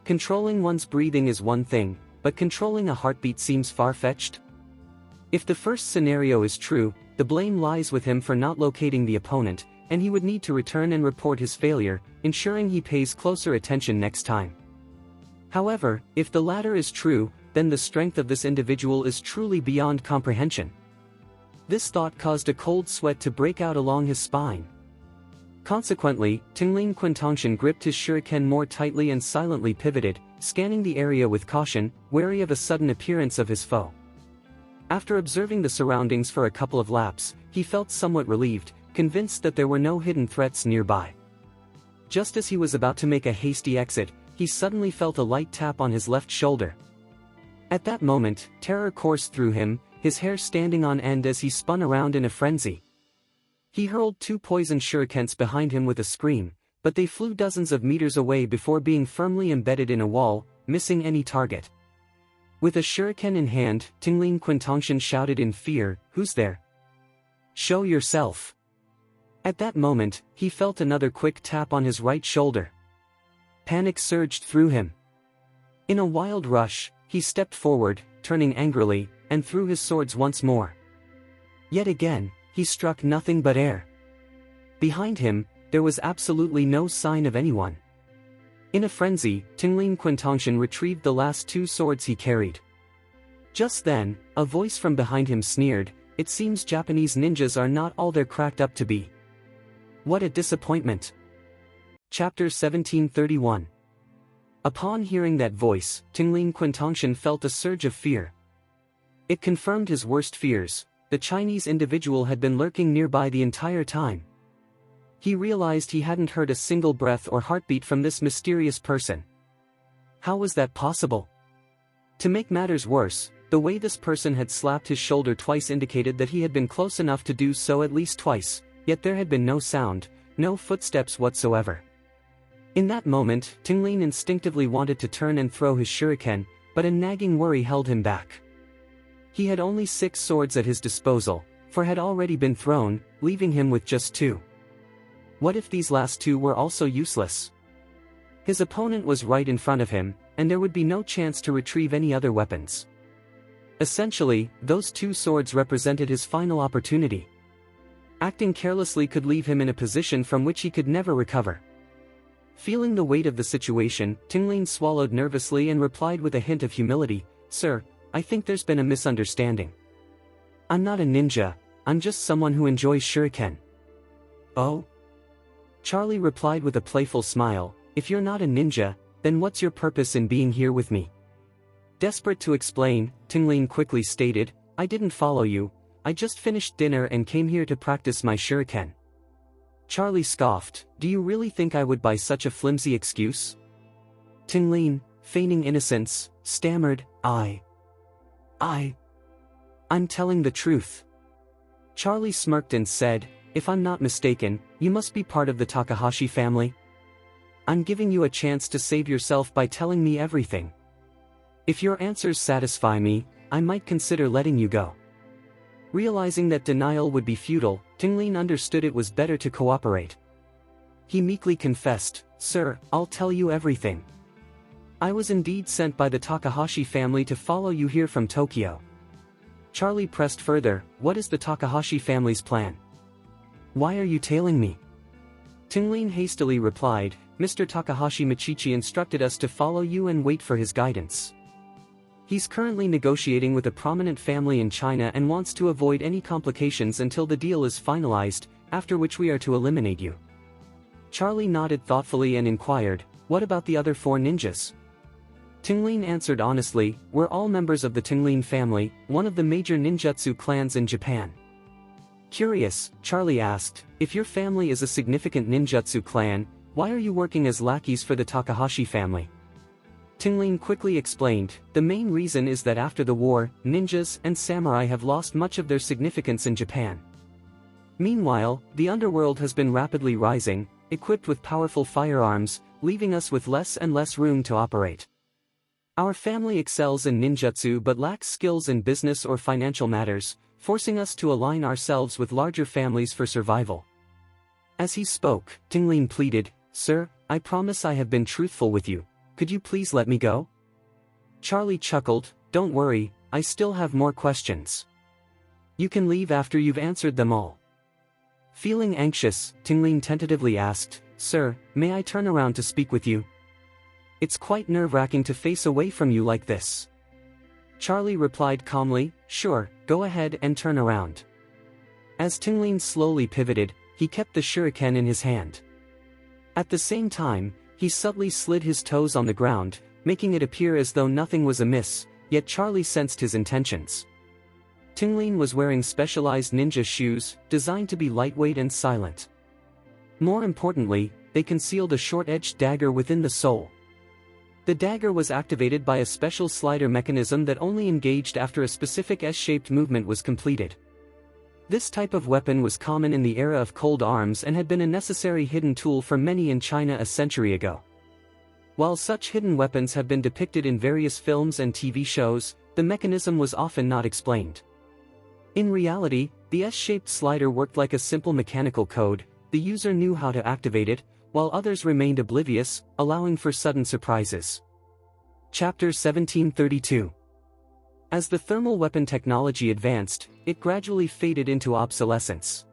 Speaker 1: Controlling one's breathing is one thing, but controlling a heartbeat seems far-fetched. If the first scenario is true, the blame lies with him for not locating the opponent, and he would need to return and report his failure, ensuring he pays closer attention next time. However, if the latter is true, then the strength of this individual is truly beyond comprehension. This thought caused a cold sweat to break out along his spine. Consequently, Tingling Quintongshan gripped his shuriken more tightly and silently pivoted, scanning the area with caution, wary of a sudden appearance of his foe. After observing the surroundings for a couple of laps, he felt somewhat relieved, convinced that there were no hidden threats nearby. Just as he was about to make a hasty exit, he suddenly felt a light tap on his left shoulder. At that moment, terror coursed through him, his hair standing on end as he spun around in a frenzy. He hurled 2 poisoned shurikens behind him with a scream, but they flew dozens of meters away before being firmly embedded in a wall, missing any target. With a shuriken in hand, Tingling Quintongshan shouted in fear, "Who's there? Show yourself!" At that moment, he felt another quick tap on his right shoulder. Panic surged through him. In a wild rush, he stepped forward, turning angrily, and threw his swords once more. Yet again, he struck nothing but air. Behind him, there was absolutely no sign of anyone. In a frenzy, Tingling Quintongshan retrieved the last 2 swords he carried. Just then, a voice from behind him sneered, "It seems Japanese ninjas are not all they're cracked up to be. What a disappointment." Chapter 1731. Upon hearing that voice, Tingling Quintongshan felt a surge of fear. It confirmed his worst fears. The Chinese individual had been lurking nearby the entire time. He realized he hadn't heard a single breath or heartbeat from this mysterious person. How was that possible? To make matters worse, the way this person had slapped his shoulder twice indicated that he had been close enough to do so at least twice, yet there had been no sound, no footsteps whatsoever. In that moment, Tingling instinctively wanted to turn and throw his shuriken, but a nagging worry held him back. He had only 6 swords at his disposal, 4 had already been thrown, leaving him with just 2. What if these last 2 were also useless? His opponent was right in front of him, and there would be no chance to retrieve any other weapons. Essentially, those 2 swords represented his final opportunity. Acting carelessly could leave him in a position from which he could never recover. Feeling the weight of the situation, Tingling swallowed nervously and replied with a hint of humility, "Sir, I think there's been a misunderstanding. I'm not a ninja, I'm just someone who enjoys shuriken." "Oh?" Charlie replied with a playful smile, "If you're not a ninja, then what's your purpose in being here with me?" Desperate to explain, Tingling quickly stated, "I didn't follow you, I just finished dinner and came here to practice my shuriken." Charlie scoffed, "Do you really think I would buy such a flimsy excuse?" Tingling, feigning innocence, stammered, I'm telling the truth." Charlie smirked and said, "If I'm not mistaken, you must be part of the Takahashi family. I'm giving you a chance to save yourself by telling me everything. If your answers satisfy me, I might consider letting you go." Realizing that denial would be futile, Tingling understood it was better to cooperate. He meekly confessed, "Sir, I'll tell you everything. I was indeed sent by the Takahashi family to follow you here from Tokyo." Charlie pressed further, "What is the Takahashi family's plan? Why are you tailing me?" Tingling hastily replied, "Mr. Takahashi Michichi instructed us to follow you and wait for his guidance. He's currently negotiating with a prominent family in China and wants to avoid any complications until the deal is finalized, after which we are to eliminate you." Charlie nodded thoughtfully and inquired, "What about the other 4 ninjas?" Tingling answered honestly, "We're all members of the Tingling family, one of the major ninjutsu clans in Japan." Curious, Charlie asked, "If your family is a significant ninjutsu clan, why are you working as lackeys for the Takahashi family?" Tingling quickly explained, "The main reason is that after the war, ninjas and samurai have lost much of their significance in Japan. Meanwhile, the underworld has been rapidly rising, equipped with powerful firearms, leaving us with less and less room to operate. Our family excels in ninjutsu but lacks skills in business or financial matters, forcing us to align ourselves with larger families for survival." As he spoke, Tingling pleaded, "Sir, I promise I have been truthful with you. Could you please let me go?" Charlie chuckled, "Don't worry, I still have more questions. You can leave after you've answered them all." Feeling anxious, Tingling tentatively asked, "Sir, may I turn around to speak with you? It's quite nerve-wracking to face away from you like this." Charlie replied calmly, "Sure, go ahead and turn around." As Tingling slowly pivoted, he kept the shuriken in his hand. At the same time, he subtly slid his toes on the ground, making it appear as though nothing was amiss, yet Charlie sensed his intentions. Tingling was wearing specialized ninja shoes, designed to be lightweight and silent. More importantly, they concealed a short-edged dagger within the sole. The dagger was activated by a special slider mechanism that only engaged after a specific S-shaped movement was completed. This type of weapon was common in the era of cold arms and had been a necessary hidden tool for many in China a century ago. While such hidden weapons have been depicted in various films and TV shows, the mechanism was often not explained. In reality, the S-shaped slider worked like a simple mechanical code. The user knew how to activate it, while others remained oblivious, allowing for sudden surprises. Chapter 1732. As the thermal weapon technology advanced, it gradually faded into obsolescence.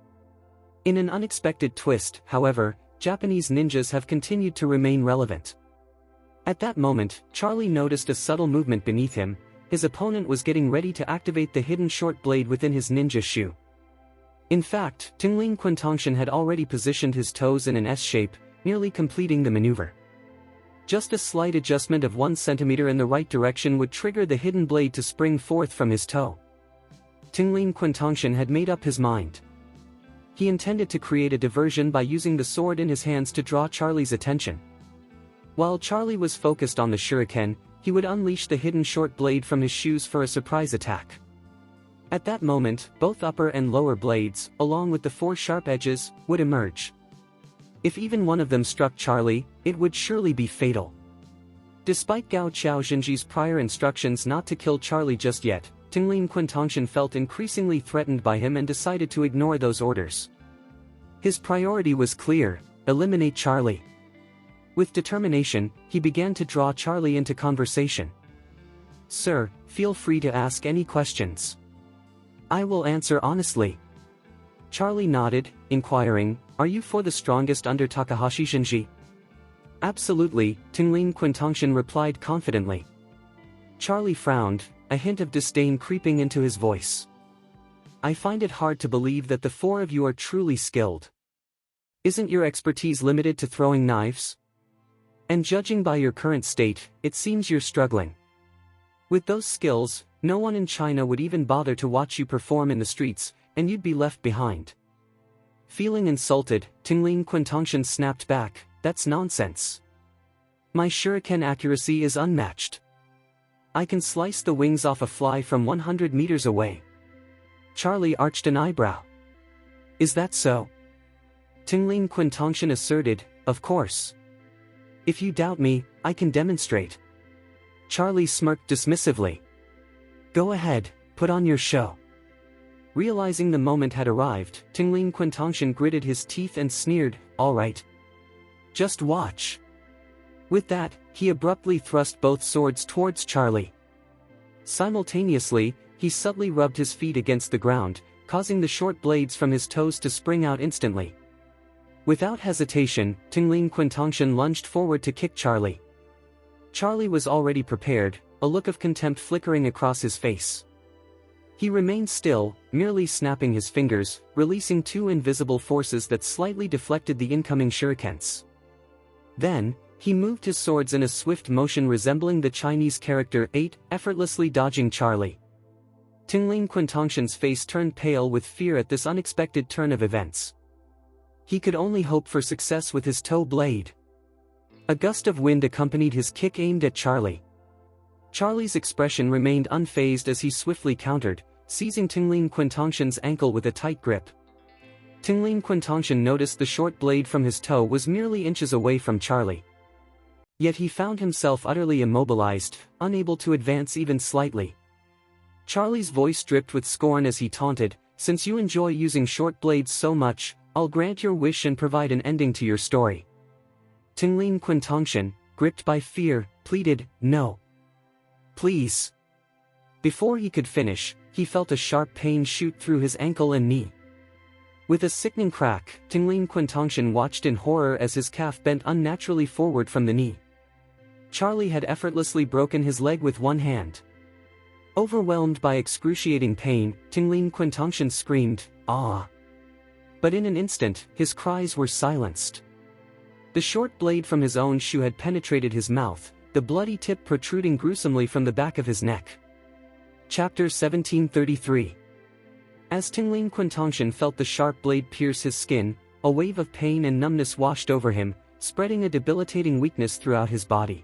Speaker 1: In an unexpected twist, however, Japanese ninjas have continued to remain relevant. At that moment, Charlie noticed a subtle movement beneath him. His opponent was getting ready to activate the hidden short blade within his ninja shoe. In fact, Tingling Quintongshan had already positioned his toes in an S shape, nearly completing the maneuver. Just a slight adjustment of 1 centimeter in the right direction would trigger the hidden blade to spring forth from his toe. Tingling Quintongshan had made up his mind. He intended to create a diversion by using the sword in his hands to draw Charlie's attention. While Charlie was focused on the shuriken, he would unleash the hidden short blade from his shoes for a surprise attack. At that moment, both upper and lower blades, along with the 4 sharp edges, would emerge. If even one of them struck Charlie, it would surely be fatal. Despite Gao Xiao Jinji's prior instructions not to kill Charlie just yet, Tingling Quintongshan felt increasingly threatened by him and decided to ignore those orders. His priority was clear: eliminate Charlie. With determination, he began to draw Charlie into conversation. "Sir, feel free to ask any questions. I will answer honestly." Charlie nodded, inquiring, "Are you for the strongest under Takahashi Shinji?" "Absolutely," Tingling Quintongshan replied confidently. Charlie frowned, a hint of disdain creeping into his voice. "I find it hard to believe that the 4 of you are truly skilled. Isn't your expertise limited to throwing knives? And judging by your current state, it seems you're struggling. With those skills, no one in China would even bother to watch you perform in the streets, and you'd be left behind." Feeling insulted, Tingling Quintongshan snapped back, "That's nonsense. My shuriken accuracy is unmatched. I can slice the wings off a fly from 100 meters away." Charlie arched an eyebrow. "Is that so?" Tingling Quintongshan asserted, "Of course. If you doubt me, I can demonstrate." Charlie smirked dismissively. "Go ahead, put on your show." Realizing the moment had arrived, Tingling Quintongshan gritted his teeth and sneered, "All right. Just watch." With that, he abruptly thrust both swords towards Charlie. Simultaneously, he subtly rubbed his feet against the ground, causing the short blades from his toes to spring out instantly. Without hesitation, Tingling Quintongshan lunged forward to kick Charlie. Charlie was already prepared, a look of contempt flickering across his face. He remained still, merely snapping his fingers, releasing 2 invisible forces that slightly deflected the incoming shurikens. Then, he moved his swords in a swift motion resembling the Chinese character 8, effortlessly dodging Charlie. Tingling Quintongshan's face turned pale with fear at this unexpected turn of events. He could only hope for success with his toe blade. A gust of wind accompanied his kick aimed at Charlie. Charlie's expression remained unfazed as he swiftly countered, seizing Tingling Quintongshan's ankle with a tight grip. Tingling Quintongshan noticed the short blade from his toe was merely inches away from Charlie. Yet he found himself utterly immobilized, unable to advance even slightly. Charlie's voice dripped with scorn as he taunted, "Since you enjoy using short blades so much, I'll grant your wish and provide an ending to your story." Tingling Quintongshan, gripped by fear, pleaded, "No. Please." Before he could finish, he felt a sharp pain shoot through his ankle and knee. With a sickening crack, Tingling Quintongshan watched in horror as his calf bent unnaturally forward from the knee. Charlie had effortlessly broken his leg with one hand. Overwhelmed by excruciating pain, Tingling Quintongshan screamed, "Ah!" But in an instant, his cries were silenced. The short blade from his own shoe had penetrated his mouth, the bloody tip protruding gruesomely from the back of his neck. Chapter 1733. As Tingling Quintongshan felt the sharp blade pierce his skin, a wave of pain and numbness washed over him, spreading a debilitating weakness throughout his body.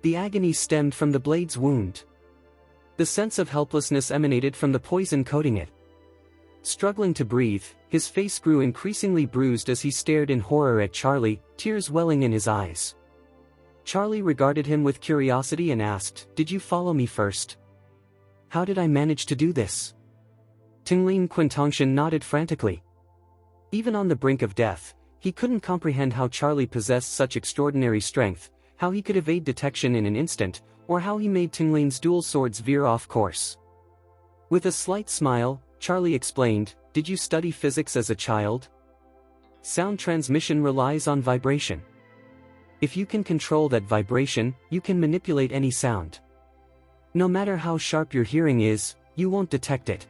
Speaker 1: The agony stemmed from the blade's wound. The sense of helplessness emanated from the poison coating it. Struggling to breathe, his face grew increasingly bruised as he stared in horror at Charlie, tears welling in his eyes. Charlie regarded him with curiosity and asked, "Did you follow me first? How did I manage to do this?" Tingling Quintongshan nodded frantically. Even on the brink of death, he couldn't comprehend how Charlie possessed such extraordinary strength, how he could evade detection in an instant, or how he made Tingling's dual swords veer off course. With a slight smile, Charlie explained, "Did you study physics as a child? Sound transmission relies on vibration. If you can control that vibration, you can manipulate any sound. No matter how sharp your hearing is, you won't detect it."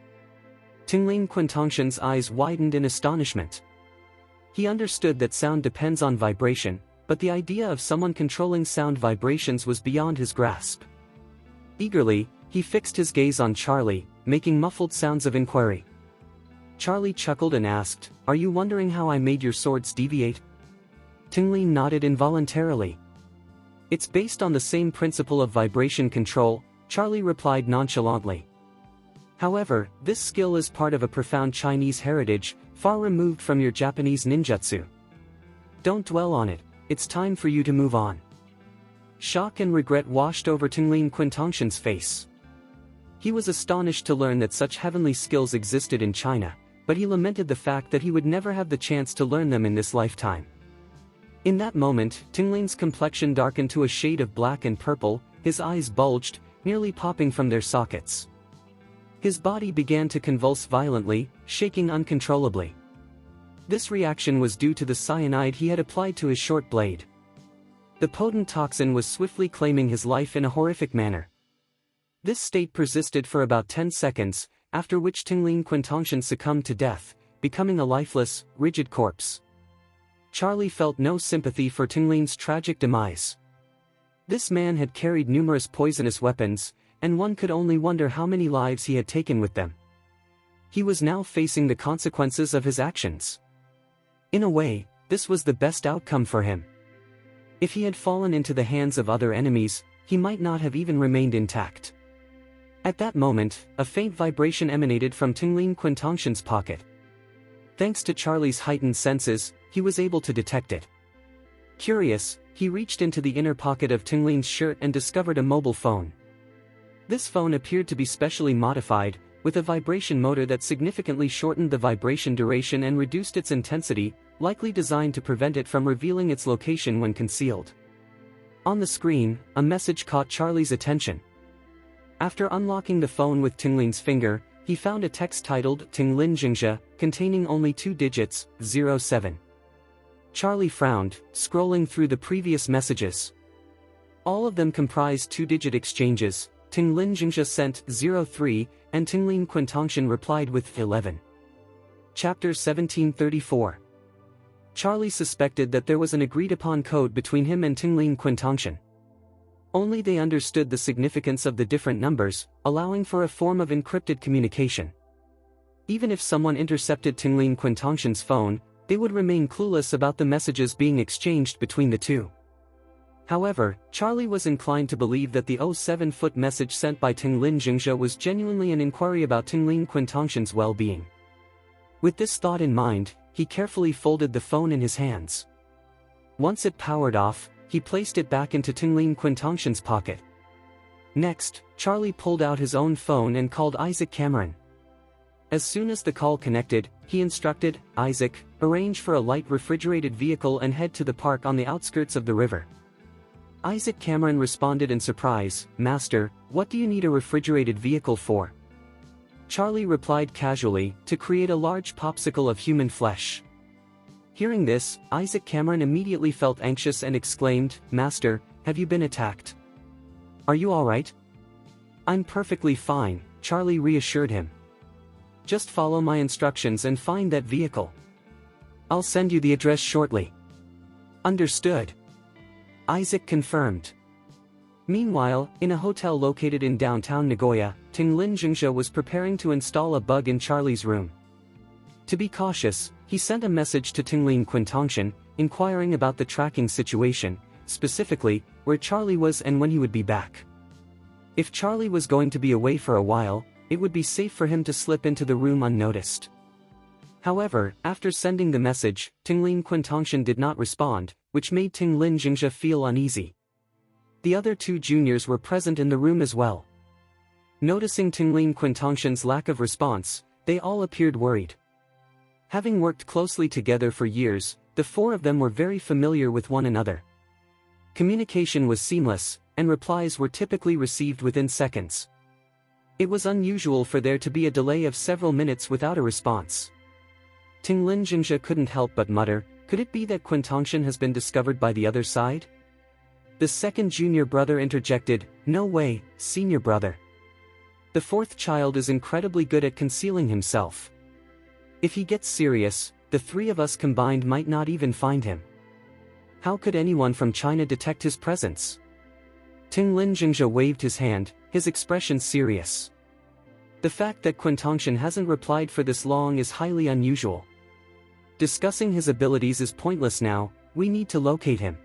Speaker 1: Tingling Quintongshan's eyes widened in astonishment. He understood that sound depends on vibration, but the idea of someone controlling sound vibrations was beyond his grasp. Eagerly, he fixed his gaze on Charlie, making muffled sounds of inquiry. Charlie chuckled and asked, "Are you wondering how I made your swords deviate?" Tingling nodded involuntarily. "It's based on the same principle of vibration control," Charlie replied nonchalantly. "However, this skill is part of a profound Chinese heritage, far removed from your Japanese ninjutsu. Don't dwell on it, it's time for you to move on." Shock and regret washed over Tingling Quintongshan's face. He was astonished to learn that such heavenly skills existed in China, but he lamented the fact that he would never have the chance to learn them in this lifetime. In that moment, Tingling's complexion darkened to a shade of black and purple, his eyes bulged, nearly popping from their sockets. His body began to convulse violently, shaking uncontrollably. This reaction was due to the cyanide he had applied to his short blade. The potent toxin was swiftly claiming his life in a horrific manner. This state persisted for about 10 seconds, after which Tingling Quintongshan succumbed to death, becoming a lifeless, rigid corpse. Charlie felt no sympathy for Tingling's tragic demise. This man had carried numerous poisonous weapons, and one could only wonder how many lives he had taken with them. He was now facing the consequences of his actions. In a way, this was the best outcome for him. If he had fallen into the hands of other enemies, he might not have even remained intact. At that moment, a faint vibration emanated from Tingling Quintongshan's pocket. Thanks to Charlie's heightened senses, he was able to detect it. Curious, he reached into the inner pocket of Tingling's shirt and discovered a mobile phone. This phone appeared to be specially modified, with a vibration motor that significantly shortened the vibration duration and reduced its intensity, likely designed to prevent it from revealing its location when concealed. On the screen, a message caught Charlie's attention. After unlocking the phone with Tingling's finger, he found a text titled Tinglin Jingxia, containing only 2 digits, 07. Charlie frowned, scrolling through the previous messages. All of them comprised 2-digit exchanges. Tinglin Jingxia sent 03, and Tingling Quintongshan replied with 11. Chapter 1734. Charlie suspected that there was an agreed-upon code between him and Tingling Quintongshan. Only they understood the significance of the different numbers, allowing for a form of encrypted communication. Even if someone intercepted Tingling Quintongshan's phone, they would remain clueless about the messages being exchanged between the two. However, Charlie was inclined to believe that the 07-foot message sent by Tinglin Jingxia was genuinely an inquiry about Tingling Quintongshan's well-being. With this thought in mind, he carefully folded the phone in his hands. Once it powered off, he placed it back into Tingling Quintongshan's pocket. Next, Charlie pulled out his own phone and called Isaac Cameron. As soon as the call connected, he instructed, "Isaac, arrange for a light refrigerated vehicle and head to the park on the outskirts of the river." Isaac Cameron responded in surprise, "Master, what do you need a refrigerated vehicle for?" Charlie replied casually, "To create a large popsicle of human flesh." Hearing this, Isaac Cameron immediately felt anxious and exclaimed, "Master, have you been attacked? Are you alright?" "I'm perfectly fine," Charlie reassured him. "Just follow my instructions and find that vehicle. I'll send you the address shortly." "Understood," Isaac confirmed. Meanwhile, in a hotel located in downtown Nagoya, Tinglin Jingxia was preparing to install a bug in Charlie's room. To be cautious, he sent a message to Tingling Quintongshan, inquiring about the tracking situation, specifically, where Charlie was and when he would be back. If Charlie was going to be away for a while, it would be safe for him to slip into the room unnoticed. However, after sending the message, Tinglin Quintongshan did not respond, which made Tinglin Jingzhe feel uneasy. The other two juniors were present in the room as well. Noticing Tinglin Quintongshan's lack of response, they all appeared worried. Having worked closely together for years, the four of them were very familiar with one another. Communication was seamless, and replies were typically received within seconds. It was unusual for there to be a delay of several minutes without a response. Tinglin Jingzhe couldn't help but mutter, could it be that Quintongshan has been discovered by the other side? The second junior brother interjected, no way, senior brother. The fourth child is incredibly good at concealing himself. If he gets serious, the three of us combined might not even find him. How could anyone from China detect his presence? Tinglin Jingzhe waved his hand, his expression serious. The fact that Quintongshan hasn't replied for this long is highly unusual. Discussing his abilities is pointless now, we need to locate him.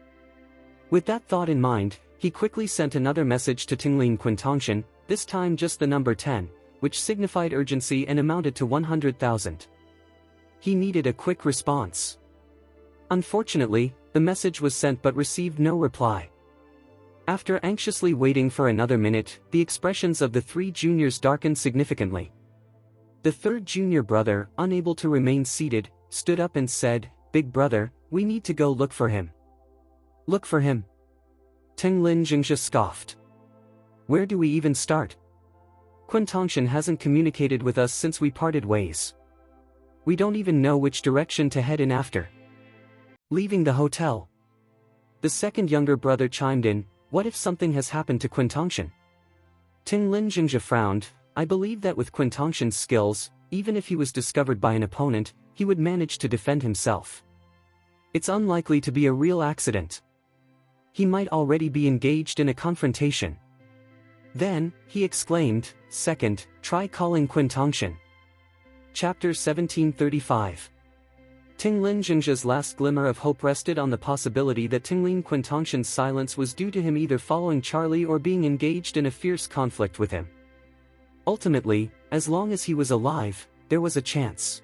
Speaker 1: With that thought in mind, he quickly sent another message to Tinglin Quintongshan, this time just the number 10, which signified urgency and amounted to 100,000. He needed a quick response. Unfortunately, the message was sent but received no reply. After anxiously waiting for another minute, the expressions of the three juniors darkened significantly. The third junior brother, unable to remain seated, stood up and said, Big brother, we need to go look for him. Look for him? Tinglin Jingzhe scoffed. Where do we even start? Quintongshan hasn't communicated with us since we parted ways. We don't even know which direction to head in after. Leaving the hotel. The second younger brother chimed in, what if something has happened to Quintongshan? Tinglin Jingzhe frowned, I believe that with Quintongshan's skills, even if he was discovered by an opponent, he would manage to defend himself. It's unlikely to be a real accident. He might already be engaged in a confrontation. Then, he exclaimed, second, try calling Quintongshan. Chapter 1735. Tinglin Jingzhe's last glimmer of hope rested on the possibility that Tinglin Quintongshan's silence was due to him either following Charlie or being engaged in a fierce conflict with him. Ultimately, as long as he was alive, there was a chance.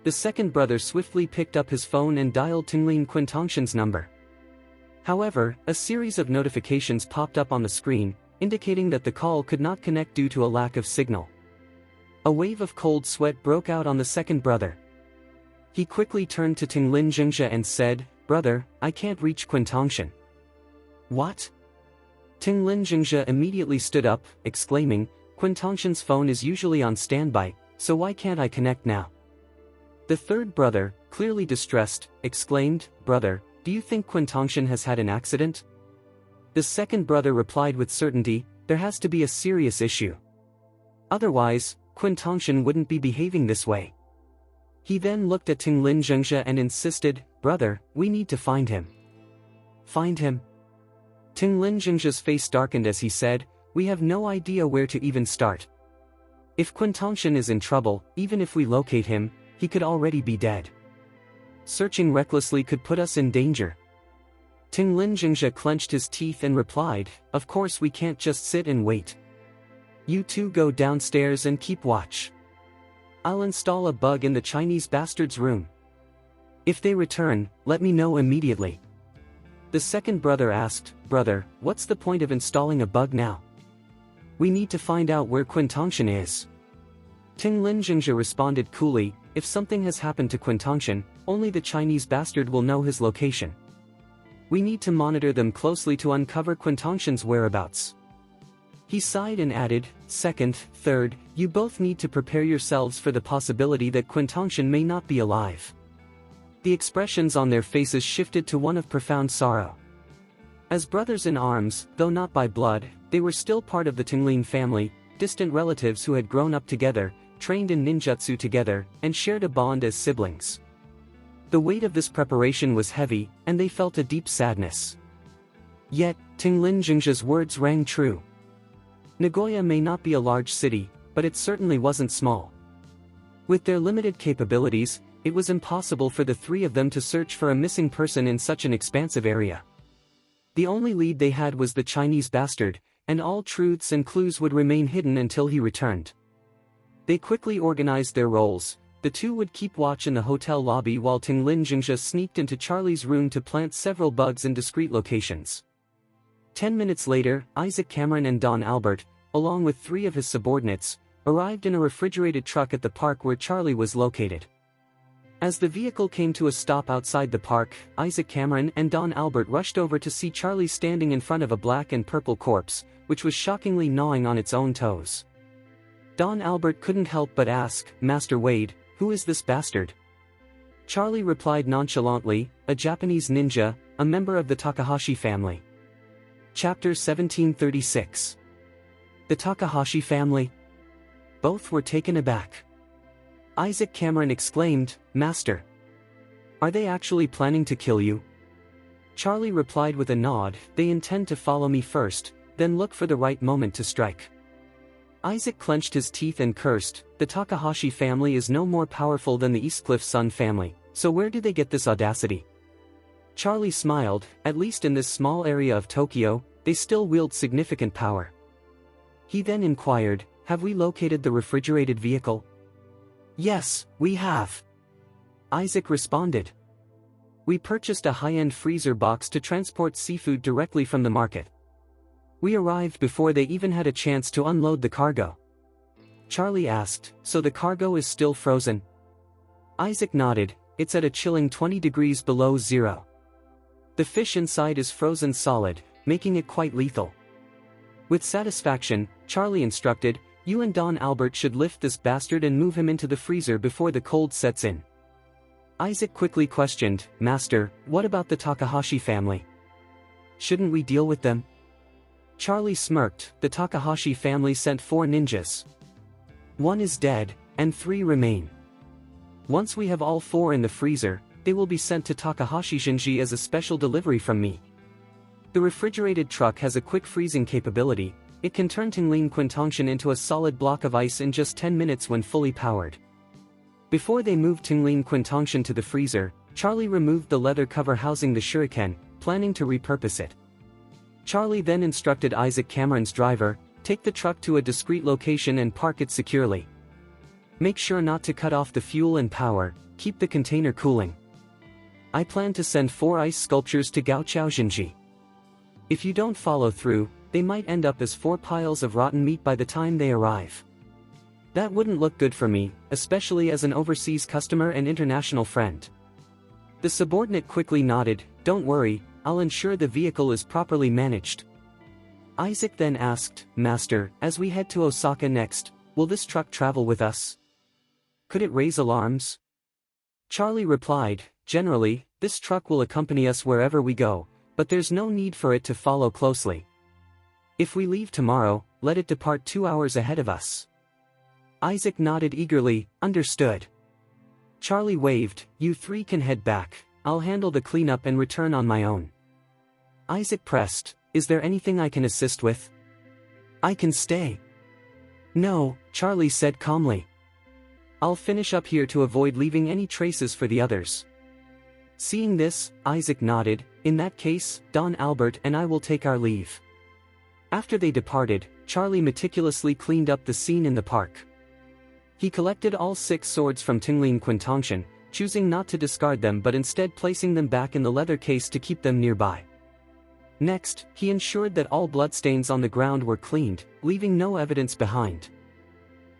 Speaker 1: The second brother swiftly picked up his phone and dialed Tinglin Quintongshan's number. However, a series of notifications popped up on the screen, indicating that the call could not connect due to a lack of signal. A wave of cold sweat broke out on the second brother. He quickly turned to Tinglin Jingzhe and said, Brother, I can't reach Quintongshan. What? Tinglin Jingzhe immediately stood up, exclaiming, Quintongshan's phone is usually on standby, so why can't I connect now? The third brother, clearly distressed, exclaimed, Brother, do you think Quintongshan has had an accident? The second brother replied with certainty, there has to be a serious issue. Otherwise, Quintongshan wouldn't be behaving this way. He then looked at Tinglin Jingzhe and insisted, Brother, we need to find him. Find him? Tinglin Jingzhe's face darkened as he said, we have no idea where to even start. If Quintongshan is in trouble, even if we locate him, he could already be dead. Searching recklessly could put us in danger. Tinglin Jingzhe clenched his teeth and replied, Of course we can't just sit and wait. You two go downstairs and keep watch. I'll install a bug in the Chinese bastard's room. If they return, let me know immediately. The second brother asked, Brother, what's the point of installing a bug now? We need to find out where Quintongshan is. Tinglin Jingzhe responded coolly, If something has happened to Quintongshan, only the Chinese bastard will know his location. We need to monitor them closely to uncover Quintongshan's whereabouts. He sighed and added, Second, third, you both need to prepare yourselves for the possibility that Quintongshan may not be alive. The expressions on their faces shifted to one of profound sorrow. As brothers in arms, though not by blood, they were still part of the Tinglin family, distant relatives who had grown up together, trained in ninjutsu together, and shared a bond as siblings. The weight of this preparation was heavy, and they felt a deep sadness. Yet, Tinglin Jingzhe's words rang true. Nagoya may not be a large city, but it certainly wasn't small. With their limited capabilities, it was impossible for the three of them to search for a missing person in such an expansive area. The only lead they had was the Chinese bastard, and all truths and clues would remain hidden until he returned. They quickly organized their roles. The two would keep watch in the hotel lobby while Tinglin Jingxia sneaked into Charlie's room to plant several bugs in discreet locations. 10 minutes later, Isaac Cameron and Don Albert, along with 3 of his subordinates, arrived in a refrigerated truck at the park where Charlie was located. As the vehicle came to a stop outside the park, Isaac Cameron and Don Albert rushed over to see Charlie standing in front of a black and purple corpse, which was shockingly gnawing on its own toes. Don Albert couldn't help but ask, "Master Wade, who is this bastard?" Charlie replied nonchalantly, "A Japanese ninja, a member of the Takahashi family." Chapter 1736. The Takahashi family? Both were taken aback. Isaac Cameron exclaimed, "Master! Are they actually planning to kill you?" Charlie replied with a nod, "They intend to follow me first, then look for the right moment to strike." Isaac clenched his teeth and cursed, "The Takahashi family is no more powerful than the Eastcliff Sun family, so where do they get this audacity?" Charlie smiled, "At least in this small area of Tokyo, they still wield significant power." He then inquired, "Have we located the refrigerated vehicle?" "Yes, we have," Isaac responded. "We purchased a high-end freezer box to transport seafood directly from the market. We arrived before they even had a chance to unload the cargo." Charlie asked, "So the cargo is still frozen?" Isaac nodded, "It's at a chilling 20 degrees below zero. The fish inside is frozen solid, making it quite lethal." With satisfaction, Charlie instructed, "You and Don Albert should lift this bastard and move him into the freezer before the cold sets in." Isaac quickly questioned, "Master, what about the Takahashi family? Shouldn't we deal with them?" Charlie smirked, "The Takahashi family sent 4 ninjas. 1 is dead, and 3 remain. Once we have all 4 in the freezer, they will be sent to Takahashi Shinji as a special delivery from me. The refrigerated truck has a quick freezing capability. It can turn Tinglin Quintongshan into a solid block of ice in just 10 minutes when fully powered." Before they moved Tinglin Quintongshan to the freezer, Charlie removed the leather cover housing the shuriken, planning to repurpose it. Charlie then instructed Isaac Cameron's driver, "Take the truck to a discreet location and park it securely. Make sure not to cut off the fuel and power, keep the container cooling. I plan to send 4 ice sculptures to Gaochao Jinji. If you don't follow through, they might end up as 4 piles of rotten meat by the time they arrive. That wouldn't look good for me, especially as an overseas customer and international friend." The subordinate quickly nodded, "Don't worry, I'll ensure the vehicle is properly managed." Isaac then asked, "Master, as we head to Osaka next, will this truck travel with us? Could it raise alarms?" Charlie replied, "Generally, this truck will accompany us wherever we go, but there's no need for it to follow closely. If we leave tomorrow, let it depart 2 hours ahead of us." Isaac nodded eagerly, "Understood." Charlie waved, "You 3 can head back, I'll handle the cleanup and return on my own." Isaac pressed, "Is there anything I can assist with? I can stay." "No," Charlie said calmly. "I'll finish up here to avoid leaving any traces for the others." Seeing this, Isaac nodded, "In that case, Don Albert and I will take our leave." After they departed, Charlie meticulously cleaned up the scene in the park. He collected all 6 swords from Tinglin Quintongshan, choosing not to discard them but instead placing them back in the leather case to keep them nearby. Next, he ensured that all bloodstains on the ground were cleaned, leaving no evidence behind.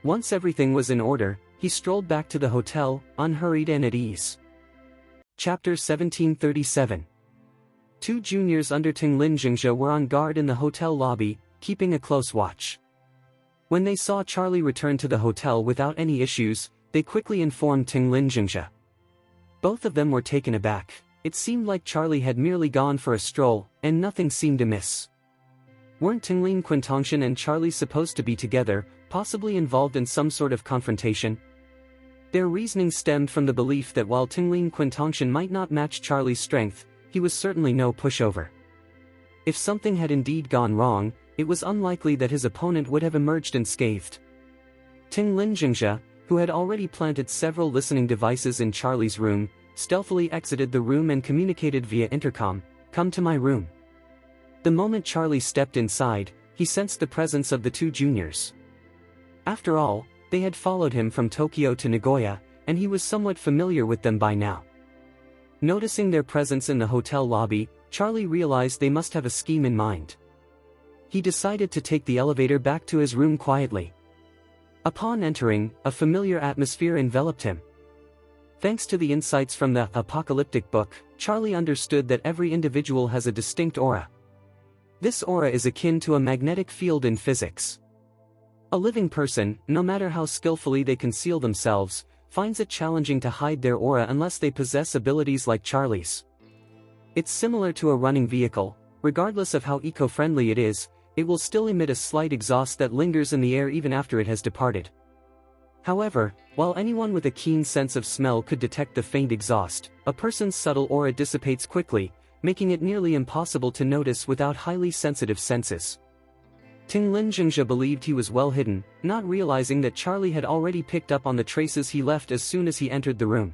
Speaker 1: Once everything was in order, he strolled back to the hotel, unhurried and at ease. Chapter 1737. 2 juniors under Tinglin Jingxia were on guard in the hotel lobby, keeping a close watch. When they saw Charlie return to the hotel without any issues, they quickly informed Tinglin Jingxia. Both of them were taken aback. It seemed like Charlie had merely gone for a stroll, and nothing seemed amiss. Weren't Tinglin Quintongshan and Charlie supposed to be together, possibly involved in some sort of confrontation? Their reasoning stemmed from the belief that while Tinglin Quintongshan might not match Charlie's strength, he was certainly no pushover. If something had indeed gone wrong, it was unlikely that his opponent would have emerged unscathed. Tinglin Jingxia, who had already planted several listening devices in Charlie's room, stealthily exited the room and communicated via intercom, "Come to my room." The moment Charlie stepped inside, he sensed the presence of the two juniors. After all, they had followed him from Tokyo to Nagoya, and he was somewhat familiar with them by now. Noticing their presence in the hotel lobby, Charlie realized they must have a scheme in mind. He decided to take the elevator back to his room quietly. Upon entering, a familiar atmosphere enveloped him. Thanks to the insights from the apocalyptic book, Charlie understood that every individual has a distinct aura. This aura is akin to a magnetic field in physics. A living person, no matter how skillfully they conceal themselves, finds it challenging to hide their aura unless they possess abilities like Charlie's. It's similar to a running vehicle. Regardless of how eco-friendly it is, it will still emit a slight exhaust that lingers in the air even after it has departed. However, while anyone with a keen sense of smell could detect the faint exhaust, a person's subtle aura dissipates quickly, making it nearly impossible to notice without highly sensitive senses. Tinglin Jingja believed he was well hidden, not realizing that Charlie had already picked up on the traces he left as soon as he entered the room.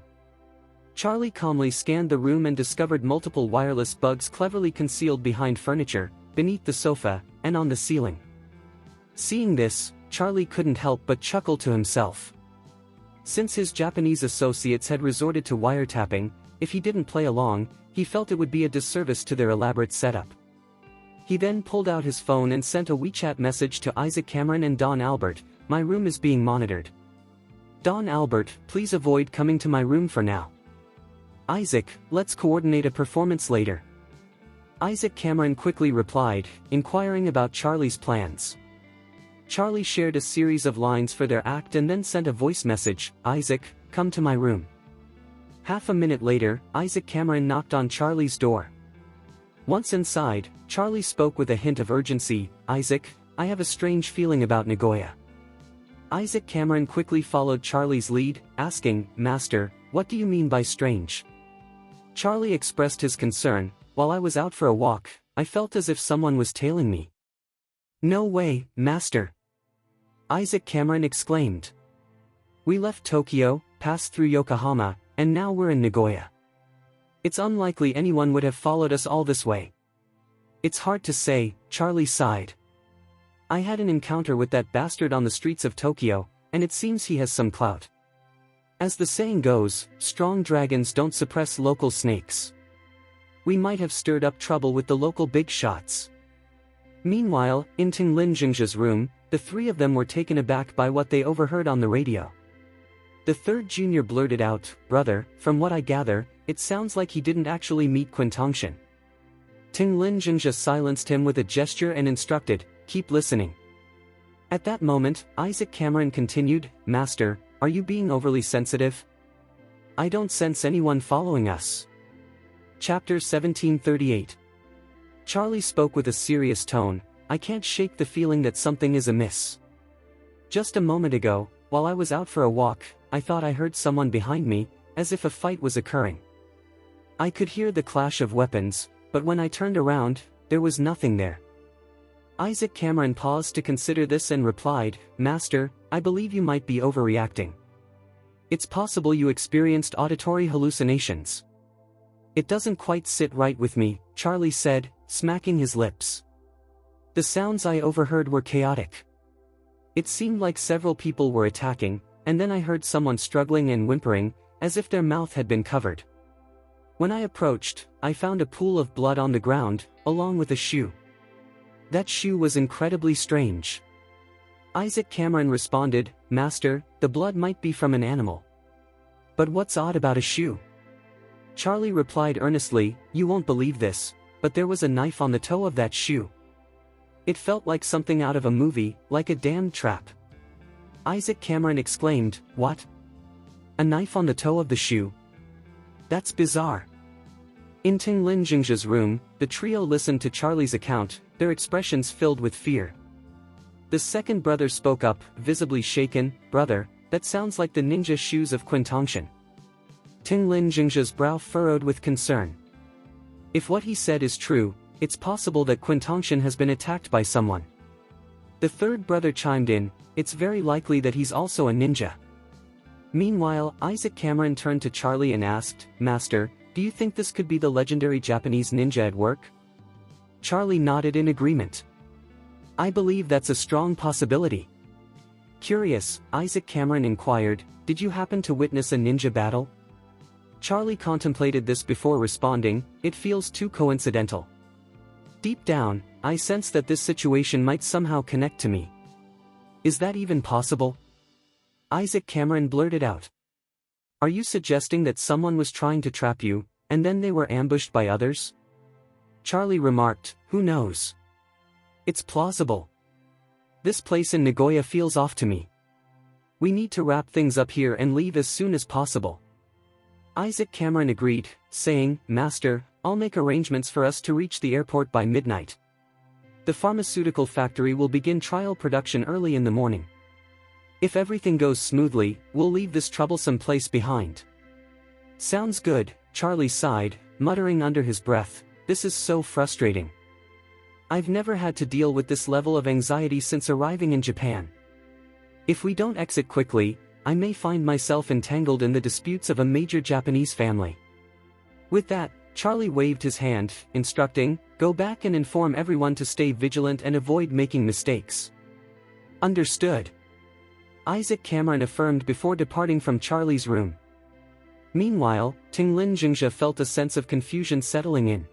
Speaker 1: Charlie calmly scanned the room and discovered multiple wireless bugs cleverly concealed behind furniture, beneath the sofa, and on the ceiling. Seeing this, Charlie couldn't help but chuckle to himself. Since his Japanese associates had resorted to wiretapping, if he didn't play along, he felt it would be a disservice to their elaborate setup. He then pulled out his phone and sent a WeChat message to Isaac Cameron and Don Albert. "My room is being monitored. Don Albert, please avoid coming to my room for now. Isaac, let's coordinate a performance later." Isaac Cameron quickly replied, inquiring about Charlie's plans. Charlie shared a series of lines for their act and then sent a voice message, "Isaac, come to my room." Half a minute later, Isaac Cameron knocked on Charlie's door. Once inside, Charlie spoke with a hint of urgency, "Isaac, I have a strange feeling about Nagoya." Isaac Cameron quickly followed Charlie's lead, asking, "Master, what do you mean by strange?" Charlie expressed his concern, "While I was out for a walk, I felt as if someone was tailing me." "No way, Master!" Isaac Cameron exclaimed. "We left Tokyo, passed through Yokohama, and now we're in Nagoya. It's unlikely anyone would have followed us all this way." "It's hard to say," Charlie sighed. "I had an encounter with that bastard on the streets of Tokyo, and it seems he has some clout. As the saying goes, strong dragons don't suppress local snakes. We might have stirred up trouble with the local big shots." Meanwhile, in Tinglin Jingja's room, the three of them were taken aback by what they overheard on the radio. The third junior blurted out, "Brother, from what I gather, it sounds like he didn't actually meet Quintongshan." Tinglin Jingja silenced him with a gesture and instructed, "Keep listening." At that moment, Isaac Cameron continued, "Master, are you being overly sensitive? I don't sense anyone following us." Chapter 1738. Charlie spoke with a serious tone, "I can't shake the feeling that something is amiss. Just a moment ago, while I was out for a walk, I thought I heard someone behind me, as if a fight was occurring. I could hear the clash of weapons, but when I turned around, there was nothing there." Isaac Cameron paused to consider this and replied, "Master, I believe you might be overreacting. It's possible you experienced auditory hallucinations." "It doesn't quite sit right with me," Charlie said, smacking his lips. "The sounds I overheard were chaotic. It seemed like several people were attacking, and then I heard someone struggling and whimpering, as if their mouth had been covered. When I approached, I found a pool of blood on the ground, along with a shoe. That shoe was incredibly strange." Isaac Cameron responded, "Master, the blood might be from an animal. But what's odd about a shoe?" Charlie replied earnestly, "You won't believe this, but there was a knife on the toe of that shoe. It felt like something out of a movie, like a damned trap." Isaac Cameron exclaimed, "What? A knife on the toe of the shoe? That's bizarre." In Tinglin Jingja's room, the trio listened to Charlie's account, their expressions filled with fear. The second brother spoke up, visibly shaken, "Brother, that sounds like the ninja shoes of Quintongshan." Tinglin Jingja's brow furrowed with concern. If what he said is true, it's possible that Quintongshan has been attacked by someone. The third brother chimed in, "It's very likely that he's also a ninja." Meanwhile, Isaac Cameron turned to Charlie and asked, "Master, do you think this could be the legendary Japanese ninja at work?" Charlie nodded in agreement. I believe that's a strong possibility. Curious, Isaac Cameron inquired, did you happen to witness a ninja battle? Charlie contemplated this before responding, it feels too coincidental. Deep down, I sense that this situation might somehow connect to me. Is that even possible? Isaac Cameron blurted out. Are you suggesting that someone was trying to trap you, and then they were ambushed by others? Charlie remarked, who knows? It's plausible. This place in Nagoya feels off to me. We need to wrap things up here and leave as soon as possible. Isaac Cameron agreed, saying, Master, I'll make arrangements for us to reach the airport by midnight. The pharmaceutical factory will begin trial production early in the morning. If everything goes smoothly, we'll leave this troublesome place behind. Sounds good, Charlie sighed, muttering under his breath, this is so frustrating. I've never had to deal with this level of anxiety since arriving in Japan. If we don't exit quickly, I may find myself entangled in the disputes of a major Japanese family. With that, Charlie waved his hand, instructing, go back and inform everyone to stay vigilant and avoid making mistakes. Understood. Isaac Cameron affirmed before departing from Charlie's room. Meanwhile, Tinglin Jingja felt a sense of confusion settling in.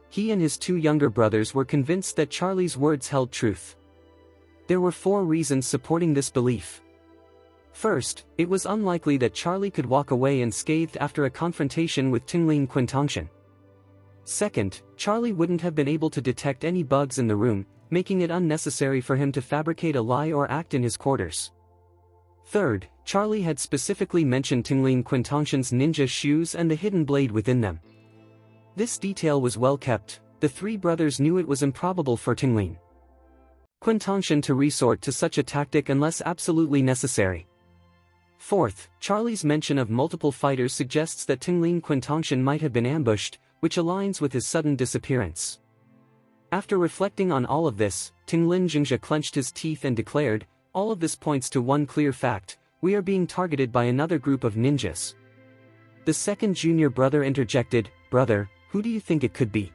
Speaker 1: He and his two younger brothers were convinced that Charlie's words held truth. There were 4 reasons supporting this belief. First, it was unlikely that Charlie could walk away unscathed after a confrontation with Tinglin Quintongshan. Second, Charlie wouldn't have been able to detect any bugs in the room, making it unnecessary for him to fabricate a lie or act in his quarters. Third, Charlie had specifically mentioned Tinglin Quintongshan's ninja shoes and the hidden blade within them. This detail was well kept, the 3 brothers knew it was improbable for Tinglin Quintongshan to resort to such a tactic unless absolutely necessary. Fourth, Charlie's mention of multiple fighters suggests that Tinglin Quintongshan might have been ambushed, which aligns with his sudden disappearance. After reflecting on all of this, Tinglin Jingja clenched his teeth and declared, all of this points to one clear fact, we are being targeted by another group of ninjas. The second junior brother interjected, brother, who do you think it could be?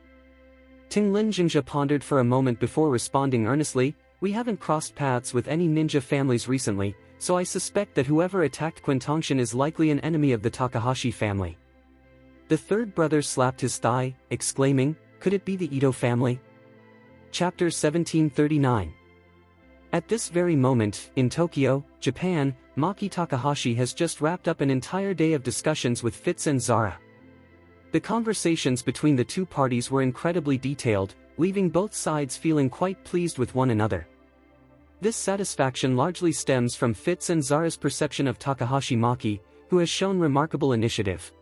Speaker 1: Tinglin Jingja pondered for a moment before responding earnestly, we haven't crossed paths with any ninja families recently, so I suspect that whoever attacked Quintongshan is likely an enemy of the Takahashi family. The third brother slapped his thigh, exclaiming, could it be the Edo family? Chapter 1739. At this very moment, in Tokyo, Japan, Maki Takahashi has just wrapped up an entire day of discussions with Fitz and Zara. The conversations between the two parties were incredibly detailed, leaving both sides feeling quite pleased with one another. This satisfaction largely stems from Fitz and Zara's perception of Takahashi Maki, who has shown remarkable initiative.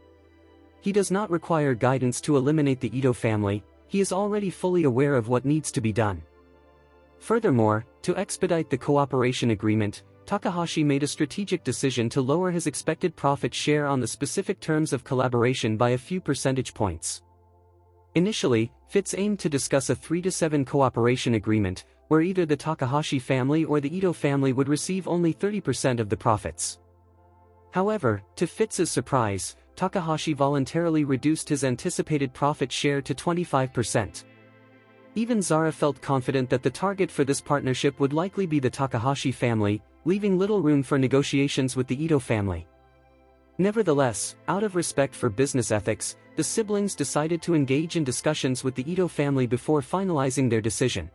Speaker 1: He does not require guidance to eliminate the Edo family, he is already fully aware of what needs to be done. Furthermore, to expedite the cooperation agreement, Takahashi made a strategic decision to lower his expected profit share on the specific terms of collaboration by a few percentage points. Initially, Fitz aimed to discuss a 3-7 cooperation agreement, where either the Takahashi family or the Edo family would receive only 30% of the profits. However, to Fitz's surprise, Takahashi voluntarily reduced his anticipated profit share to 25%. Even Zara felt confident that the target for this partnership would likely be the Takahashi family, leaving little room for negotiations with the Edo family. Nevertheless, out of respect for business ethics, the siblings decided to engage in discussions with the Edo family before finalizing their decision.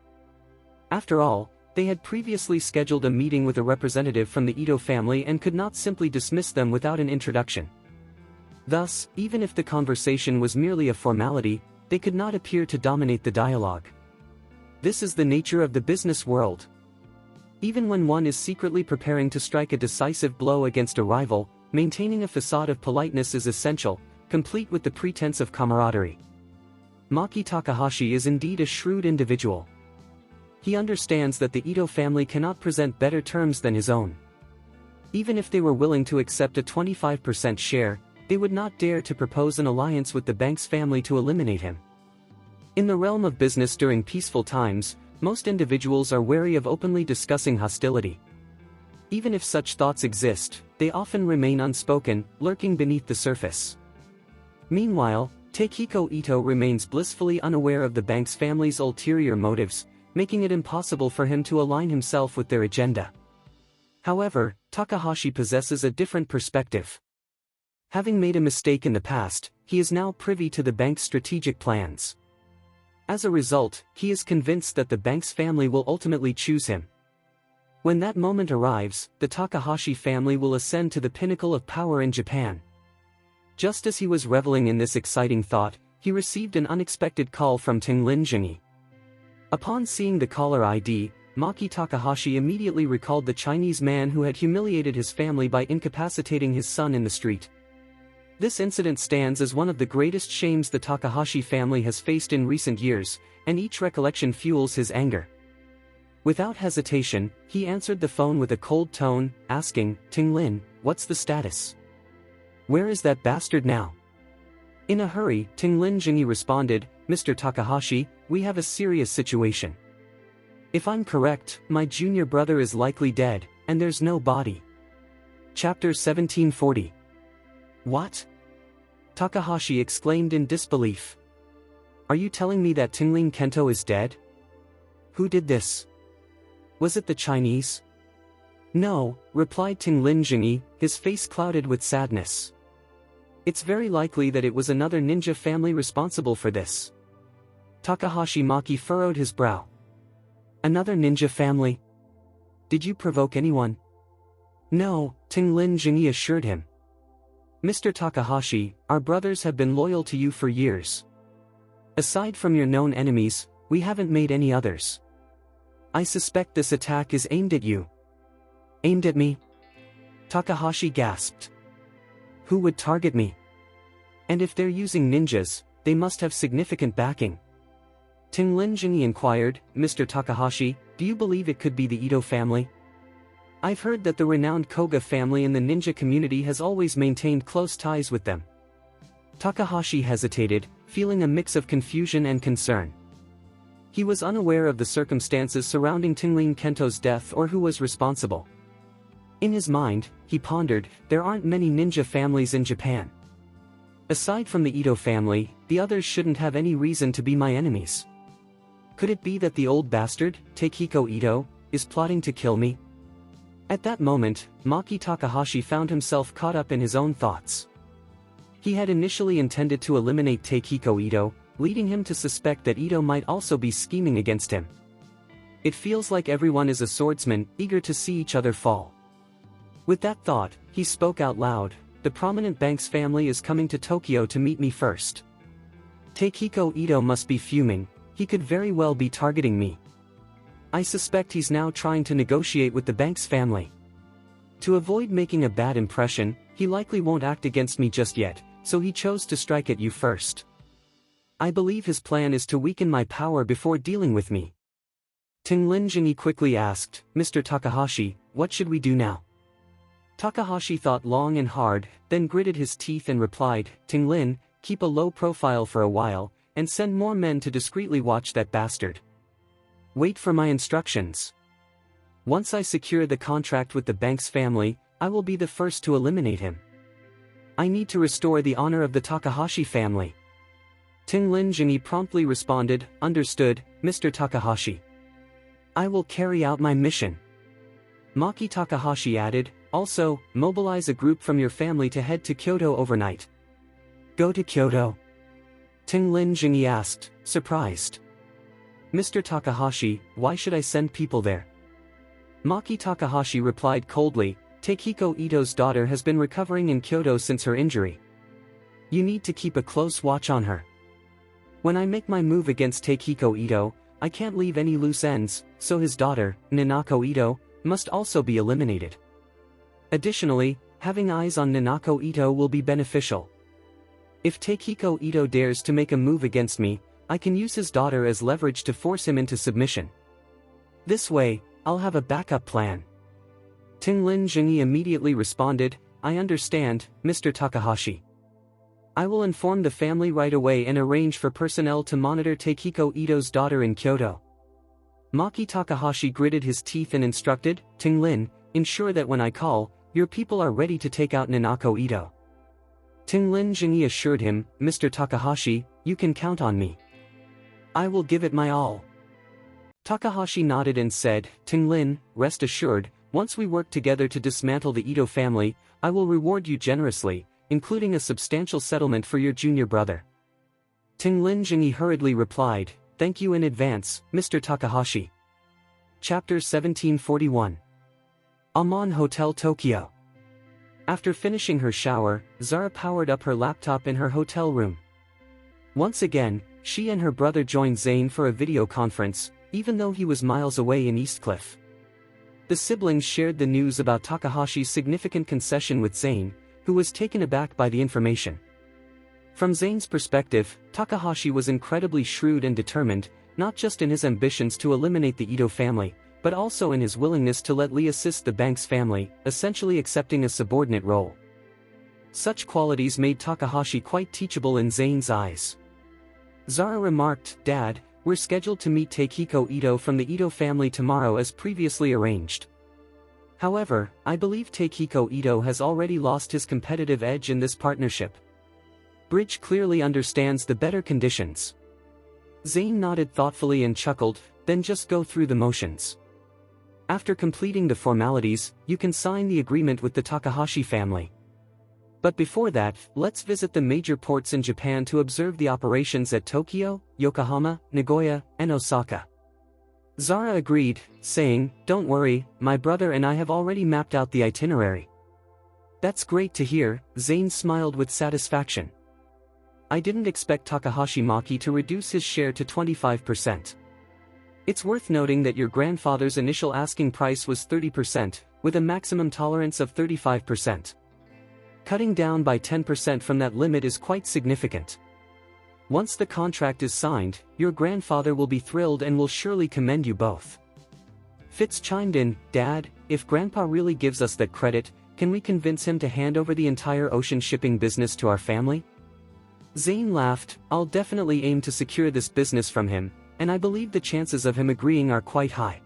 Speaker 1: After all, they had previously scheduled a meeting with a representative from the Edo family and could not simply dismiss them without an introduction. Thus, even if the conversation was merely a formality, they could not appear to dominate the dialogue. This is the nature of the business world. Even when one is secretly preparing to strike a decisive blow against a rival, maintaining a facade of politeness is essential, complete with the pretense of camaraderie. Maki Takahashi is indeed a shrewd individual. He understands that the Edo family cannot present better terms than his own. Even if they were willing to accept a 25% share, they would not dare to propose an alliance with the Banks family to eliminate him. In the realm of business during peaceful times, most individuals are wary of openly discussing hostility. Even if such thoughts exist, they often remain unspoken, lurking beneath the surface. Meanwhile, Takehiko Ito remains blissfully unaware of the Banks family's ulterior motives, making it impossible for him to align himself with their agenda. However, Takahashi possesses a different perspective. Having made a mistake in the past, he is now privy to the Banks' strategic plans. As a result, he is convinced that the Banks family will ultimately choose him. When that moment arrives, the Takahashi family will ascend to the pinnacle of power in Japan. Just as he was reveling in this exciting thought, he received an unexpected call from Tinglin Jingi. Upon seeing the caller ID, Maki Takahashi immediately recalled the Chinese man who had humiliated his family by incapacitating his son in the street. This incident stands as one of the greatest shames the Takahashi family has faced in recent years, and each recollection fuels his anger. Without hesitation, he answered the phone with a cold tone, asking, "Tinglin, what's the status? Where is that bastard now?" In a hurry, Tinglin Jingi responded, "Mr. Takahashi, we have a serious situation. If I'm correct, my junior brother is likely dead, and there's no body." Chapter 1740. What? Takahashi exclaimed in disbelief. Are you telling me that Tinglin Kento is dead? Who did this? Was it the Chinese? No, replied Tinglin Jingi, his face clouded with sadness. It's very likely that it was another ninja family responsible for this. Takahashi Maki furrowed his brow. Another ninja family? Did you provoke anyone? No, Tinglin Jingi assured him. Mr. Takahashi, our brothers have been loyal to you for years. Aside from your known enemies, we haven't made any others. I suspect this attack is aimed at you. Aimed at me? Takahashi gasped. Who would target me? And if they're using ninjas, they must have significant backing. Tinglin Jingi inquired, Mr. Takahashi, do you believe it could be the Edo family? I've heard that the renowned Koga family in the ninja community has always maintained close ties with them. Takahashi hesitated, feeling a mix of confusion and concern. He was unaware of the circumstances surrounding Tinglin Kento's death or who was responsible. In his mind, he pondered, there aren't many ninja families in Japan. Aside from the Edo family, the others shouldn't have any reason to be my enemies. Could it be that the old bastard, Takehiko Ito, is plotting to kill me? At that moment, Maki Takahashi found himself caught up in his own thoughts. He had initially intended to eliminate Takehiko Ito, leading him to suspect that Ito might also be scheming against him. It feels like everyone is a swordsman, eager to see each other fall. With that thought, he spoke out loud, the prominent Banks family is coming to Tokyo to meet me first. Takehiko Ito must be fuming, he could very well be targeting me. I suspect he's now trying to negotiate with the Banks family. To avoid making a bad impression, he likely won't act against me just yet, so he chose to strike at you first. I believe his plan is to weaken my power before dealing with me. Tinglin Jingi quickly asked, Mr. Takahashi, what should we do now? Takahashi thought long and hard, then gritted his teeth and replied, Tinglin, keep a low profile for a while, and send more men to discreetly watch that bastard. Wait for my instructions. Once I secure the contract with the Banks family, I will be the first to eliminate him. I need to restore the honor of the Takahashi family. Tinglin Jingi promptly responded, understood, Mr. Takahashi. I will carry out my mission. Maki Takahashi added, also, mobilize a group from your family to head to Kyoto overnight. Go to Kyoto? Tinglin Jingi asked, surprised. Mr. Takahashi, why should I send people there? Maki Takahashi replied coldly, Takehiko Ito's daughter has been recovering in Kyoto since her injury. You need to keep a close watch on her. When I make my move against Takehiko Ito, I can't leave any loose ends, so his daughter, Nanako Ito, must also be eliminated. Additionally, having eyes on Nanako Ito will be beneficial. If Takehiko Ito dares to make a move against me, I can use his daughter as leverage to force him into submission. This way, I'll have a backup plan. Tinglin Jingi immediately responded, I understand, Mr. Takahashi. I will inform the family right away and arrange for personnel to monitor Takehiko Ito's daughter in Kyoto. Maki Takahashi gritted his teeth and instructed, Tinglin, ensure that when I call, your people are ready to take out Nanako Ito. Tinglin Jingyi assured him, Mr. Takahashi, you can count on me. I will give it my all. Takahashi nodded and said, Tinglin, rest assured, once we work together to dismantle the Edo family, I will reward you generously, including a substantial settlement for your junior brother. Tinglin Jingyi hurriedly replied, thank you in advance, Mr. Takahashi. Chapter 1741. Amon Hotel Tokyo. After finishing her shower, Zara powered up her laptop in her hotel room. Once again, she and her brother joined Zane for a video conference, even though he was miles away in Eastcliff. The siblings shared the news about Takahashi's significant concession with Zane, who was taken aback by the information. From Zane's perspective, Takahashi was incredibly shrewd and determined, not just in his ambitions to eliminate the Edo family, but also in his willingness to let Lee assist the Banks family, essentially accepting a subordinate role. Such qualities made Takahashi quite teachable in Zane's eyes. Zara remarked, Dad, we're scheduled to meet Takehiko Ito from the Ito family tomorrow as previously arranged. However, I believe Takehiko Ito has already lost his competitive edge in this partnership. Bridge clearly understands the better conditions. Zane nodded thoughtfully and chuckled, then just go through the motions. After completing the formalities, you can sign the agreement with the Takahashi family. But before that, let's visit the major ports in Japan to observe the operations at Tokyo, Yokohama, Nagoya, and Osaka. Zara agreed, saying, don't worry, my brother and I have already mapped out the itinerary. That's great to hear, Zane smiled with satisfaction. I didn't expect Takahashi Maki to reduce his share to 25%. It's worth noting that your grandfather's initial asking price was 30%, with a maximum tolerance of 35%. Cutting down by 10% from that limit is quite significant. Once the contract is signed, your grandfather will be thrilled and will surely commend you both. Fitz chimed in, Dad, if Grandpa really gives us that credit, can we convince him to hand over the entire ocean shipping business to our family? Zane laughed, I'll definitely aim to secure this business from him, and I believe the chances of him agreeing are quite high.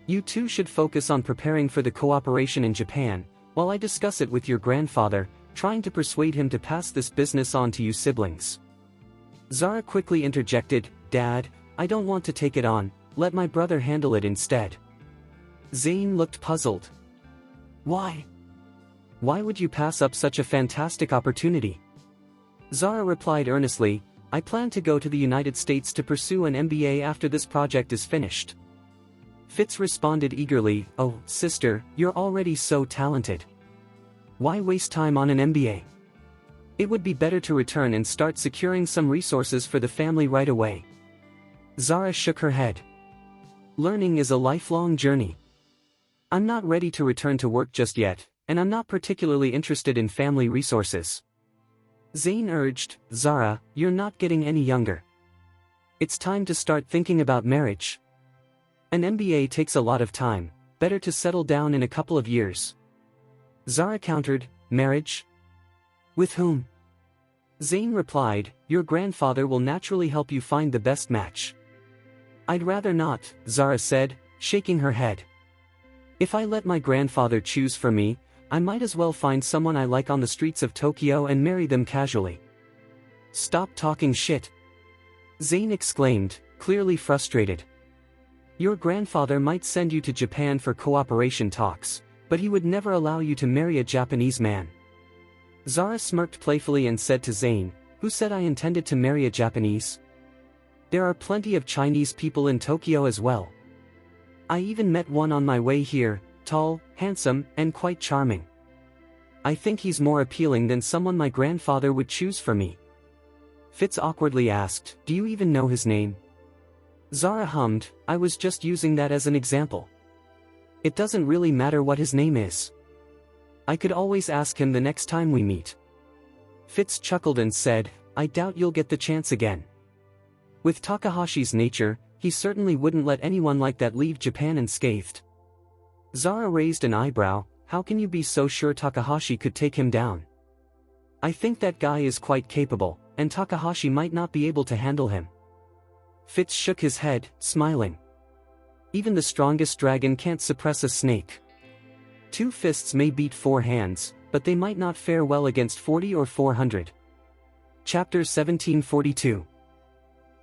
Speaker 1: You two should focus on preparing for the cooperation in Japan, while I discuss it with your grandfather, trying to persuade him to pass this business on to you siblings. Zara quickly interjected, Dad, I don't want to take it on, let my brother handle it instead. Zane looked puzzled. Why? Why would you pass up such a fantastic opportunity? Zara replied earnestly, I plan to go to the United States to pursue an MBA after this project is finished. Fitz responded eagerly, oh, sister, you're already so talented. Why waste time on an MBA? It would be better to return and start securing some resources for the family right away. Zara shook her head. Learning is a lifelong journey. I'm not ready to return to work just yet, and I'm not particularly interested in family resources. Zane urged, Zara, you're not getting any younger. It's time to start thinking about marriage. An MBA takes a lot of time, better to settle down in a couple of years. Zara countered, marriage? With whom? Zane replied, your grandfather will naturally help you find the best match. I'd rather not, Zara said, shaking her head. If I let my grandfather choose for me, I might as well find someone I like on the streets of Tokyo and marry them casually. Stop talking shit. Zane exclaimed, clearly frustrated. Your grandfather might send you to Japan for cooperation talks, but he would never allow you to marry a Japanese man. Zara smirked playfully and said to Zane, who said I intended to marry a Japanese? There are plenty of Chinese people in Tokyo as well. I even met one on my way here, tall, handsome, and quite charming. I think he's more appealing than someone my grandfather would choose for me. Fitz awkwardly asked, do you even know his name? Zara hummed, I was just using that as an example. It doesn't really matter what his name is. I could always ask him the next time we meet. Fitz chuckled and said, I doubt you'll get the chance again. With Takahashi's nature, he certainly wouldn't let anyone like that leave Japan unscathed. Zara raised an eyebrow, how can you be so sure Takahashi could take him down? I think that guy is quite capable, and Takahashi might not be able to handle him. Fitz shook his head, smiling. Even the strongest dragon can't suppress a snake. 2 fists may beat 4 hands, but they might not fare well against 40 or 400. Chapter 1742.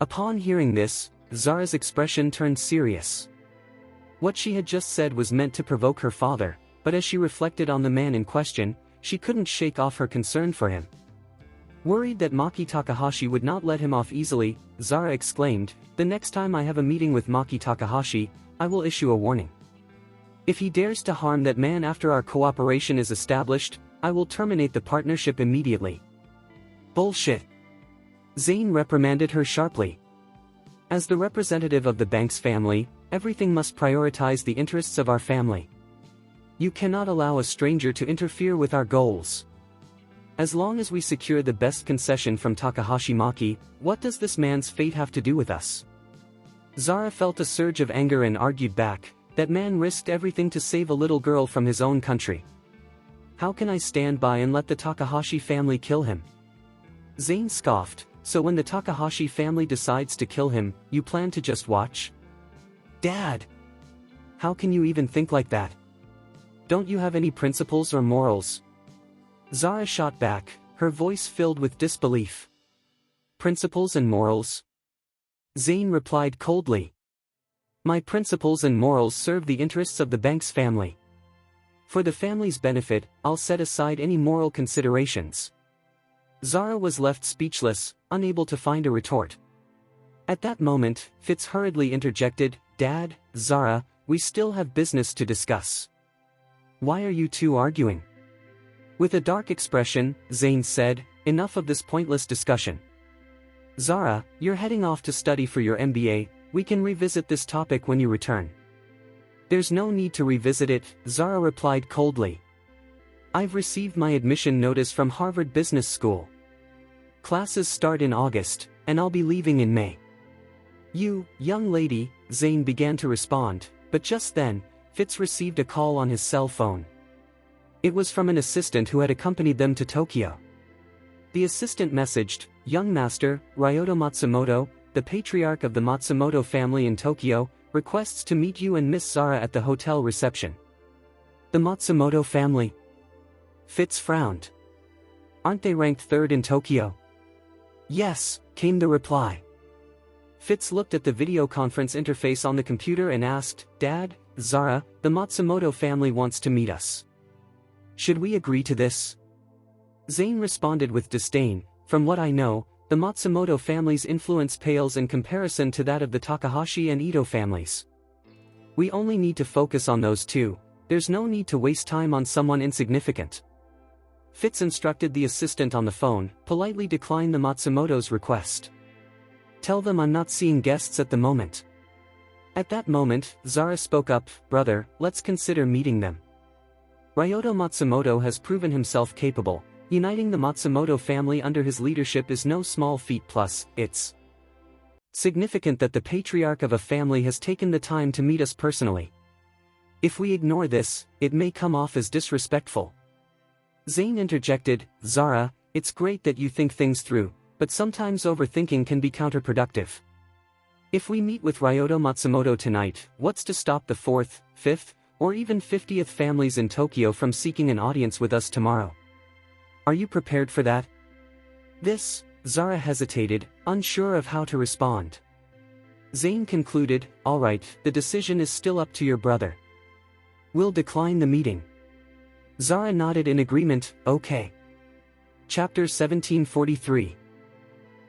Speaker 1: Upon hearing this, Zara's expression turned serious. What she had just said was meant to provoke her father, but as she reflected on the man in question, she couldn't shake off her concern for him. Worried that Maki Takahashi would not let him off easily, Zara exclaimed, "The next time I have a meeting with Maki Takahashi, I will issue a warning. If he dares to harm that man after our cooperation is established, I will terminate the partnership immediately." Bullshit. Zane reprimanded her sharply. As the representative of the Banks family, everything must prioritize the interests of our family. You cannot allow a stranger to interfere with our goals. As long as we secure the best concession from Takahashi Maki, what does this man's fate have to do with us? Zara felt a surge of anger and argued back, "That man risked everything to save a little girl from his own country. How can I stand by and let the Takahashi family kill him?" Zane scoffed, "So when the Takahashi family decides to kill him, you plan to just watch?" "Dad! How can you even think like that? Don't you have any principles or morals?" Zara shot back, her voice filled with disbelief. "Principles and morals?" Zane replied coldly. "My principles and morals serve the interests of the Banks family. For the family's benefit, I'll set aside any moral considerations." Zara was left speechless, unable to find a retort. At that moment, Fitz hurriedly interjected, "Dad, Zara, we still have business to discuss. Why are you two arguing?" With a dark expression, Zane said, "Enough of this pointless discussion. Zara, you're heading off to study for your MBA, we can revisit this topic when you return." "There's no need to revisit it," Zara replied coldly. "I've received my admission notice from Harvard Business School. Classes start in August, and I'll be leaving in May." "You, young lady," Zane began to respond, but just then, Fitz received a call on his cell phone. It was from an assistant who had accompanied them to Tokyo. The assistant messaged, "Young master, Ryota Matsumoto, the patriarch of the Matsumoto family in Tokyo, requests to meet you and Miss Zara at the hotel reception." "The Matsumoto family?" Fitz frowned. "Aren't they ranked third in Tokyo?" "Yes," came the reply. Fitz looked at the video conference interface on the computer and asked, "Dad, Zara, the Matsumoto family wants to meet us. Should we agree to this?" Zane responded with disdain, "From what I know, the Matsumoto family's influence pales in comparison to that of the Takahashi and Edo families. We only need to focus on those two, there's no need to waste time on someone insignificant." Fitz instructed the assistant on the phone, "Politely decline the Matsumoto's request. Tell them I'm not seeing guests at the moment." At that moment, Zara spoke up, "Brother, let's consider meeting them. Ryota Matsumoto has proven himself capable. Uniting the Matsumoto family under his leadership is no small feat, plus, it's significant that the patriarch of a family has taken the time to meet us personally. If we ignore this, it may come off as disrespectful." Zane interjected, "Zara, it's great that you think things through, but sometimes overthinking can be counterproductive. If we meet with Ryota Matsumoto tonight, what's to stop the 4th, 5th, or even 50th families in Tokyo from seeking an audience with us tomorrow? Are you prepared for that?" This, Zara hesitated, unsure of how to respond. Zane concluded, "All right, the decision is still up to your brother. We'll decline the meeting." Zara nodded in agreement, "Okay." Chapter 1743.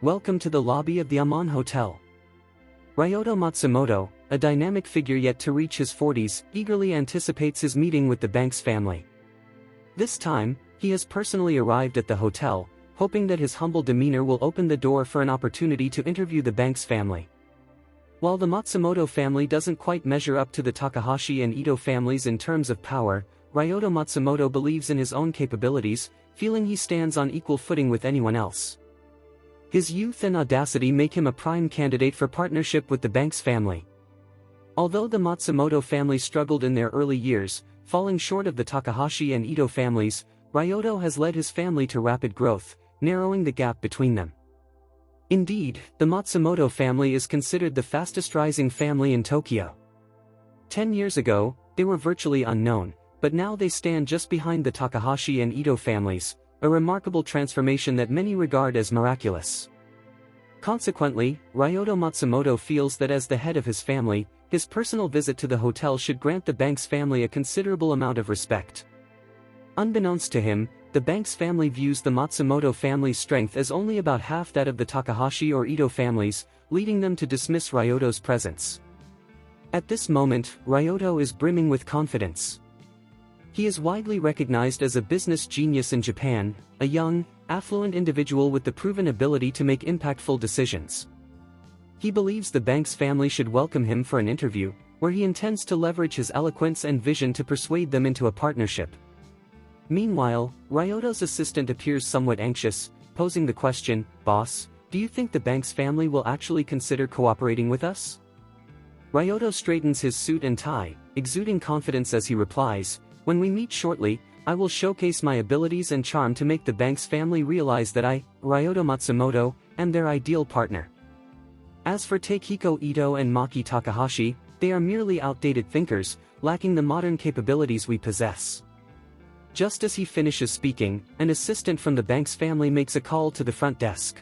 Speaker 1: Welcome to the lobby of the Amon Hotel. Ryota Matsumoto, a dynamic figure yet to reach his 40s, eagerly anticipates his meeting with the Banks family. This time, he has personally arrived at the hotel, hoping that his humble demeanor will open the door for an opportunity to interview the Banks family. While the Matsumoto family doesn't quite measure up to the Takahashi and Edo families in terms of power, Ryota Matsumoto believes in his own capabilities, feeling he stands on equal footing with anyone else. His youth and audacity make him a prime candidate for partnership with the Banks family. Although the Matsumoto family struggled in their early years, falling short of the Takahashi and Edo families, Ryota has led his family to rapid growth, narrowing the gap between them. Indeed, the Matsumoto family is considered the fastest rising family in Tokyo. 10 years ago, they were virtually unknown, but now they stand just behind the Takahashi and Edo families, a remarkable transformation that many regard as miraculous. Consequently, Ryoto Matsumoto feels that as the head of his family, his personal visit to the hotel should grant the Banks family a considerable amount of respect. Unbeknownst to him, the Banks family views the Matsumoto family's strength as only about half that of the Takahashi or Edo families, leading them to dismiss Ryoto's presence. At this moment, Ryoto is brimming with confidence. He is widely recognized as a business genius in Japan, a young, affluent individual with the proven ability to make impactful decisions. He believes the Banks family should welcome him for an interview, where he intends to leverage his eloquence and vision to persuade them into a partnership. Meanwhile, Ryoto's assistant appears somewhat anxious, posing the question, "Boss, do you think the Banks family will actually consider cooperating with us?" Ryoto straightens his suit and tie, exuding confidence as he replies, "When we meet shortly, I will showcase my abilities and charm to make the Banks family realize that I, Ryoto Matsumoto, am their ideal partner." As for Takehiko Ito and Maki Takahashi, they are merely outdated thinkers, lacking the modern capabilities we possess. Just as he finishes speaking, an assistant from the Banks family makes a call to the front desk.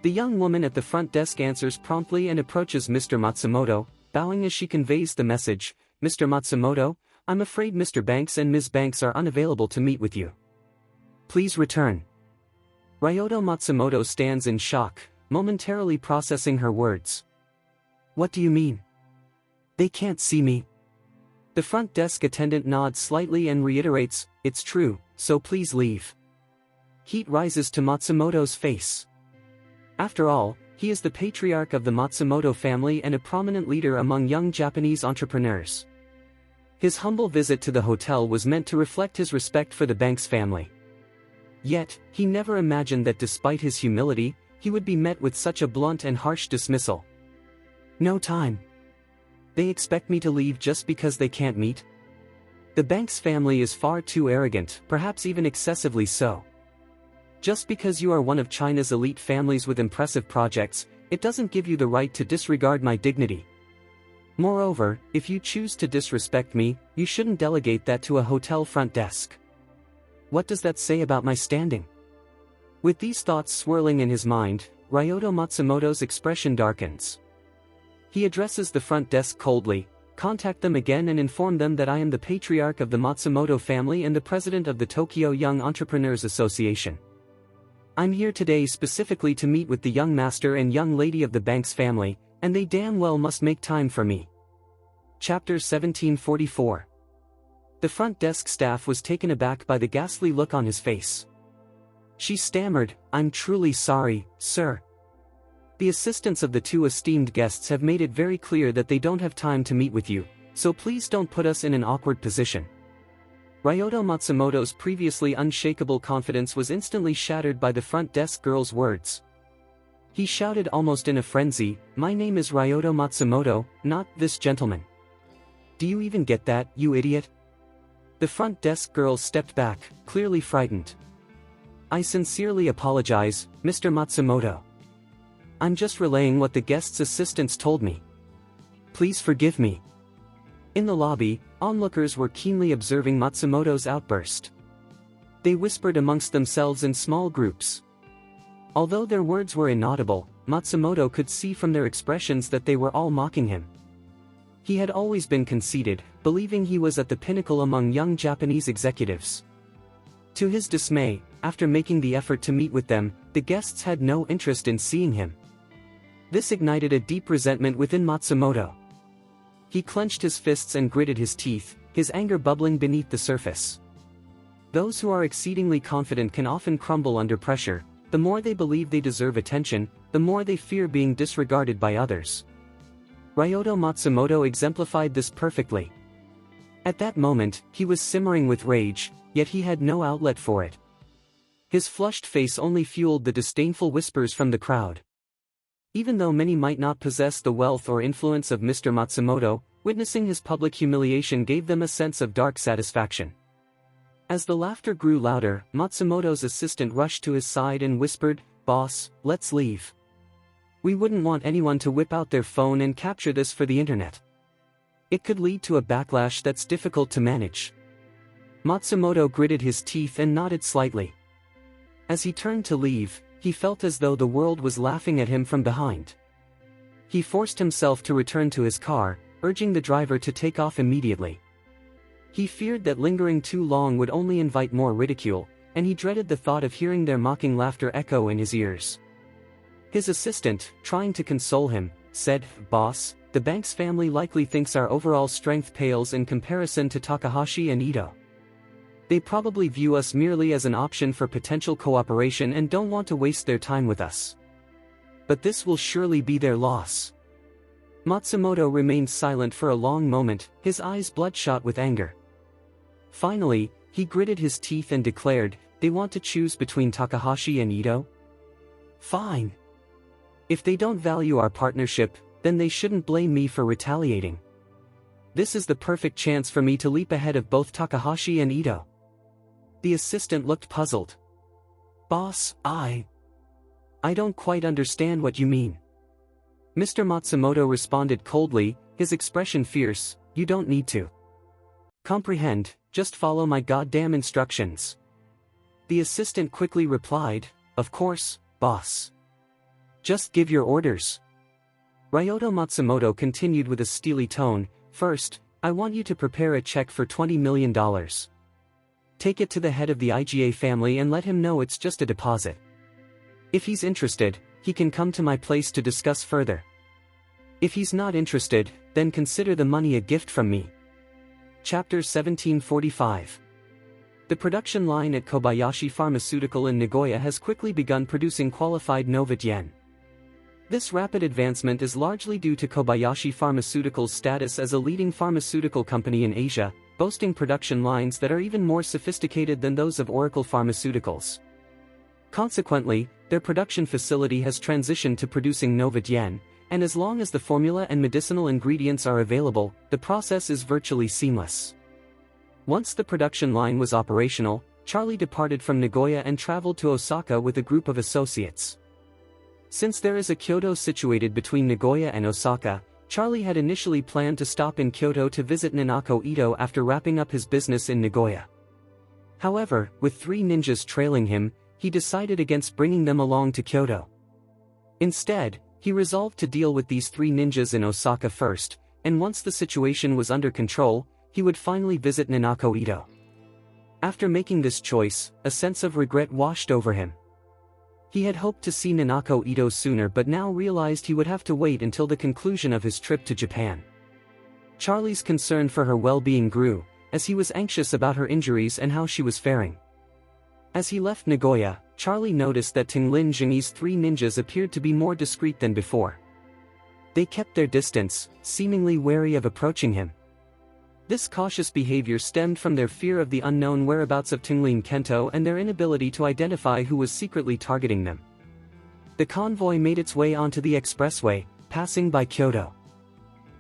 Speaker 1: The young woman at the front desk answers promptly and approaches Mr. Matsumoto, bowing as she conveys the message, "Mr. Matsumoto, I'm afraid Mr. Banks and Ms. Banks are unavailable to meet with you. Please return." Ryoto Matsumoto stands in shock, momentarily processing her words. "What do you mean? They can't see me?" The front desk attendant nods slightly and reiterates, "It's true, so please leave." Heat rises to Matsumoto's face. After all, he is the patriarch of the Matsumoto family and a prominent leader among young Japanese entrepreneurs. His humble visit to the hotel was meant to reflect his respect for the Banks family. Yet, he never imagined that despite his humility, he would be met with such a blunt and harsh dismissal. "No time. They expect me to leave just because they can't meet?" The Banks family is far too arrogant, perhaps even excessively so. Just because you are one of China's elite families with impressive projects, it doesn't give you the right to disregard my dignity. Moreover, if you choose to disrespect me, you shouldn't delegate that to a hotel front desk. What does that say about my standing? With these thoughts swirling in his mind, Ryoto Matsumoto's expression darkens. He addresses the front desk coldly, "Contact them again and inform them that I am the patriarch of the Matsumoto family and the president of the Tokyo Young Entrepreneurs Association. I'm here today specifically to meet with the young master and young lady of the Banks family, and they damn well must make time for me." Chapter 1744. The front desk staff was taken aback by the ghastly look on his face. She stammered, "I'm truly sorry, sir. The assistants of the two esteemed guests have made it very clear that they don't have time to meet with you, so please don't put us in an awkward position." Ryoto Matsumoto's previously unshakable confidence was instantly shattered by the front desk girl's words. He shouted almost in a frenzy, "My name is Ryoto Matsumoto, not this gentleman. Do you even get that, you idiot?" The front desk girl stepped back, clearly frightened. "I sincerely apologize, Mr. Matsumoto. I'm just relaying what the guest's assistants told me. Please forgive me." In the lobby, onlookers were keenly observing Matsumoto's outburst. They whispered amongst themselves in small groups. Although their words were inaudible, Matsumoto could see from their expressions that they were all mocking him. He had always been conceited, believing he was at the pinnacle among young Japanese executives. To his dismay, after making the effort to meet with them, the guests had no interest in seeing him. This ignited a deep resentment within Matsumoto. He clenched his fists and gritted his teeth, his anger bubbling beneath the surface. Those who are exceedingly confident can often crumble under pressure. The more they believe they deserve attention, the more they fear being disregarded by others. Ryoto Matsumoto exemplified this perfectly. At that moment, he was simmering with rage, yet he had no outlet for it. His flushed face only fueled the disdainful whispers from the crowd. Even though many might not possess the wealth or influence of Mr. Matsumoto, witnessing his public humiliation gave them a sense of dark satisfaction. As the laughter grew louder, Matsumoto's assistant rushed to his side and whispered, "Boss, let's leave. We wouldn't want anyone to whip out their phone and capture this for the internet. It could lead to a backlash that's difficult to manage." Matsumoto gritted his teeth and nodded slightly. As he turned to leave, he felt as though the world was laughing at him from behind. He forced himself to return to his car, urging the driver to take off immediately. He feared that lingering too long would only invite more ridicule, and he dreaded the thought of hearing their mocking laughter echo in his ears. His assistant, trying to console him, said, "Boss, the Banks family likely thinks our overall strength pales in comparison to Takahashi and Edo. They probably view us merely as an option for potential cooperation and don't want to waste their time with us. But this will surely be their loss." Matsumoto remained silent for a long moment, his eyes bloodshot with anger. Finally, he gritted his teeth and declared, "They want to choose between Takahashi and Edo? Fine. If they don't value our partnership, then they shouldn't blame me for retaliating. This is the perfect chance for me to leap ahead of both Takahashi and Edo." The assistant looked puzzled. "Boss, I don't quite understand what you mean." Mr. Matsumoto responded coldly, his expression fierce, "You don't need to comprehend, just follow my goddamn instructions." The assistant quickly replied, "Of course, boss. Just give your orders." Ryota Matsumoto continued with a steely tone, "First, I want you to prepare a check for $20 million. Take it to the head of the IGA family and let him know it's just a deposit. If he's interested, he can come to my place to discuss further. If he's not interested, then consider the money a gift from me." Chapter 1745. The production line at Kobayashi Pharmaceutical in Nagoya has quickly begun producing qualified novet yen. This rapid advancement is largely due to Kobayashi Pharmaceutical's status as a leading pharmaceutical company in Asia, boasting production lines that are even more sophisticated than those of Oracle Pharmaceuticals. Consequently, their production facility has transitioned to producing novet yen, and as long as the formula and medicinal ingredients are available, the process is virtually seamless. Once the production line was operational, Charlie departed from Nagoya and traveled to Osaka with a group of associates. Since there is a Kyoto situated between Nagoya and Osaka, Charlie had initially planned to stop in Kyoto to visit Nanako Edo after wrapping up his business in Nagoya. However, with 3 ninjas trailing him, he decided against bringing them along to Kyoto. Instead, he resolved to deal with these 3 ninjas in Osaka first, and once the situation was under control, he would finally visit Nanako Edo. After making this choice, a sense of regret washed over him. He had hoped to see Nanako Edo sooner but now realized he would have to wait until the conclusion of his trip to Japan. Charlie's concern for her well-being grew, as he was anxious about her injuries and how she was faring. As he left Nagoya, Charlie noticed that Tinglin Jingyi's 3 ninjas appeared to be more discreet than before. They kept their distance, seemingly wary of approaching him. This cautious behavior stemmed from their fear of the unknown whereabouts of Tinglin Kento and their inability to identify who was secretly targeting them. The convoy made its way onto the expressway, passing by Kyoto.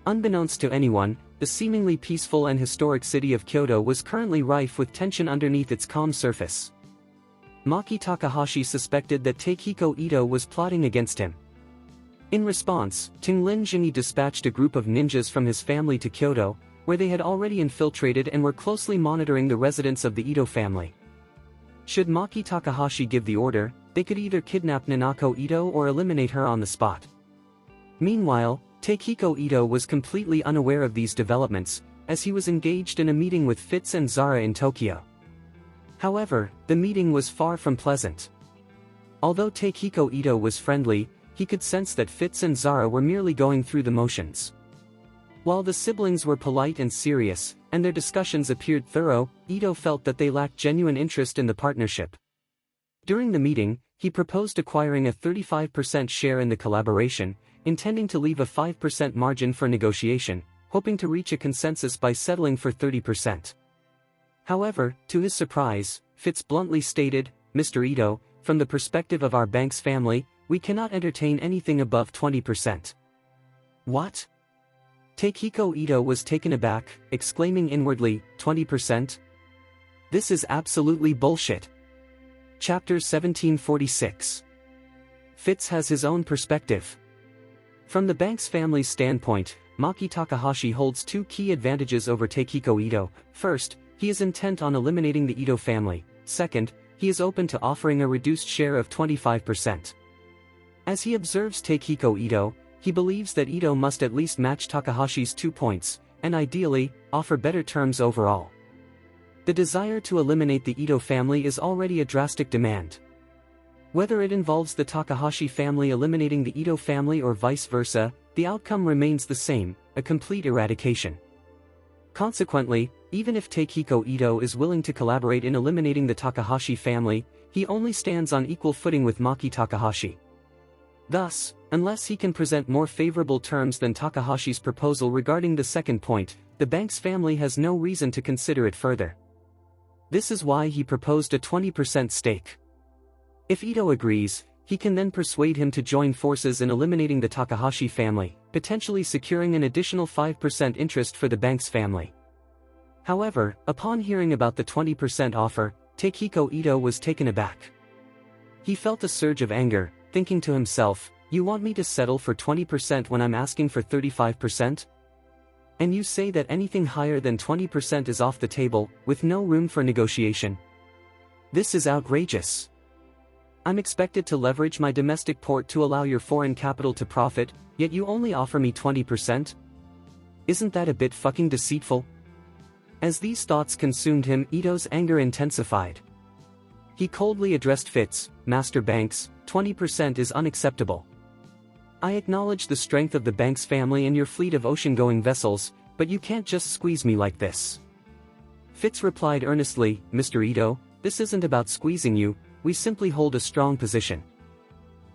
Speaker 1: Unbeknownst to anyone, the seemingly peaceful and historic city of Kyoto was currently rife with tension underneath its calm surface. Maki Takahashi suspected that Takehiko Ito was plotting against him. In response, Tinglin Jingyi dispatched a group of ninjas from his family to Kyoto, where they had already infiltrated and were closely monitoring the residents of the Ito family. Should Maki Takahashi give the order, they could either kidnap Nanako Ito or eliminate her on the spot. Meanwhile, Takehiko Ito was completely unaware of these developments, as he was engaged in a meeting with Fitz and Zara in Tokyo. However, the meeting was far from pleasant. Although Takehiko Ito was friendly, he could sense that Fitz and Zara were merely going through the motions. While the siblings were polite and serious, and their discussions appeared thorough, Ito felt that they lacked genuine interest in the partnership. During the meeting, he proposed acquiring a 35% share in the collaboration, intending to leave a 5% margin for negotiation, hoping to reach a consensus by settling for 30%. However, to his surprise, Fitz bluntly stated, "Mr. Ito, from the perspective of our Banks family, we cannot entertain anything above 20%. What? Takehiko Ito was taken aback, exclaiming inwardly, 20%? This is absolutely bullshit. Chapter 1746. Fitz has his own perspective. From the Banks family's standpoint, Maki Takahashi holds 2 key advantages over Takehiko Ito. First, he is intent on eliminating the Edo family. Second, he is open to offering a reduced share of 25%. As he observes Takehiko Edo, he believes that Edo must at least match Takahashi's 2 points, and ideally, offer better terms overall. The desire to eliminate the Edo family is already a drastic demand. Whether it involves the Takahashi family eliminating the Edo family or vice versa, the outcome remains the same, a complete eradication. Consequently, even if Takehiko Edo is willing to collaborate in eliminating the Takahashi family, he only stands on equal footing with Maki Takahashi. Thus, unless he can present more favorable terms than Takahashi's proposal regarding the second point, the Banks family has no reason to consider it further. This is why he proposed a 20% stake. If Edo agrees, he can then persuade him to join forces in eliminating the Takahashi family, potentially securing an additional 5% interest for the Banks family. However, upon hearing about the 20% offer, Takehiko Edo was taken aback. He felt a surge of anger, thinking to himself, "You want me to settle for 20% when I'm asking for 35%? And you say that anything higher than 20% is off the table, with no room for negotiation? This is outrageous. I'm expected to leverage my domestic port to allow your foreign capital to profit, yet you only offer me 20%? Isn't that a bit fucking deceitful?" As these thoughts consumed him, Edo's anger intensified. He coldly addressed Fitz, "Master Banks, 20% is unacceptable. I acknowledge the strength of the Banks family and your fleet of ocean-going vessels, but you can't just squeeze me like this." Fitz replied earnestly, "Mr. Edo, this isn't about squeezing you, we simply hold a strong position.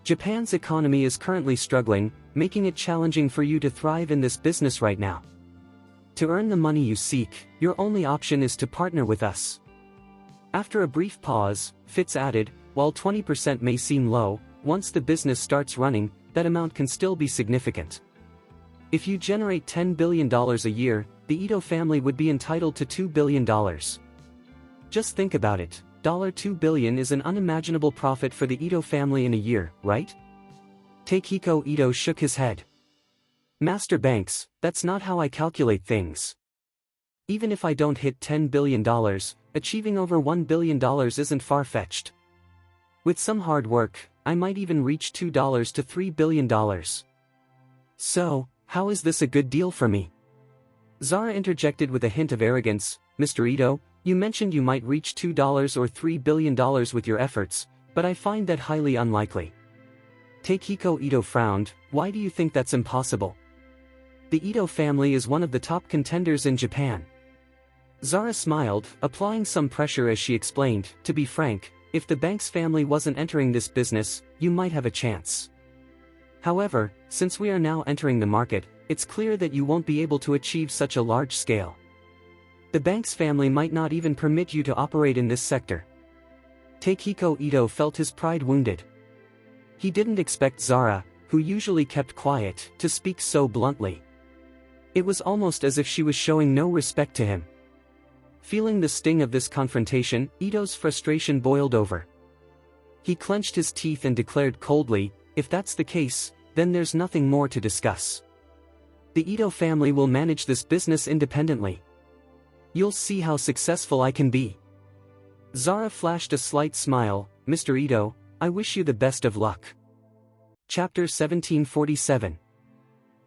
Speaker 1: Japan's economy is currently struggling, making it challenging for you to thrive in this business right now. To earn the money you seek, your only option is to partner with us." After a brief pause, Fitz added, "While 20% may seem low, once the business starts running, that amount can still be significant. If you generate $10 billion a year, the Edo family would be entitled to $2 billion. Just think about it, $2 billion is an unimaginable profit for the Edo family in a year, right?" Takehiko Edo shook his head. "Master Banks, that's not how I calculate things. Even if I don't hit $10 billion, achieving over $1 billion isn't far-fetched. With some hard work, I might even reach $2 to $3 billion. So, how is this a good deal for me?" Zara interjected with a hint of arrogance, "Mr. Edo, you mentioned you might reach $2 or $3 billion with your efforts, but I find that highly unlikely." Takehiko Edo frowned, "Why do you think that's impossible? The Edo family is one of the top contenders in Japan." Zara smiled, applying some pressure as she explained, "To be frank, if the Banks family wasn't entering this business, you might have a chance. However, since we are now entering the market, it's clear that you won't be able to achieve such a large scale. The Banks family might not even permit you to operate in this sector." Takehiko Edo felt his pride wounded. He didn't expect Zara, who usually kept quiet, to speak so bluntly. It was almost as if she was showing no respect to him. Feeling the sting of this confrontation, Edo's frustration boiled over. He clenched his teeth and declared coldly, "If that's the case, then there's nothing more to discuss. The Edo family will manage this business independently. You'll see how successful I can be." Zara flashed a slight smile, "Mr. Edo, I wish you the best of luck." Chapter 1747.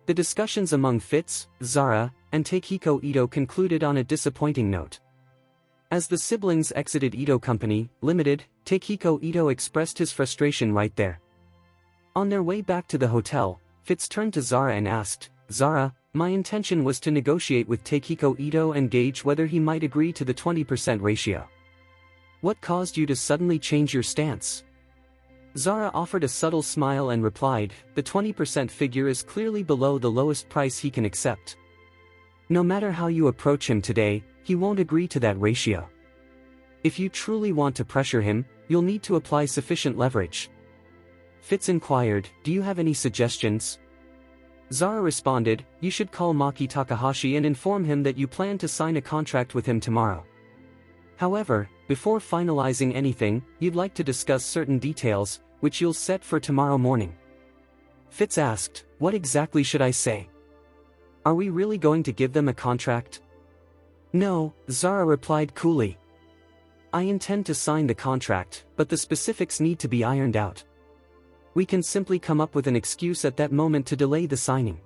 Speaker 1: The discussions among Fitz, Zara, and Takehiko Edo concluded on a disappointing note. As the siblings exited Edo Company, Limited, Takehiko Edo expressed his frustration right there. On their way back to the hotel, Fitz turned to Zara and asked, "Zara, my intention was to negotiate with Takehiko Edo and gauge whether he might agree to the 20% ratio. What caused you to suddenly change your stance?" Zara offered a subtle smile and replied, "The 20% figure is clearly below the lowest price he can accept. No matter how you approach him today, he won't agree to that ratio. If you truly want to pressure him, you'll need to apply sufficient leverage." Fitz inquired, "Do you have any suggestions?" Zara responded, "You should call Maki Takahashi and inform him that you plan to sign a contract with him tomorrow. However, before finalizing anything, you'd like to discuss certain details, which you'll set for tomorrow morning." Fitz asked, "What exactly should I say? Are we really going to give them a contract?" No, Zara replied coolly. I intend to sign the contract, but the specifics need to be ironed out. We can simply come up with an excuse at that moment to delay the signing.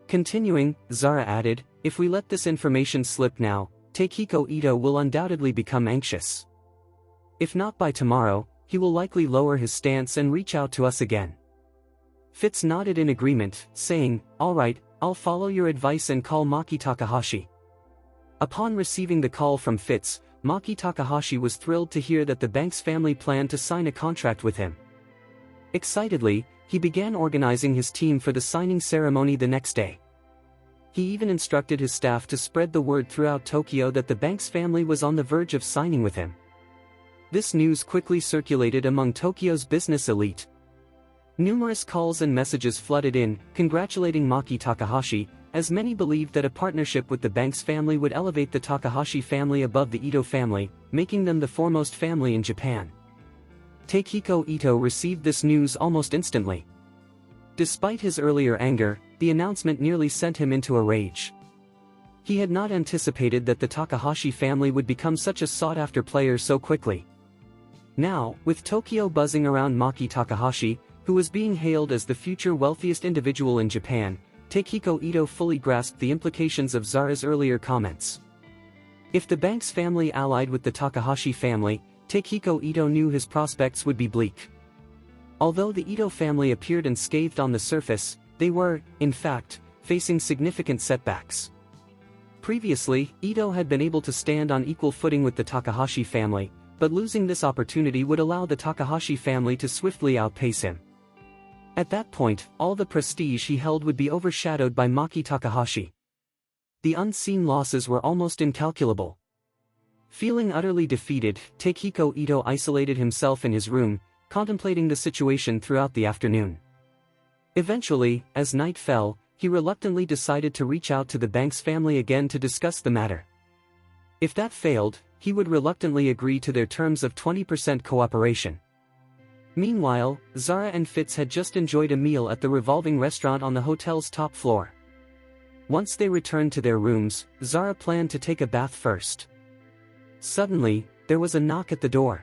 Speaker 1: Continuing, Zara added, if we let this information slip now, Takehiko Ito will undoubtedly become anxious. If not by tomorrow, he will likely lower his stance and reach out to us again. Fitz nodded in agreement, saying, all right, I'll follow your advice and call Maki Takahashi. Upon receiving the call from Fitz, Maki Takahashi was thrilled to hear that the Banks family planned to sign a contract with him. Excitedly, he began organizing his team for the signing ceremony the next day. He even instructed his staff to spread the word throughout Tokyo that the Banks family was on the verge of signing with him. This news quickly circulated among Tokyo's business elite. Numerous calls and messages flooded in, congratulating Maki Takahashi, as many believed that a partnership with the Banks family would elevate the Takahashi family above the Ito family, making them the foremost family in Japan. Takehiko Ito received this news almost instantly. Despite his earlier anger, the announcement nearly sent him into a rage. He had not anticipated that the Takahashi family would become such a sought-after player so quickly. Now, with Tokyo buzzing around Maki Takahashi, who was being hailed as the future wealthiest individual in Japan, Takehiko Ito fully grasped the implications of Zara's earlier comments. If the Banks family allied with the Takahashi family, Takehiko Ito knew his prospects would be bleak. Although the Ito family appeared unscathed on the surface, they were, in fact, facing significant setbacks. Previously, Ito had been able to stand on equal footing with the Takahashi family, but losing this opportunity would allow the Takahashi family to swiftly outpace him. At that point, all the prestige he held would be overshadowed by Maki Takahashi. The unseen losses were almost incalculable. Feeling utterly defeated, Takehiko Ito isolated himself in his room, contemplating the situation throughout the afternoon. Eventually, as night fell, he reluctantly decided to reach out to the Banks family again to discuss the matter. If that failed, he would reluctantly agree to their terms of 20% cooperation. Meanwhile, Zara and Fitz had just enjoyed a meal at the revolving restaurant on the hotel's top floor. Once they returned to their rooms, Zara planned to take a bath first. Suddenly, there was a knock at the door.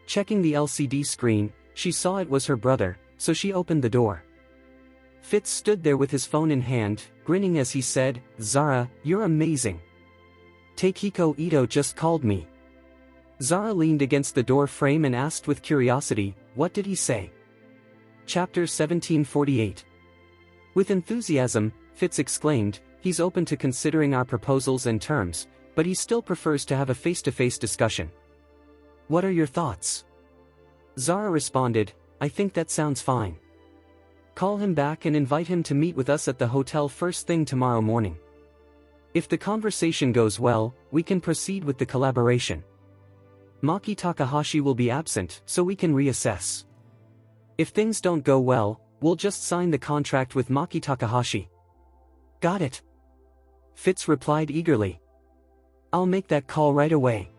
Speaker 1: Checking the LCD screen, she saw it was her brother, so she opened the door. Fitz stood there with his phone in hand, grinning as he said, "Zara, you're amazing. Takehiko Ito just called me." Zara leaned against the door frame and asked with curiosity, "What did he say?" Chapter 1748. With enthusiasm, Fitz exclaimed, "He's open to considering our proposals and terms, but he still prefers to have a face-to-face discussion. What are your thoughts?" Zara responded, "I think that sounds fine. Call him back and invite him to meet with us at the hotel first thing tomorrow morning. If the conversation goes well, we can proceed with the collaboration. Maki Takahashi will be absent, so we can reassess. If things don't go well, we'll just sign the contract with Maki Takahashi." "Got it," Fitz replied eagerly. "I'll make that call right away."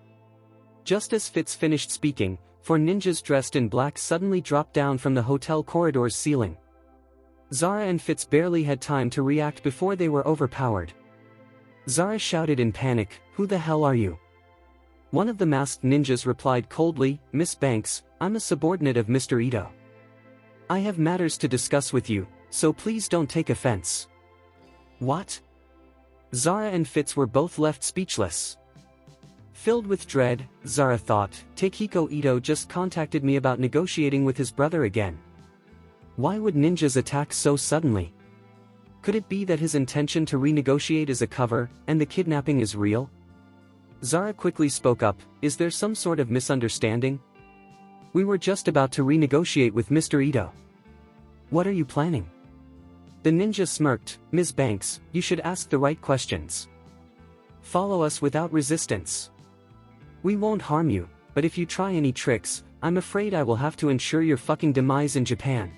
Speaker 1: Just as Fitz finished speaking, four ninjas dressed in black suddenly dropped down from the hotel corridor's ceiling. Zara and Fitz barely had time to react before they were overpowered. Zara shouted in panic, "Who the hell are you?" One of the masked ninjas replied coldly, "Miss Banks, I'm a subordinate of Mr. Ito. I have matters to discuss with you, so please don't take offense." "What?" Zara and Fitz were both left speechless. Filled with dread, Zara thought, Takehiko Ito just contacted me about negotiating with his brother again. Why would ninjas attack so suddenly? Could it be that his intention to renegotiate is a cover, and the kidnapping is real? Zara quickly spoke up, "Is there some sort of misunderstanding? We were just about to renegotiate with Mr. Ito. What are you planning?" The ninja smirked, "Ms. Banks, you should ask the right questions. Follow us without resistance. We won't harm you, but if you try any tricks, I'm afraid I will have to ensure your fucking demise in Japan."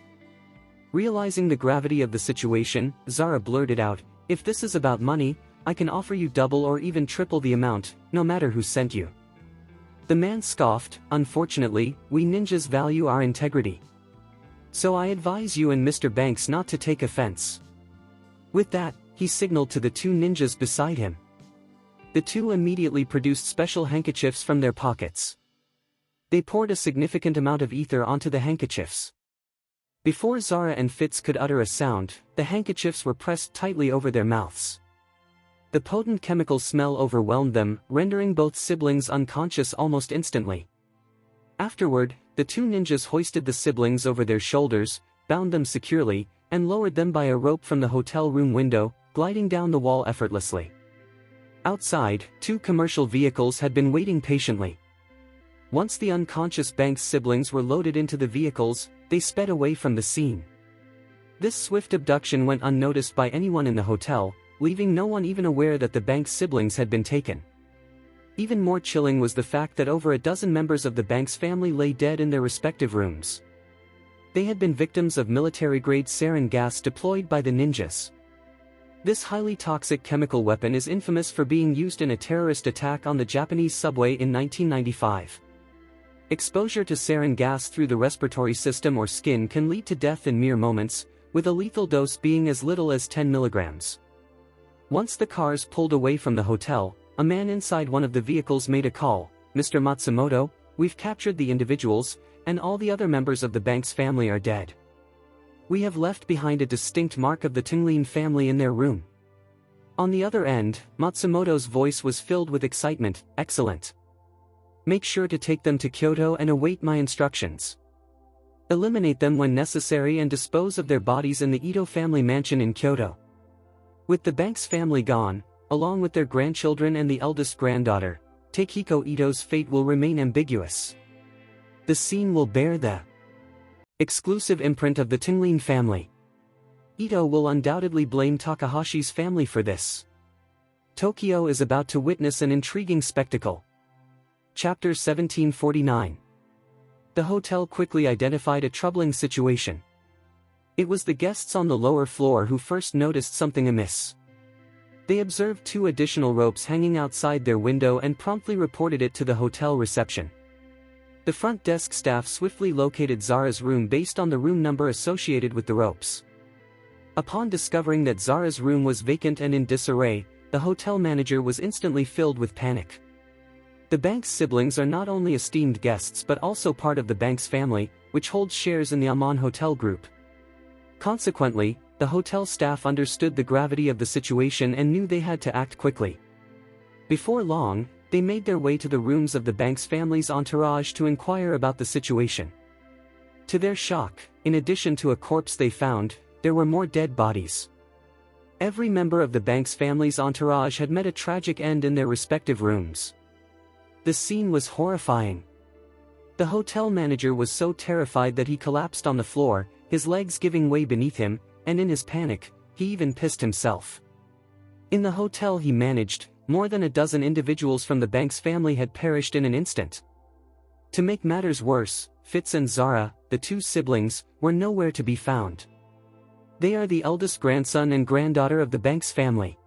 Speaker 1: Realizing the gravity of the situation, Zara blurted out, "If this is about money, I can offer you double or even triple the amount, no matter who sent you." The man scoffed, "Unfortunately, we ninjas value our integrity. So I advise you and Mr. Banks not to take offense." With that, he signaled to the two ninjas beside him. The two immediately produced special handkerchiefs from their pockets. They poured a significant amount of ether onto the handkerchiefs. Before Zara and Fitz could utter a sound, the handkerchiefs were pressed tightly over their mouths. The potent chemical smell overwhelmed them, rendering both siblings unconscious almost instantly. Afterward, the two ninjas hoisted the siblings over their shoulders, bound them securely, and lowered them by a rope from the hotel room window, gliding down the wall effortlessly. Outside, two commercial vehicles had been waiting patiently. Once the unconscious Banks siblings were loaded into the vehicles, they sped away from the scene. This swift abduction went unnoticed by anyone in the hotel, leaving no one even aware that the Banks siblings had been taken. Even more chilling was the fact that over a dozen members of the Banks family lay dead in their respective rooms. They had been victims of military-grade sarin gas deployed by the ninjas. This highly toxic chemical weapon is infamous for being used in a terrorist attack on the Japanese subway in 1995. Exposure to sarin gas through the respiratory system or skin can lead to death in mere moments, with a lethal dose being as little as 10 milligrams. Once the cars pulled away from the hotel, a man inside one of the vehicles made a call. "Mr. Matsumoto, we've captured the individuals, and all the other members of the Banks family are dead. We have left behind a distinct mark of the Tinglin family in their room." On the other end, Matsumoto's voice was filled with excitement. "Excellent. Make sure to take them to Kyoto and await my instructions. Eliminate them when necessary and dispose of their bodies in the Edo family mansion in Kyoto." With the Banks family gone, along with their grandchildren and the eldest granddaughter, Takehiko Ito's fate will remain ambiguous. The scene will bear the exclusive imprint of the Tinglin family. Ito will undoubtedly blame Takahashi's family for this. Tokyo is about to witness an intriguing spectacle. Chapter 1749. The hotel quickly identified a troubling situation. It was the guests on the lower floor who first noticed something amiss. They observed two additional ropes hanging outside their window and promptly reported it to the hotel reception. The front desk staff swiftly located Zara's room based on the room number associated with the ropes. Upon discovering that Zara's room was vacant and in disarray, the hotel manager was instantly filled with panic. The Banks siblings are not only esteemed guests but also part of the Banks family, which holds shares in the Amon Hotel Group. Consequently, the hotel staff understood the gravity of the situation and knew they had to act quickly. Before long, they made their way to the rooms of the Banks family's entourage to inquire about the situation. To their shock, in addition to a corpse they found, there were more dead bodies. Every member of the Banks family's entourage had met a tragic end in their respective rooms. The scene was horrifying. The hotel manager was so terrified that he collapsed on the floor, his legs giving way beneath him, and in his panic, he even pissed himself. In the hotel he managed, more than a dozen individuals from the Banks family had perished in an instant. To make matters worse, Fitz and Zara, the two siblings, were nowhere to be found. They are the eldest grandson and granddaughter of the Banks family.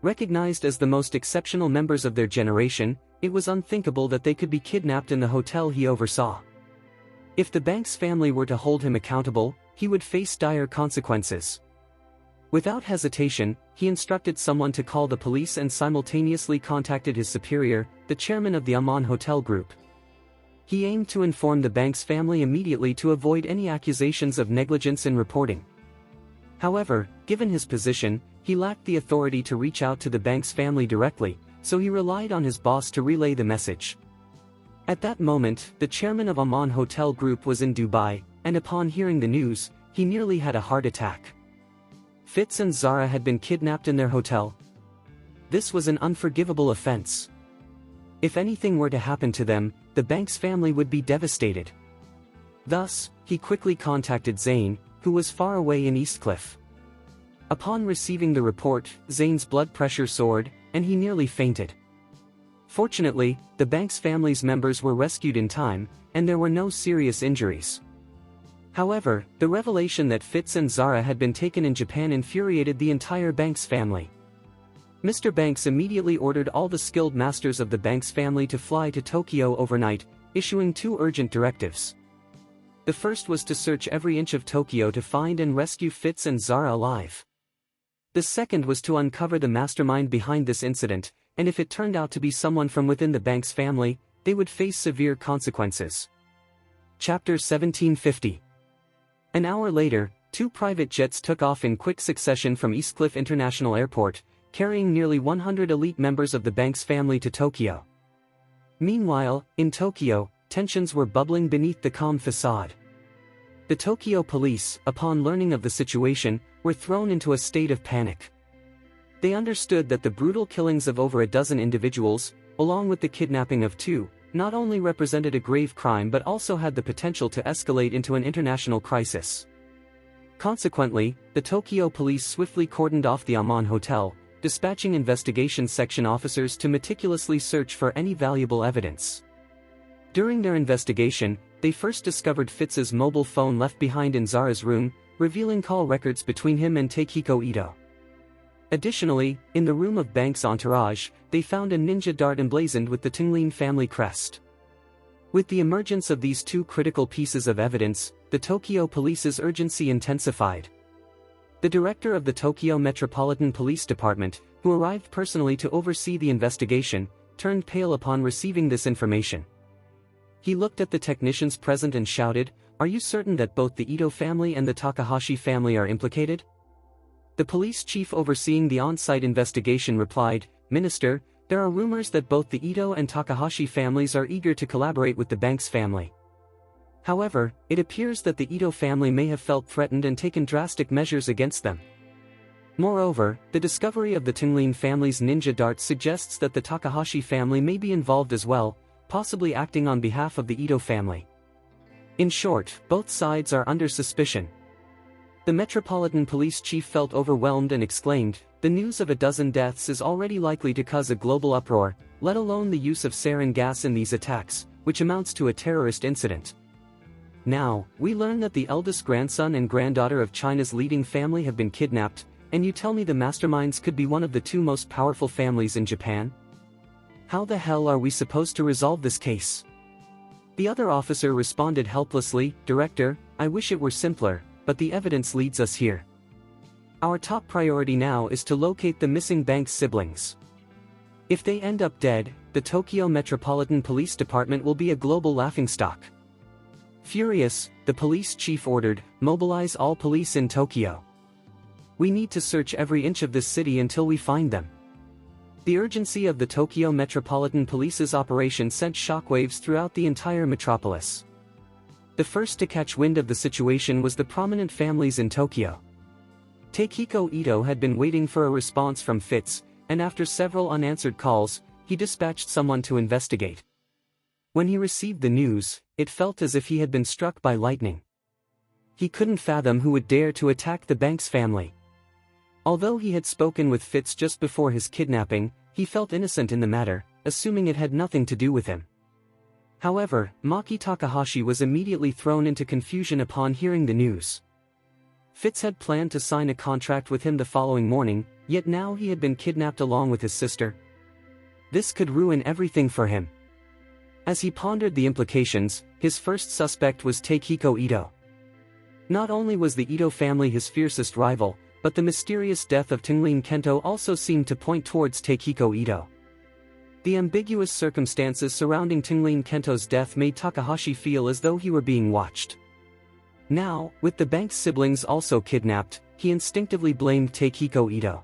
Speaker 1: Recognized as the most exceptional members of their generation, it was unthinkable that they could be kidnapped in the hotel he oversaw. If the Banks family were to hold him accountable, he would face dire consequences. Without hesitation, he instructed someone to call the police and simultaneously contacted his superior, the chairman of the Amon Hotel Group. He aimed to inform the Banks family immediately to avoid any accusations of negligence in reporting. However, given his position, he lacked the authority to reach out to the Banks family directly, so he relied on his boss to relay the message. At that moment, the chairman of Amon Hotel Group was in Dubai, and upon hearing the news, he nearly had a heart attack. Fitz and Zara had been kidnapped in their hotel. This was an unforgivable offense. If anything were to happen to them, the Banks family would be devastated. Thus, he quickly contacted Zane, who was far away in Eastcliff. Upon receiving the report, Zane's blood pressure soared, and he nearly fainted. Fortunately, the Banks family's members were rescued in time, and there were no serious injuries. However, the revelation that Fitz and Zara had been taken in Japan infuriated the entire Banks family. Mr. Banks immediately ordered all the skilled masters of the Banks family to fly to Tokyo overnight, issuing two urgent directives. The first was to search every inch of Tokyo to find and rescue Fitz and Zara alive. The second was to uncover the mastermind behind this incident, and if it turned out to be someone from within the Banks family, they would face severe consequences. Chapter 1750. An hour later, 2 private jets took off in quick succession from Eastcliff International Airport, carrying nearly 100 elite members of the Banks family to Tokyo. Meanwhile, in Tokyo, tensions were bubbling beneath the calm facade. The Tokyo police, upon learning of the situation, were thrown into a state of panic. They understood that the brutal killings of over a dozen individuals, along with the kidnapping of 2, not only represented a grave crime but also had the potential to escalate into an international crisis. Consequently, the Tokyo police swiftly cordoned off the Aman Hotel, dispatching investigation section officers to meticulously search for any valuable evidence. During their investigation, they first discovered Fitz's mobile phone left behind in Zara's room, revealing call records between him and Takehiko Edo. Additionally, in the room of Banks' entourage, they found a ninja dart emblazoned with the Tinglin family crest. With the emergence of these 2 critical pieces of evidence, the Tokyo police's urgency intensified. The director of the Tokyo Metropolitan Police Department, who arrived personally to oversee the investigation, turned pale upon receiving this information. He looked at the technicians present and shouted, "Are you certain that both the Edo family and the Takahashi family are implicated?" The police chief overseeing the on-site investigation replied, "Minister, there are rumors that both the Edo and Takahashi families are eager to collaborate with the Banks family. However, it appears that the Edo family may have felt threatened and taken drastic measures against them. Moreover, the discovery of the Tinglin family's ninja dart suggests that the Takahashi family may be involved as well, possibly acting on behalf of the Edo family. In short, both sides are under suspicion." The Metropolitan Police Chief felt overwhelmed and exclaimed, "The news of a dozen deaths is already likely to cause a global uproar, let alone the use of sarin gas in these attacks, which amounts to a terrorist incident. Now, we learn that the eldest grandson and granddaughter of China's leading family have been kidnapped, and you tell me the masterminds could be one of the 2 most powerful families in Japan? How the hell are we supposed to resolve this case?" The other officer responded helplessly, "Director, I wish it were simpler, but the evidence leads us here. Our top priority now is to locate the missing Banks siblings. If they end up dead, the Tokyo Metropolitan Police Department will be a global laughingstock." Furious, the police chief ordered, "Mobilize all police in Tokyo. We need to search every inch of this city until we find them." The urgency of the Tokyo Metropolitan Police's operation sent shockwaves throughout the entire metropolis. The first to catch wind of the situation was the prominent families in Tokyo. Takehiko Edo had been waiting for a response from Fitz, and after several unanswered calls, he dispatched someone to investigate. When he received the news, it felt as if he had been struck by lightning. He couldn't fathom who would dare to attack the Banks family. Although he had spoken with Fitz just before his kidnapping, he felt innocent in the matter, assuming it had nothing to do with him. However, Maki Takahashi was immediately thrown into confusion upon hearing the news. Fitz had planned to sign a contract with him the following morning, yet now he had been kidnapped along with his sister. This could ruin everything for him. As he pondered the implications, his first suspect was Takehiko Edo. Not only was the Edo family his fiercest rival, but the mysterious death of Tinglin Kento also seemed to point towards Takehiko Edo. The ambiguous circumstances surrounding Tinglin Kento's death made Takahashi feel as though he were being watched. Now, with the Banks siblings also kidnapped, he instinctively blamed Takehiko Edo.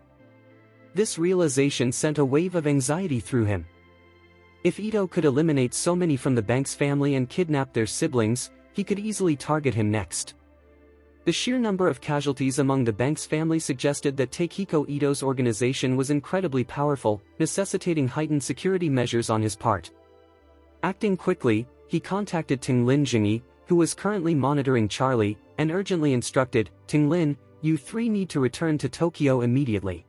Speaker 1: This realization sent a wave of anxiety through him. If Edo could eliminate so many from the Banks family and kidnap their siblings, he could easily target him next. The sheer number of casualties among the Banks family suggested that Takehiko Edo's organization was incredibly powerful, necessitating heightened security measures on his part. Acting quickly, he contacted Tinglin Jingi, who was currently monitoring Charlie, and urgently instructed, "Tinglin, you 3 need to return to Tokyo immediately.